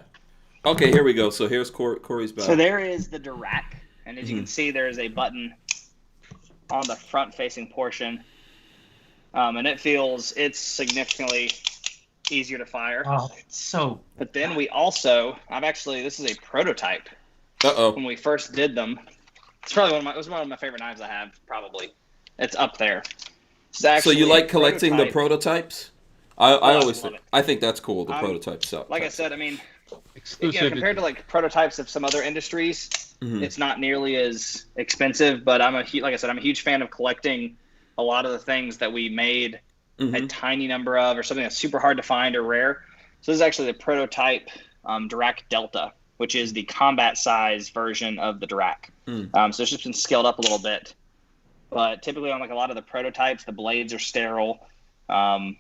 Okay, here we go. So here's Corey's back. So there is the Dirac, and as you can see, there is a button on the front-facing portion, and it's significantly easier to fire. Oh, it's so. But then this is a prototype. When we first did them, it was one of my favorite knives I have. Probably, it's up there. So you like collecting the prototypes? I think that's cool. The prototypes. So like I said, compared to like prototypes of some other industries, it's not nearly as expensive. But I'm a huge fan of collecting a lot of the things that we made a tiny number of, or something that's super hard to find or rare. So this is actually the prototype Dirac Delta, which is the combat size version of the Dirac. So it's just been scaled up a little bit. But typically on like a lot of the prototypes, the blades are sterile. There's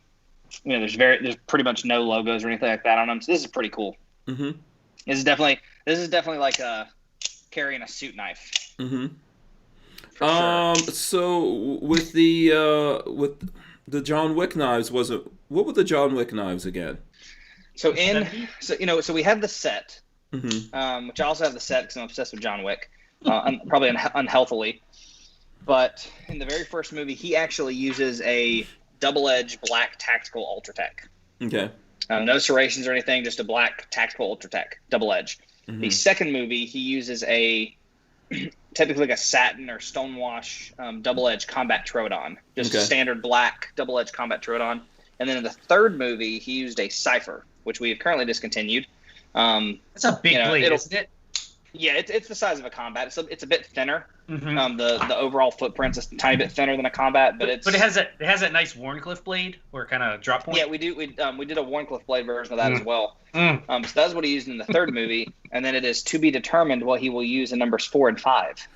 pretty much no logos or anything like that on them. So this is pretty cool. Mm-hmm. This is definitely like carrying a suit knife. Mm-hmm. Sure. So with the John Wick knives, what were the John Wick knives again? So we have the set, which I also have the set because I'm obsessed with John Wick, probably unhealthily. But in the very first movie, he actually uses a double-edged black tactical Ultratech. Okay. No serrations or anything, just a black tactical Ultratech, double-edged. Mm-hmm. The second movie, he uses typically like a satin or stonewash double-edged combat Troodon. Just a standard black double-edged combat Troodon. And then in the third movie, he used a Cypher, which we have currently discontinued. That's a big blade, isn't it? Yeah, it's the size of a combat. It's a bit thinner. Mm-hmm. The overall footprint's a tiny bit thinner than a combat, but it has that nice Wharncliffe blade or kind of drop point. Yeah, we did a Wharncliffe blade version of that as well. So that's what he used in the third movie, and then it is to be determined what he will use in numbers 4 and 5.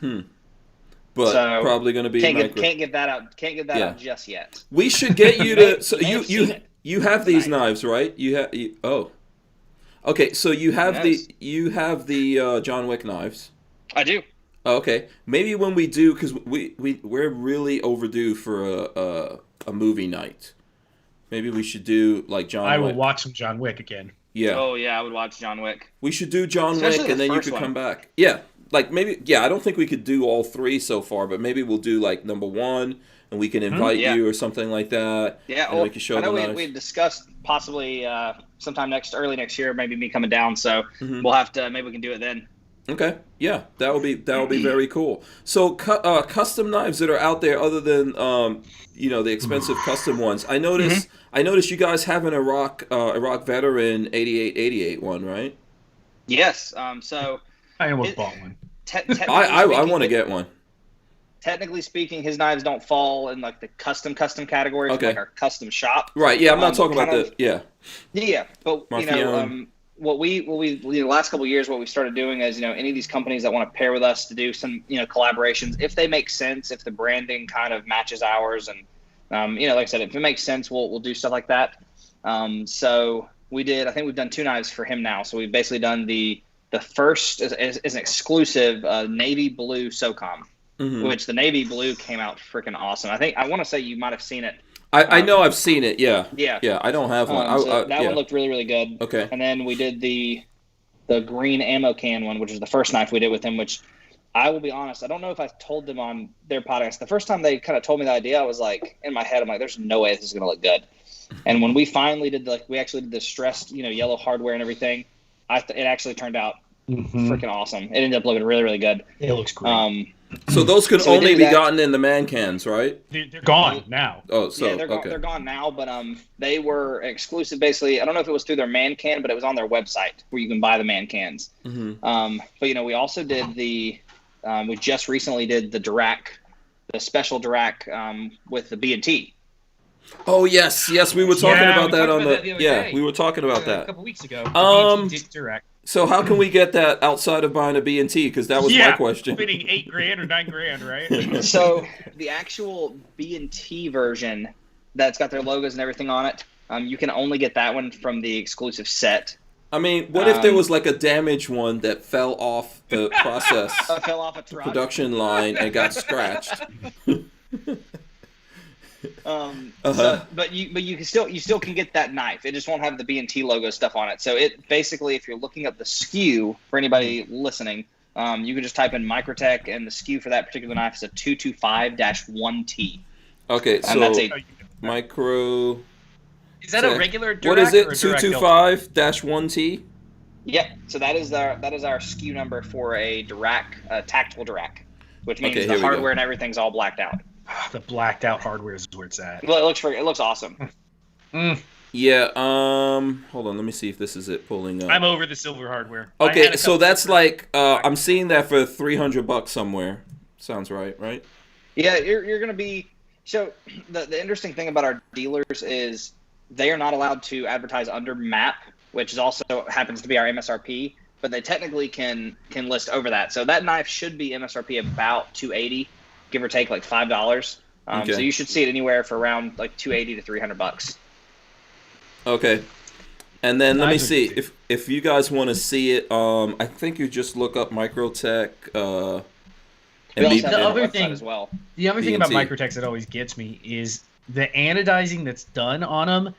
but So, probably going to be can't micro. get that out. Can't get that Yeah. out just yet. We should get you to. So may have seen it. you have these Tonight. knives, right? Oh, okay. So you have Yes. the John Wick knives. I do. Okay, maybe when we do, because we're really overdue for a movie night. Maybe we should do like John Wick. I will watch some John Wick again. Yeah. Oh yeah, I would watch John Wick. We should do John Especially Wick, the and then you first could one. come back. Yeah, like maybe. Yeah, I don't think we could do all three so far, but maybe we'll do like number one, and we can invite Yeah. you or something like that. Yeah, and well, we can show I know the we knives. had discussed possibly sometime early next year, maybe me coming down. So Mhm. we'll have to. Maybe we can do it then. Okay, yeah, that would be very cool. So, custom knives that are out there, other than the expensive custom ones. I noticed you guys have an Iraq veteran 8888 one, right? Yes. So I almost It- bought one. I want to get one. Technically speaking, his knives don't fall in like the custom category, Okay. like our custom shop. Right? Yeah, I'm not talking kind about of- the Yeah, but Marfion. what we the last couple of years, what we started doing is any of these companies that want to pair with us to do some collaborations, if they make sense, if the branding kind of matches ours, and like I said, if it makes sense, we'll do stuff like that. So we did. I think we've done 2 knives for him now. So we've basically done the first is an exclusive navy blue SOCOM, Mhm. which the navy blue came out freaking awesome. I want to say you might have seen it. I know I've seen it. Yeah. Yeah. Yeah, I don't have one. So that yeah. one looked really, really good. Okay. And then we did the green ammo can one, which is the first knife we did with him, which I will be honest, I don't know if I told them on their podcast. The first time they kind of told me the idea, I was like, in my head, I'm like, there's no way this is going to look good. And when we finally did, we actually did the stressed, yellow hardware and everything, it actually turned out freaking awesome. It ended up looking really, really good. It looks great. So those could So we only did be that. gotten in the man cans, right? They're gone now. Oh, so Yeah, they're gone, okay. they're gone now, but they were exclusive. Basically, I don't know if it was through their man can, but it was on their website where you can buy the man cans. hmm But we also did we just recently did the Dirac, the special Dirac with the B&T. Oh yes, we were talking Yeah, about we that talked on about that the the other yeah, day. we were talking about A that. couple weeks ago. Direct. So how can we get that outside of buying a B&T? Because that was my question. Spending $8,000 or $9,000, right? So the actual B&T version that's got their logos and everything on it, you can only get that one from the exclusive set. I mean, what if there was like a damaged one that fell off the process I fell off a truck. production line and got scratched? But you can still can get that knife. It just won't have the B&T logo stuff on it. So it basically, if you're looking up the SKU for anybody listening, you can just type in Microtech, and the SKU for that particular knife is a 225-1T. Okay, And so that's a micro. Is that a regular Dirac What is it? or a Dirac 225-1T. Yep. So that is our SKU number for a Dirac, tactical Dirac, which means Okay, here the we go. hardware and everything's all blacked out. The blacked out hardware is where it's at. It looks awesome. Yeah. Hold on. Let me see if this is it pulling up. I'm over the silver hardware. I had Okay, a so couple that's silver- like I'm seeing that for $300 somewhere. Sounds right? Yeah, you're gonna be. So the interesting thing about our dealers is they are not allowed to advertise under MAP, which is also happens to be our MSRP, but they technically can list over that. So that knife should be MSRP about $280, give or take like $5. Okay. So you should see it anywhere for around like $280 to $300. Okay. And then let me Knives are see good. if you guys want to see it. I think you just look up Microtech. We also and have it on our other website thing- as well. The other thing about B&T. Microtechs that always gets me is the anodizing that's done on them.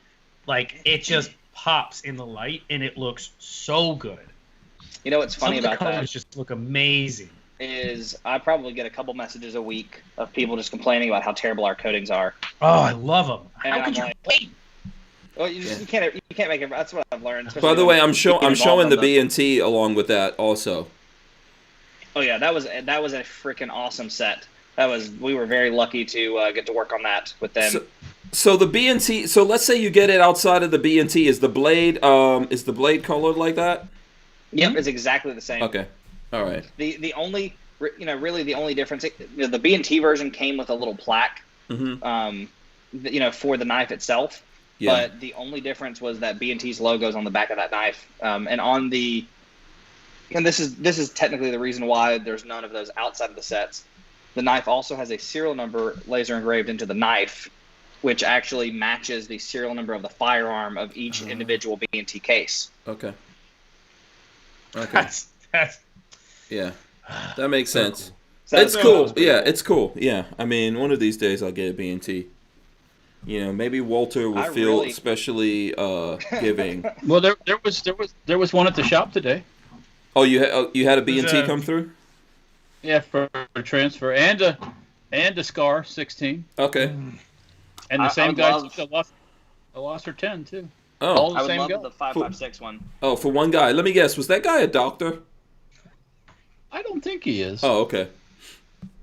Like, it just pops in the light, and it looks so good. You know what's funny Some of about the that colors just look amazing. is I probably get a couple messages a week of people just complaining about how terrible our coatings are. Oh, I love them. And How I'm could you like- wait? Well, you can't make it. That's what I've learned. By especially the way, when I'm you get showing involved the on B&T along with that also. Oh yeah, that was a freaking awesome set. We were very lucky to get to work on that with them. So the B&T. So let's say you get it outside of the B&T. Is the blade colored like that? Yep, it's exactly the same. Okay. All right. The only really the only difference, the B&T version came with a little plaque, Mm-hmm. for the knife itself. Yeah. But the only difference was that B&T's logo's on the back of that knife, and on the. And this is technically the reason why there's none of those outside of the sets. the knife also has a serial number laser engraved into the knife, which actually matches the serial number of the firearm of each individual B&T case. Okay. That's Yeah, that makes sense. So It's that cool. was pretty Yeah, cool. it's cool. Yeah, I mean, one of these days I'll get a B&T. You know, maybe Walter will I feel really- especially giving. Well, there was one at the shop today. Oh, you had a B&T There's a- come through? Yeah, for a transfer and a Scar 16, Okay. and the I same would guy love- took a lost her 10 too. Oh, All I the would same love guy. the 5.56 one. oh, for one guy. Let me guess. Was that guy a doctor? I don't think he is. Oh, okay.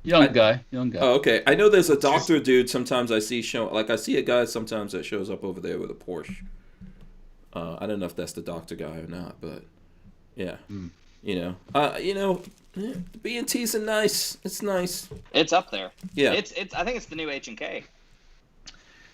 Young guy. Oh, okay. I know there's a doctor dude. Sometimes I see I see a guy sometimes that shows up over there with a Porsche. I don't know if that's the doctor guy or not, but yeah. You know, B&T's are nice. It's nice. It's up there. Yeah. It's. I think it's the new H&K.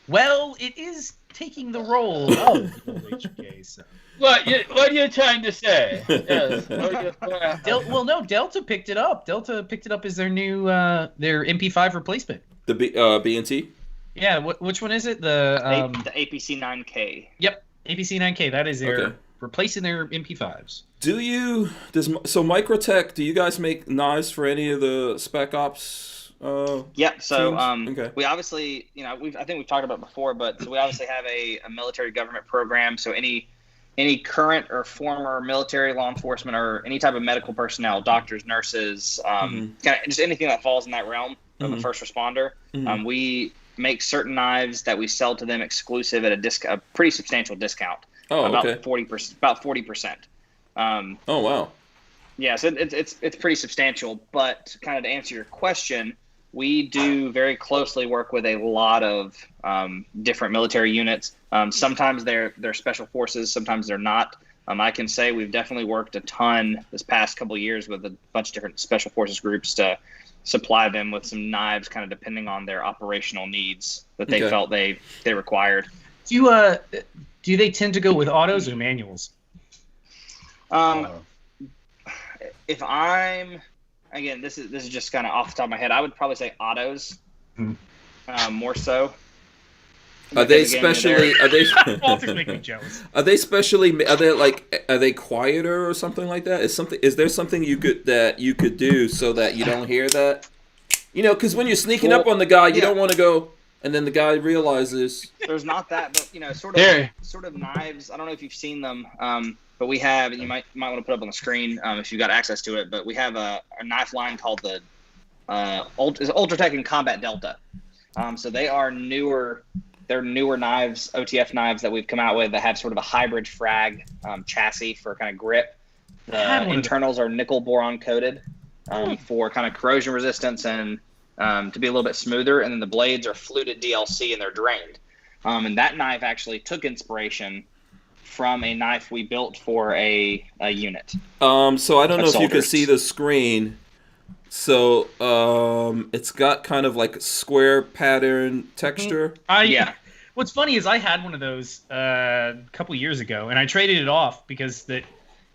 Well, it is taking the role of HK. So. What are you trying to say? Yes. No, Delta picked it up. Delta picked it up as their new their MP5 replacement. The B&T. Yeah, which one is it? The The APC 9K. Yep, APC 9K. That is their Okay. replacing their MP5s. So Microtech? Do you guys make knives for any of the Spec Ops? Yep. So teams? Okay. we obviously, I think we've talked about it before, but so we obviously have a military government program. So any current or former military, law enforcement, or any type of medical personnel, doctors, nurses, kind of just anything that falls in that realm of a first responder, we make certain knives that we sell to them exclusive at a pretty substantial discount. Oh, about okay. 40%. About 40%. Oh, wow. Yeah, so it's pretty substantial. But kind of to answer your question, we do very closely work with a lot of different military units. Sometimes they're special forces, sometimes they're not. I can say we've definitely worked a ton this past couple of years with a bunch of different special forces groups to supply them with some knives, kind of depending on their operational needs that they Okay. felt they required. Do they tend to go with autos or manuals? If I'm, again, this is just kind of off the top of my head, I would probably say autos, more so. Are they Because, again, specially? Are they? Walter's making me jealous. Are they specially? Are they quieter or something like that? Is there something you could do so that you don't hear that? Because when you're sneaking up on the guy, you don't want to go, and then the guy realizes. There's not that, but sort of knives. I don't know if you've seen them, but we have, and you might want to put up on the screen if you've got access to it. But we have a knife line called the Ultratech and Combat Delta. So they are newer. They're newer knives, OTF knives that we've come out with that have sort of a hybrid frag chassis for kind of grip. The internals are nickel boron coated for kind of corrosion resistance and to be a little bit smoother. And then the blades are fluted DLC and they're drained. And that knife actually took inspiration from a knife we built for a unit. So I don't know if you can soldiers. see the screen. So it's got kind of like square pattern texture. Yeah. What's funny is I had one of those a couple years ago, and I traded it off because it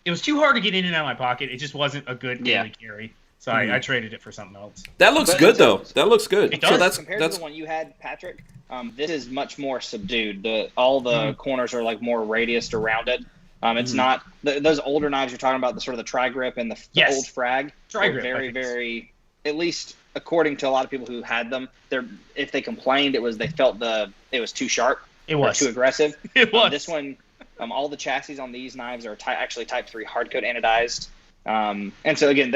was too hard to get in and out of my pocket. It just wasn't a good daily carry. So I traded it for something else. That looks But good it's- though. That looks good. It does. So that's Compared to the one you had, Patrick, this is much more subdued. All the corners are like more radiused or rounded. It's not those older knives you're talking about, the sort of the tri-grip and the old frag. Tri-grip, were I very, think. very, at least according to a lot of people who had them, if they complained, they felt it was too sharp. It Or was. too aggressive. It was. This one, all the chassis on these knives are actually Type 3 hard coat anodized. And so again,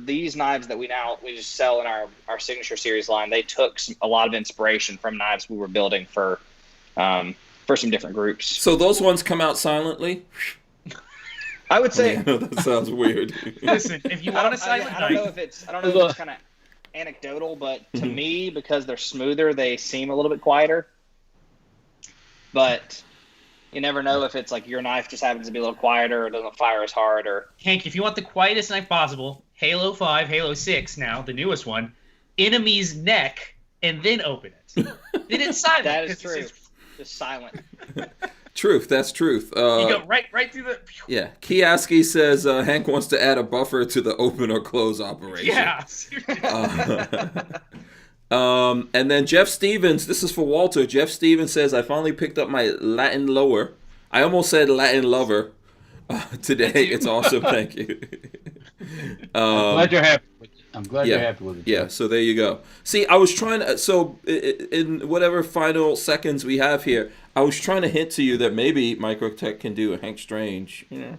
these knives that we just sell in our signature series line. They took a lot of inspiration from knives we were building for some different groups. So those ones come out silently. I would say That sounds weird. Listen, if you want a silent I don't know knife, if it's kind of anecdotal, but to me, because they're smoother, they seem a little bit quieter. But you never know if it's like your knife just happens to be a little quieter or doesn't fire as hard or. Hank, if you want the quietest knife possible, Halo 5, Halo 6 now, the newest one, enemy's neck, and then open it. Then it's silent. That is 'cause it's true. Just silent. Truth. That's truth. You go right through the. Yeah. Kioski says Hank wants to add a buffer to the open or close operation. Yeah. And then Jeff Stevens, this is for Walter. Jeff Stevens says, I finally picked up my Latin lower. I almost said Latin lover today. It's awesome. Thank you. I'm glad you're happy with it. I'm glad you're happy with it. Yeah, so there you go. See, I was trying to, so in whatever final seconds we have here, I was trying to hint to you that maybe Microtech can do a Hank Strange. You know,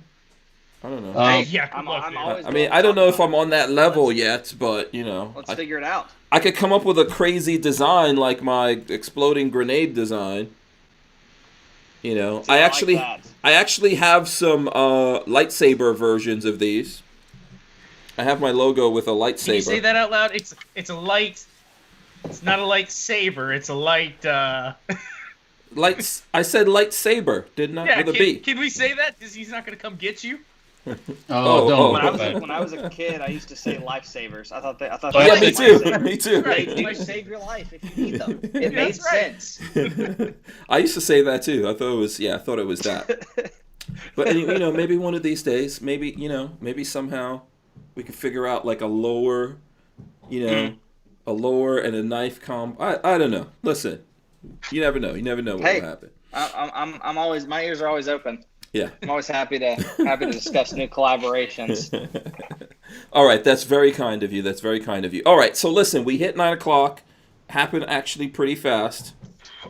I don't know. I'm always. I mean, I don't know if I'm on that level yet, but you know, let's figure it out. I could come up with a crazy design like my exploding grenade design. You know, See, I actually have some lightsaber versions of these. I have my logo with a lightsaber. Can you say that out loud? It's a light. It's not a lightsaber. It's a light. Lights. I said lightsaber, didn't I? Yeah. With a B. Can we say that? Because he's not going to come get you. Don't. When I was a kid, I used to say lifesavers. I thought. Yeah, me too. Me too. They might save your life if you need them. It made sense. I used to say that too. I thought it was that. But you know, maybe one of these days, maybe somehow we could figure out like a lower, a lower and a knife comb. I don't know. Listen, you never know. You never know what will happen. I'm always, my ears are always open. Yeah. I'm always happy to discuss new collaborations. All right, that's very kind of you. All right, so listen, we hit 9 o'clock. Happened actually pretty fast.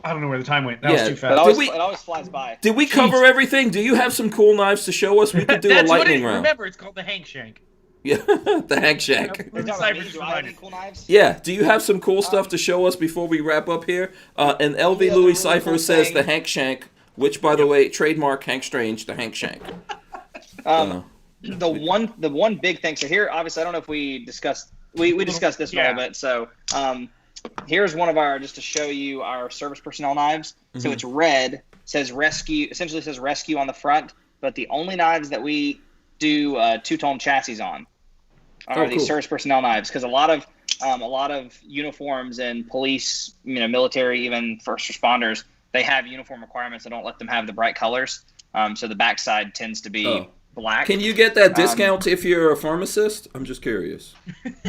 I don't know where the time went. That was too fast. It always flies by. Did we cover everything? Do you have some cool knives to show us? We could do a lightning round. Remember, it's called the Hank Shank. Yeah, the Hank Shank. Do I have any cool knives? Yeah, do you have some cool stuff to show us before we wrap up here? And LV Louis Cypher says the Hank Shank, which, by the way, trademark Hank Strange, the Hank Shank. The one big thing. So here, obviously, I don't know if we discussed we discussed this a little bit. So here's one of our, just to show you our service personnel knives. Mm-hmm. So it's red, says rescue, essentially says rescue on the front, but the only knives that we do two-tone chassis on are these service personnel knives, because a lot of uniforms and police, military, even first responders, they have uniform requirements that don't let them have the bright colors. So the backside tends to be black. Can you get that discount if you're a pharmacist? I'm just curious. Maybe.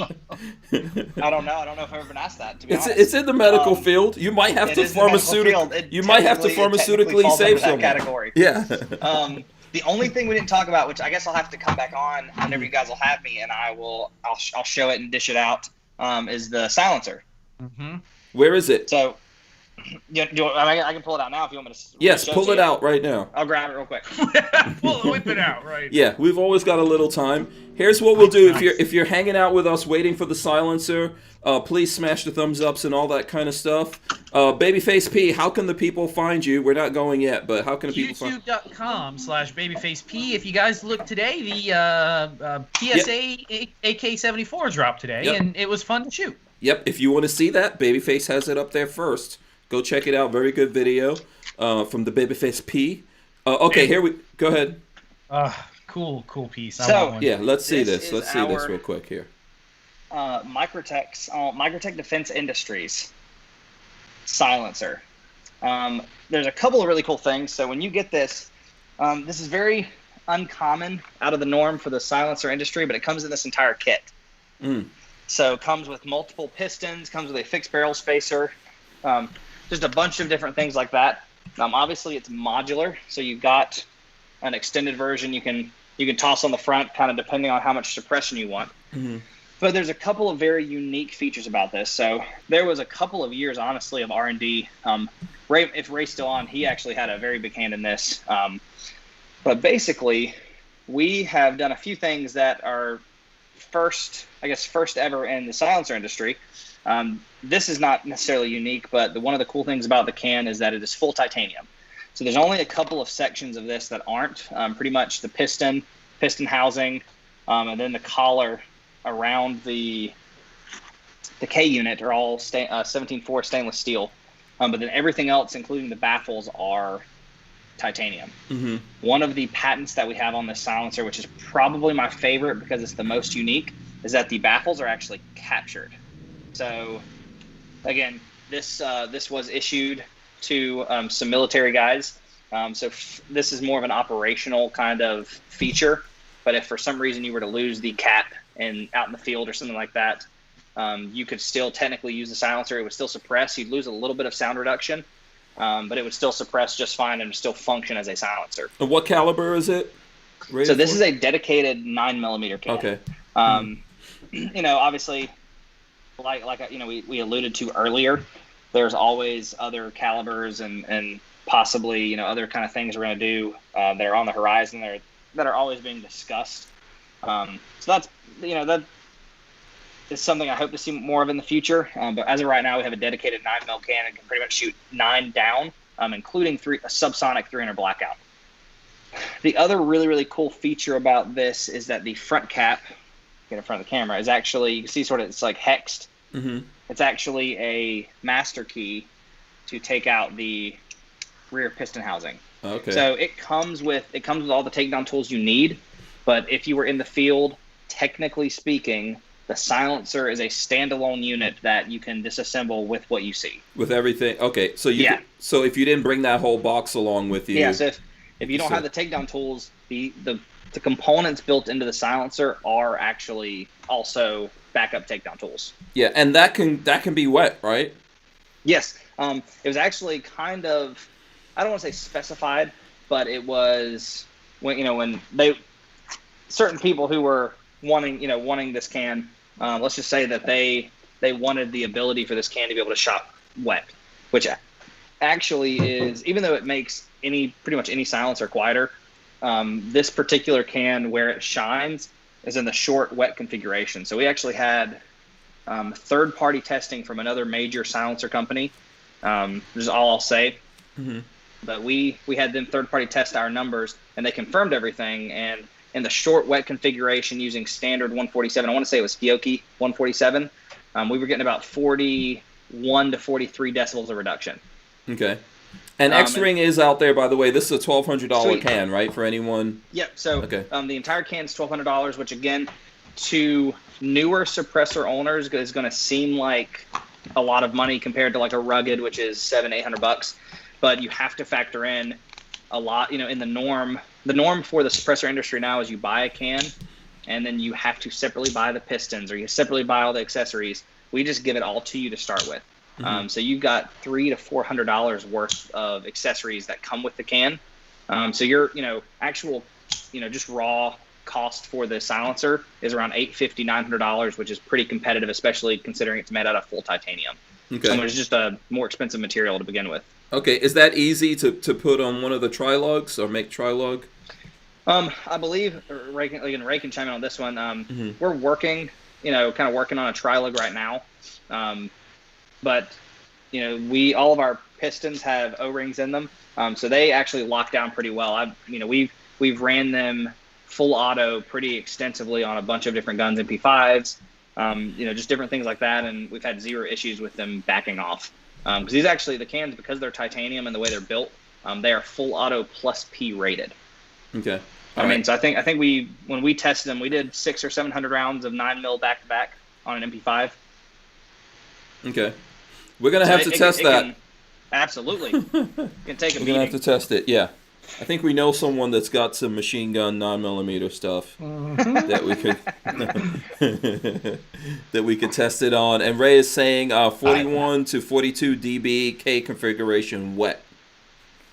I don't know. I don't know if I've ever been asked that, to be honest. It's in the medical field. You might have to pharmaceutically save someone. Category. Yeah. The only thing we didn't talk about, which I guess I'll have to come back on whenever you guys will have me, and I'll show it and dish it out, is the silencer. Mm-hmm. Where is it? So, I can pull it out now if you want me to. Yes, pull it out right now. I'll grab it real quick. Whip it out, right? Yeah, we've always got a little time. Here's what we'll do. If you're hanging out with us waiting for the silencer, please smash the thumbs ups and all that kind of stuff. Babyface P, how can the people find you? We're not going yet, but how can the people find you? YouTube.com/BabyfaceP. If you guys look today, the PSA AK-74 dropped today, and it was fun to shoot. Yep, if you want to see that, Babyface has it up there first. Go check it out. Very good video from the Babyface P. Okay, here we go ahead. Cool piece. Yeah, let's see this. Let's see this real quick here. Microtech Defense Industries silencer. There's a couple of really cool things. So when you get this, this is very uncommon, out of the norm for the silencer industry, but it comes in this entire kit. So it comes with multiple pistons, comes with a fixed barrel spacer, just a bunch of different things like that. Obviously, it's modular, so you've got an extended version you can toss on the front, kind of depending on how much suppression you want. Mm-hmm. But there's a couple of very unique features about this. So there was a couple of years, honestly, of R&D. If Ray's still on, he actually had a very big hand in this. But basically, we have done a few things that are first ever in the silencer industry. This is not necessarily unique, but one of the cool things about the can is that it is full titanium. So there's only a couple of sections of this that aren't. Pretty much the piston housing, and then the collar around the K unit are all 17.4 stainless steel. But then everything else, including the baffles, are titanium. Mm-hmm. One of the patents that we have on this silencer, which is probably my favorite because it's the most unique, is that the baffles are actually captured. So again, this was issued to some military guys. So this is more of an operational kind of feature. But if for some reason you were to lose the cap and out in the field or something like that, you could still technically use the silencer. It would still suppress. You'd lose a little bit of sound reduction, but it would still suppress just fine and still function as a silencer. And what caliber is it? So this is a dedicated 9mm can. Okay. You know, obviously, like you know, we alluded to earlier, there's always other calibers and possibly, you know, other kind of things we're going to do that are on the horizon that are always being discussed. So that's, you know, that is something I hope to see more of in the future. But as of right now, we have a dedicated 9mm can and can pretty much shoot 9 down, including a subsonic 300 blackout. The other really, really cool feature about this is that the front cap, get in front of the camera, is actually, you can see sort of, it's like hexed. Mm-hmm. It's actually a master key to take out the rear piston housing. Okay. So it comes with all the takedown tools you need, but if you were in the field, technically speaking, the silencer is a standalone unit that you can disassemble with what you see. With everything. Okay. So so if you didn't bring that whole box along with you. Yeah. So if you don't have the takedown tools, the components built into the silencer are actually also backup takedown tools. Yeah, and that can be wet, right? Yes. It was actually kind of, I don't want to say specified, but it was when certain people who were wanting this can, let's just say that they wanted the ability for this can to be able to shot wet, which actually is, even though it makes pretty much any silencer quieter, this particular can, where it shines, is in the short wet configuration. So we actually had third-party testing from another major silencer company. This is all I'll say. Mm-hmm. But we had them third-party test our numbers, and they confirmed everything. And in the short wet configuration using standard 147, I want to say it was Fiocchi 147, we were getting about 41 to 43 decibels of reduction. Okay. And X-Ring is out there, by the way. This is a $1,200 Sweet. can, right, for anyone? Yep. So Okay. The entire can is $1,200, which again, to newer suppressor owners, is going to seem like a lot of money compared to like a rugged, which is $700-800. But you have to factor in a lot. In the norm for the suppressor industry now is you buy a can, and then you have to separately buy the pistons, or you separately buy all the accessories. We just give it all to you to start with. Mm-hmm. So you've got $300 to $400 worth of accessories that come with the can. So your, actual, just raw cost for the silencer is around $850, $900, which is pretty competitive, especially considering it's made out of full titanium. Okay. So it's just a more expensive material to begin with. Okay. Is that easy to put on one of the tri-lugs or make tri-lug? I believe Ray can chime in on this one. Mm-hmm. We're working, kind of working on a tri-lug right now. But all of our pistons have O-rings in them, so they actually lock down pretty well. We've ran them full auto pretty extensively on a bunch of different guns, MP5s, just different things like that, and we've had zero issues with them backing off. Because the cans, because they're titanium and the way they're built, they are full auto plus P rated. Okay. So I think when we tested them, we did 600 or 700 rounds of 9mm back to back on an MP5. Okay. We're going to have to test that. Absolutely. You can take a We're going to have to test it, yeah. I think we know someone that's got some machine gun 9mm stuff that we could test it on. And Ray is saying 41 to 42 dB K configuration wet.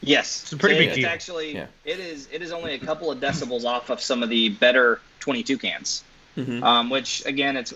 Yes. It's a pretty big deal. It's actually, it is only a couple of decibels off of some of the better 22 cans. Mm-hmm. Which, again, it's,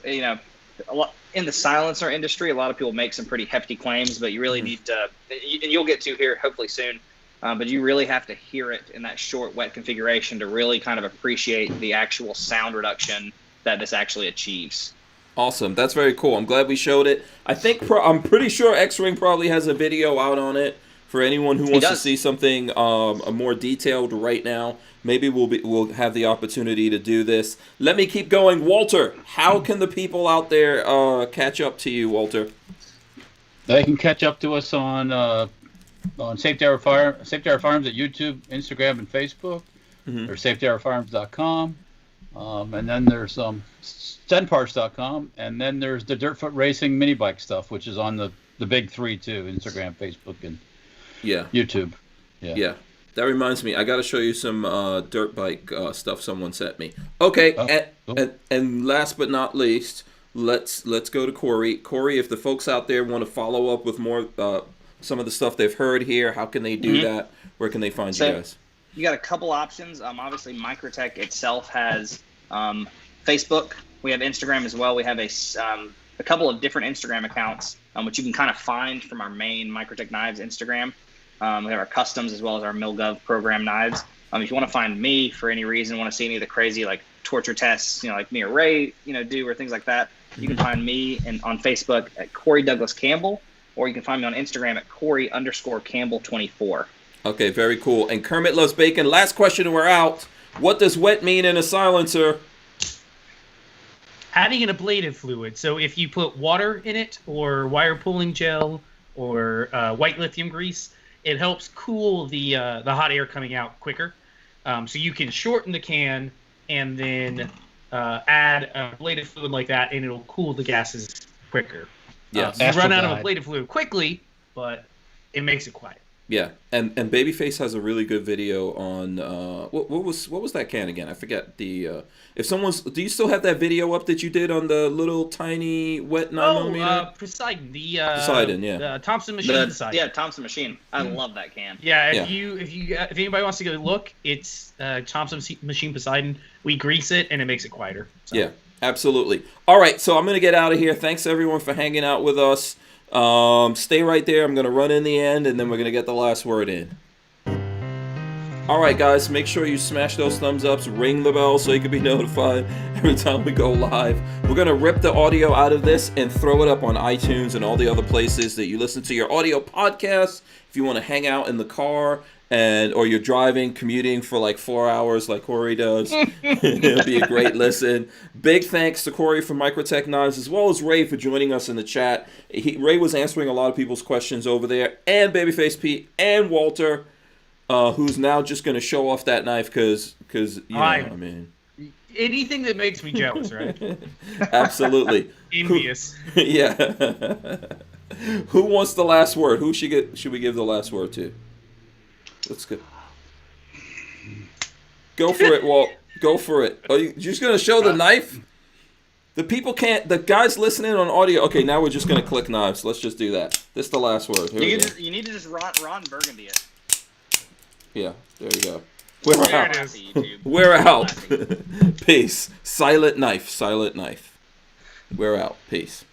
a lot in the silencer industry, a lot of people make some pretty hefty claims, but you really need to, and you'll get to here hopefully soon, but you really have to hear it in that short wet configuration to really kind of appreciate the actual sound reduction that this actually achieves. Awesome. That's very cool. I'm glad we showed it. I'm pretty sure X-Ring probably has a video out on it for anyone who wants to see something more detailed right now. Maybe we'll have the opportunity to do this. Let me keep going. Walter, how can the people out there catch up to you, Walter? They can catch up to us on Safety Hour Farms at YouTube, Instagram, and Facebook. Mm-hmm. There's safetyhourfarms.com. And then there's stenparts.com. And then there's the Dirtfoot Racing mini bike stuff, which is on the big three too, Instagram, Facebook, and Yeah. YouTube. Yeah. That reminds me, I got to show you some dirt bike stuff someone sent me. Okay, and last but not least, let's go to Corey. Corey, if the folks out there want to follow up with more some of the stuff they've heard here, how can they do that? Where can they find you guys? You got a couple options. Obviously, Microtech itself has Facebook. We have Instagram as well. We have a couple of different Instagram accounts, which you can kind of find from our main Microtech Knives Instagram. We have our customs as well as our MilGov program knives. If you want to find me for any reason, want to see any of the crazy like torture tests, like me or Ray, do or things like that, you can find me on Facebook at Corey Douglas Campbell, or you can find me on Instagram at Corey_Campbell24. Okay, very cool. And Kermit Loves Bacon. Last question, and we're out. What does wet mean in a silencer? Adding an ablative fluid. So if you put water in it, or wire pulling gel, or white lithium grease, it helps cool the hot air coming out quicker. So you can shorten the can and then add a ablative fluid like that, and it'll cool the gases quicker. Yes. You run out of ablative fluid quickly, but it makes it quiet. Yeah, and Babyface has a really good video on what was that can again? I forget the if someone's, do you still have that video up that you did on the little tiny wet 9mm? Poseidon, Poseidon, yeah, the Thompson machine. Poseidon. Yeah, Thompson machine. I love that can. Yeah, if anybody wants to go look, it's Thompson machine Poseidon. We grease it and it makes it quieter. So. Yeah, absolutely. All right, so I'm gonna get out of here. Thanks everyone for hanging out with us. Stay right there. I'm going to run in the end, and then we're going to get the last word in. All right, guys, make sure you smash those thumbs ups, ring the bell so you can be notified every time we go live. We're going to rip the audio out of this and throw it up on iTunes and all the other places that you listen to your audio podcasts. If you want to hang out in the car or you're driving, commuting for like 4 hours like Corey does, it'll be a great listen. Big thanks to Corey from Microtech Knives, as well as Ray for joining us in the chat. Ray was answering a lot of people's questions over there, and Babyface Pete and Walter, who's now just going to show off that knife because anything that makes me jealous, right? Absolutely. Envious. Yeah. Who wants the last word? Who should we give the last word to? Let's go. Go for it, Walt. Go for it. Are you just going to show the knife? The people can't. The guys listening on audio. Okay, now we're just going to click knives. Let's just do that. This is the last word. Here we go. You need to just Ron Burgundy it. Yeah, there you go. We're There out. it is. We're out. Peace. Silent knife. Silent knife. We're out. Peace.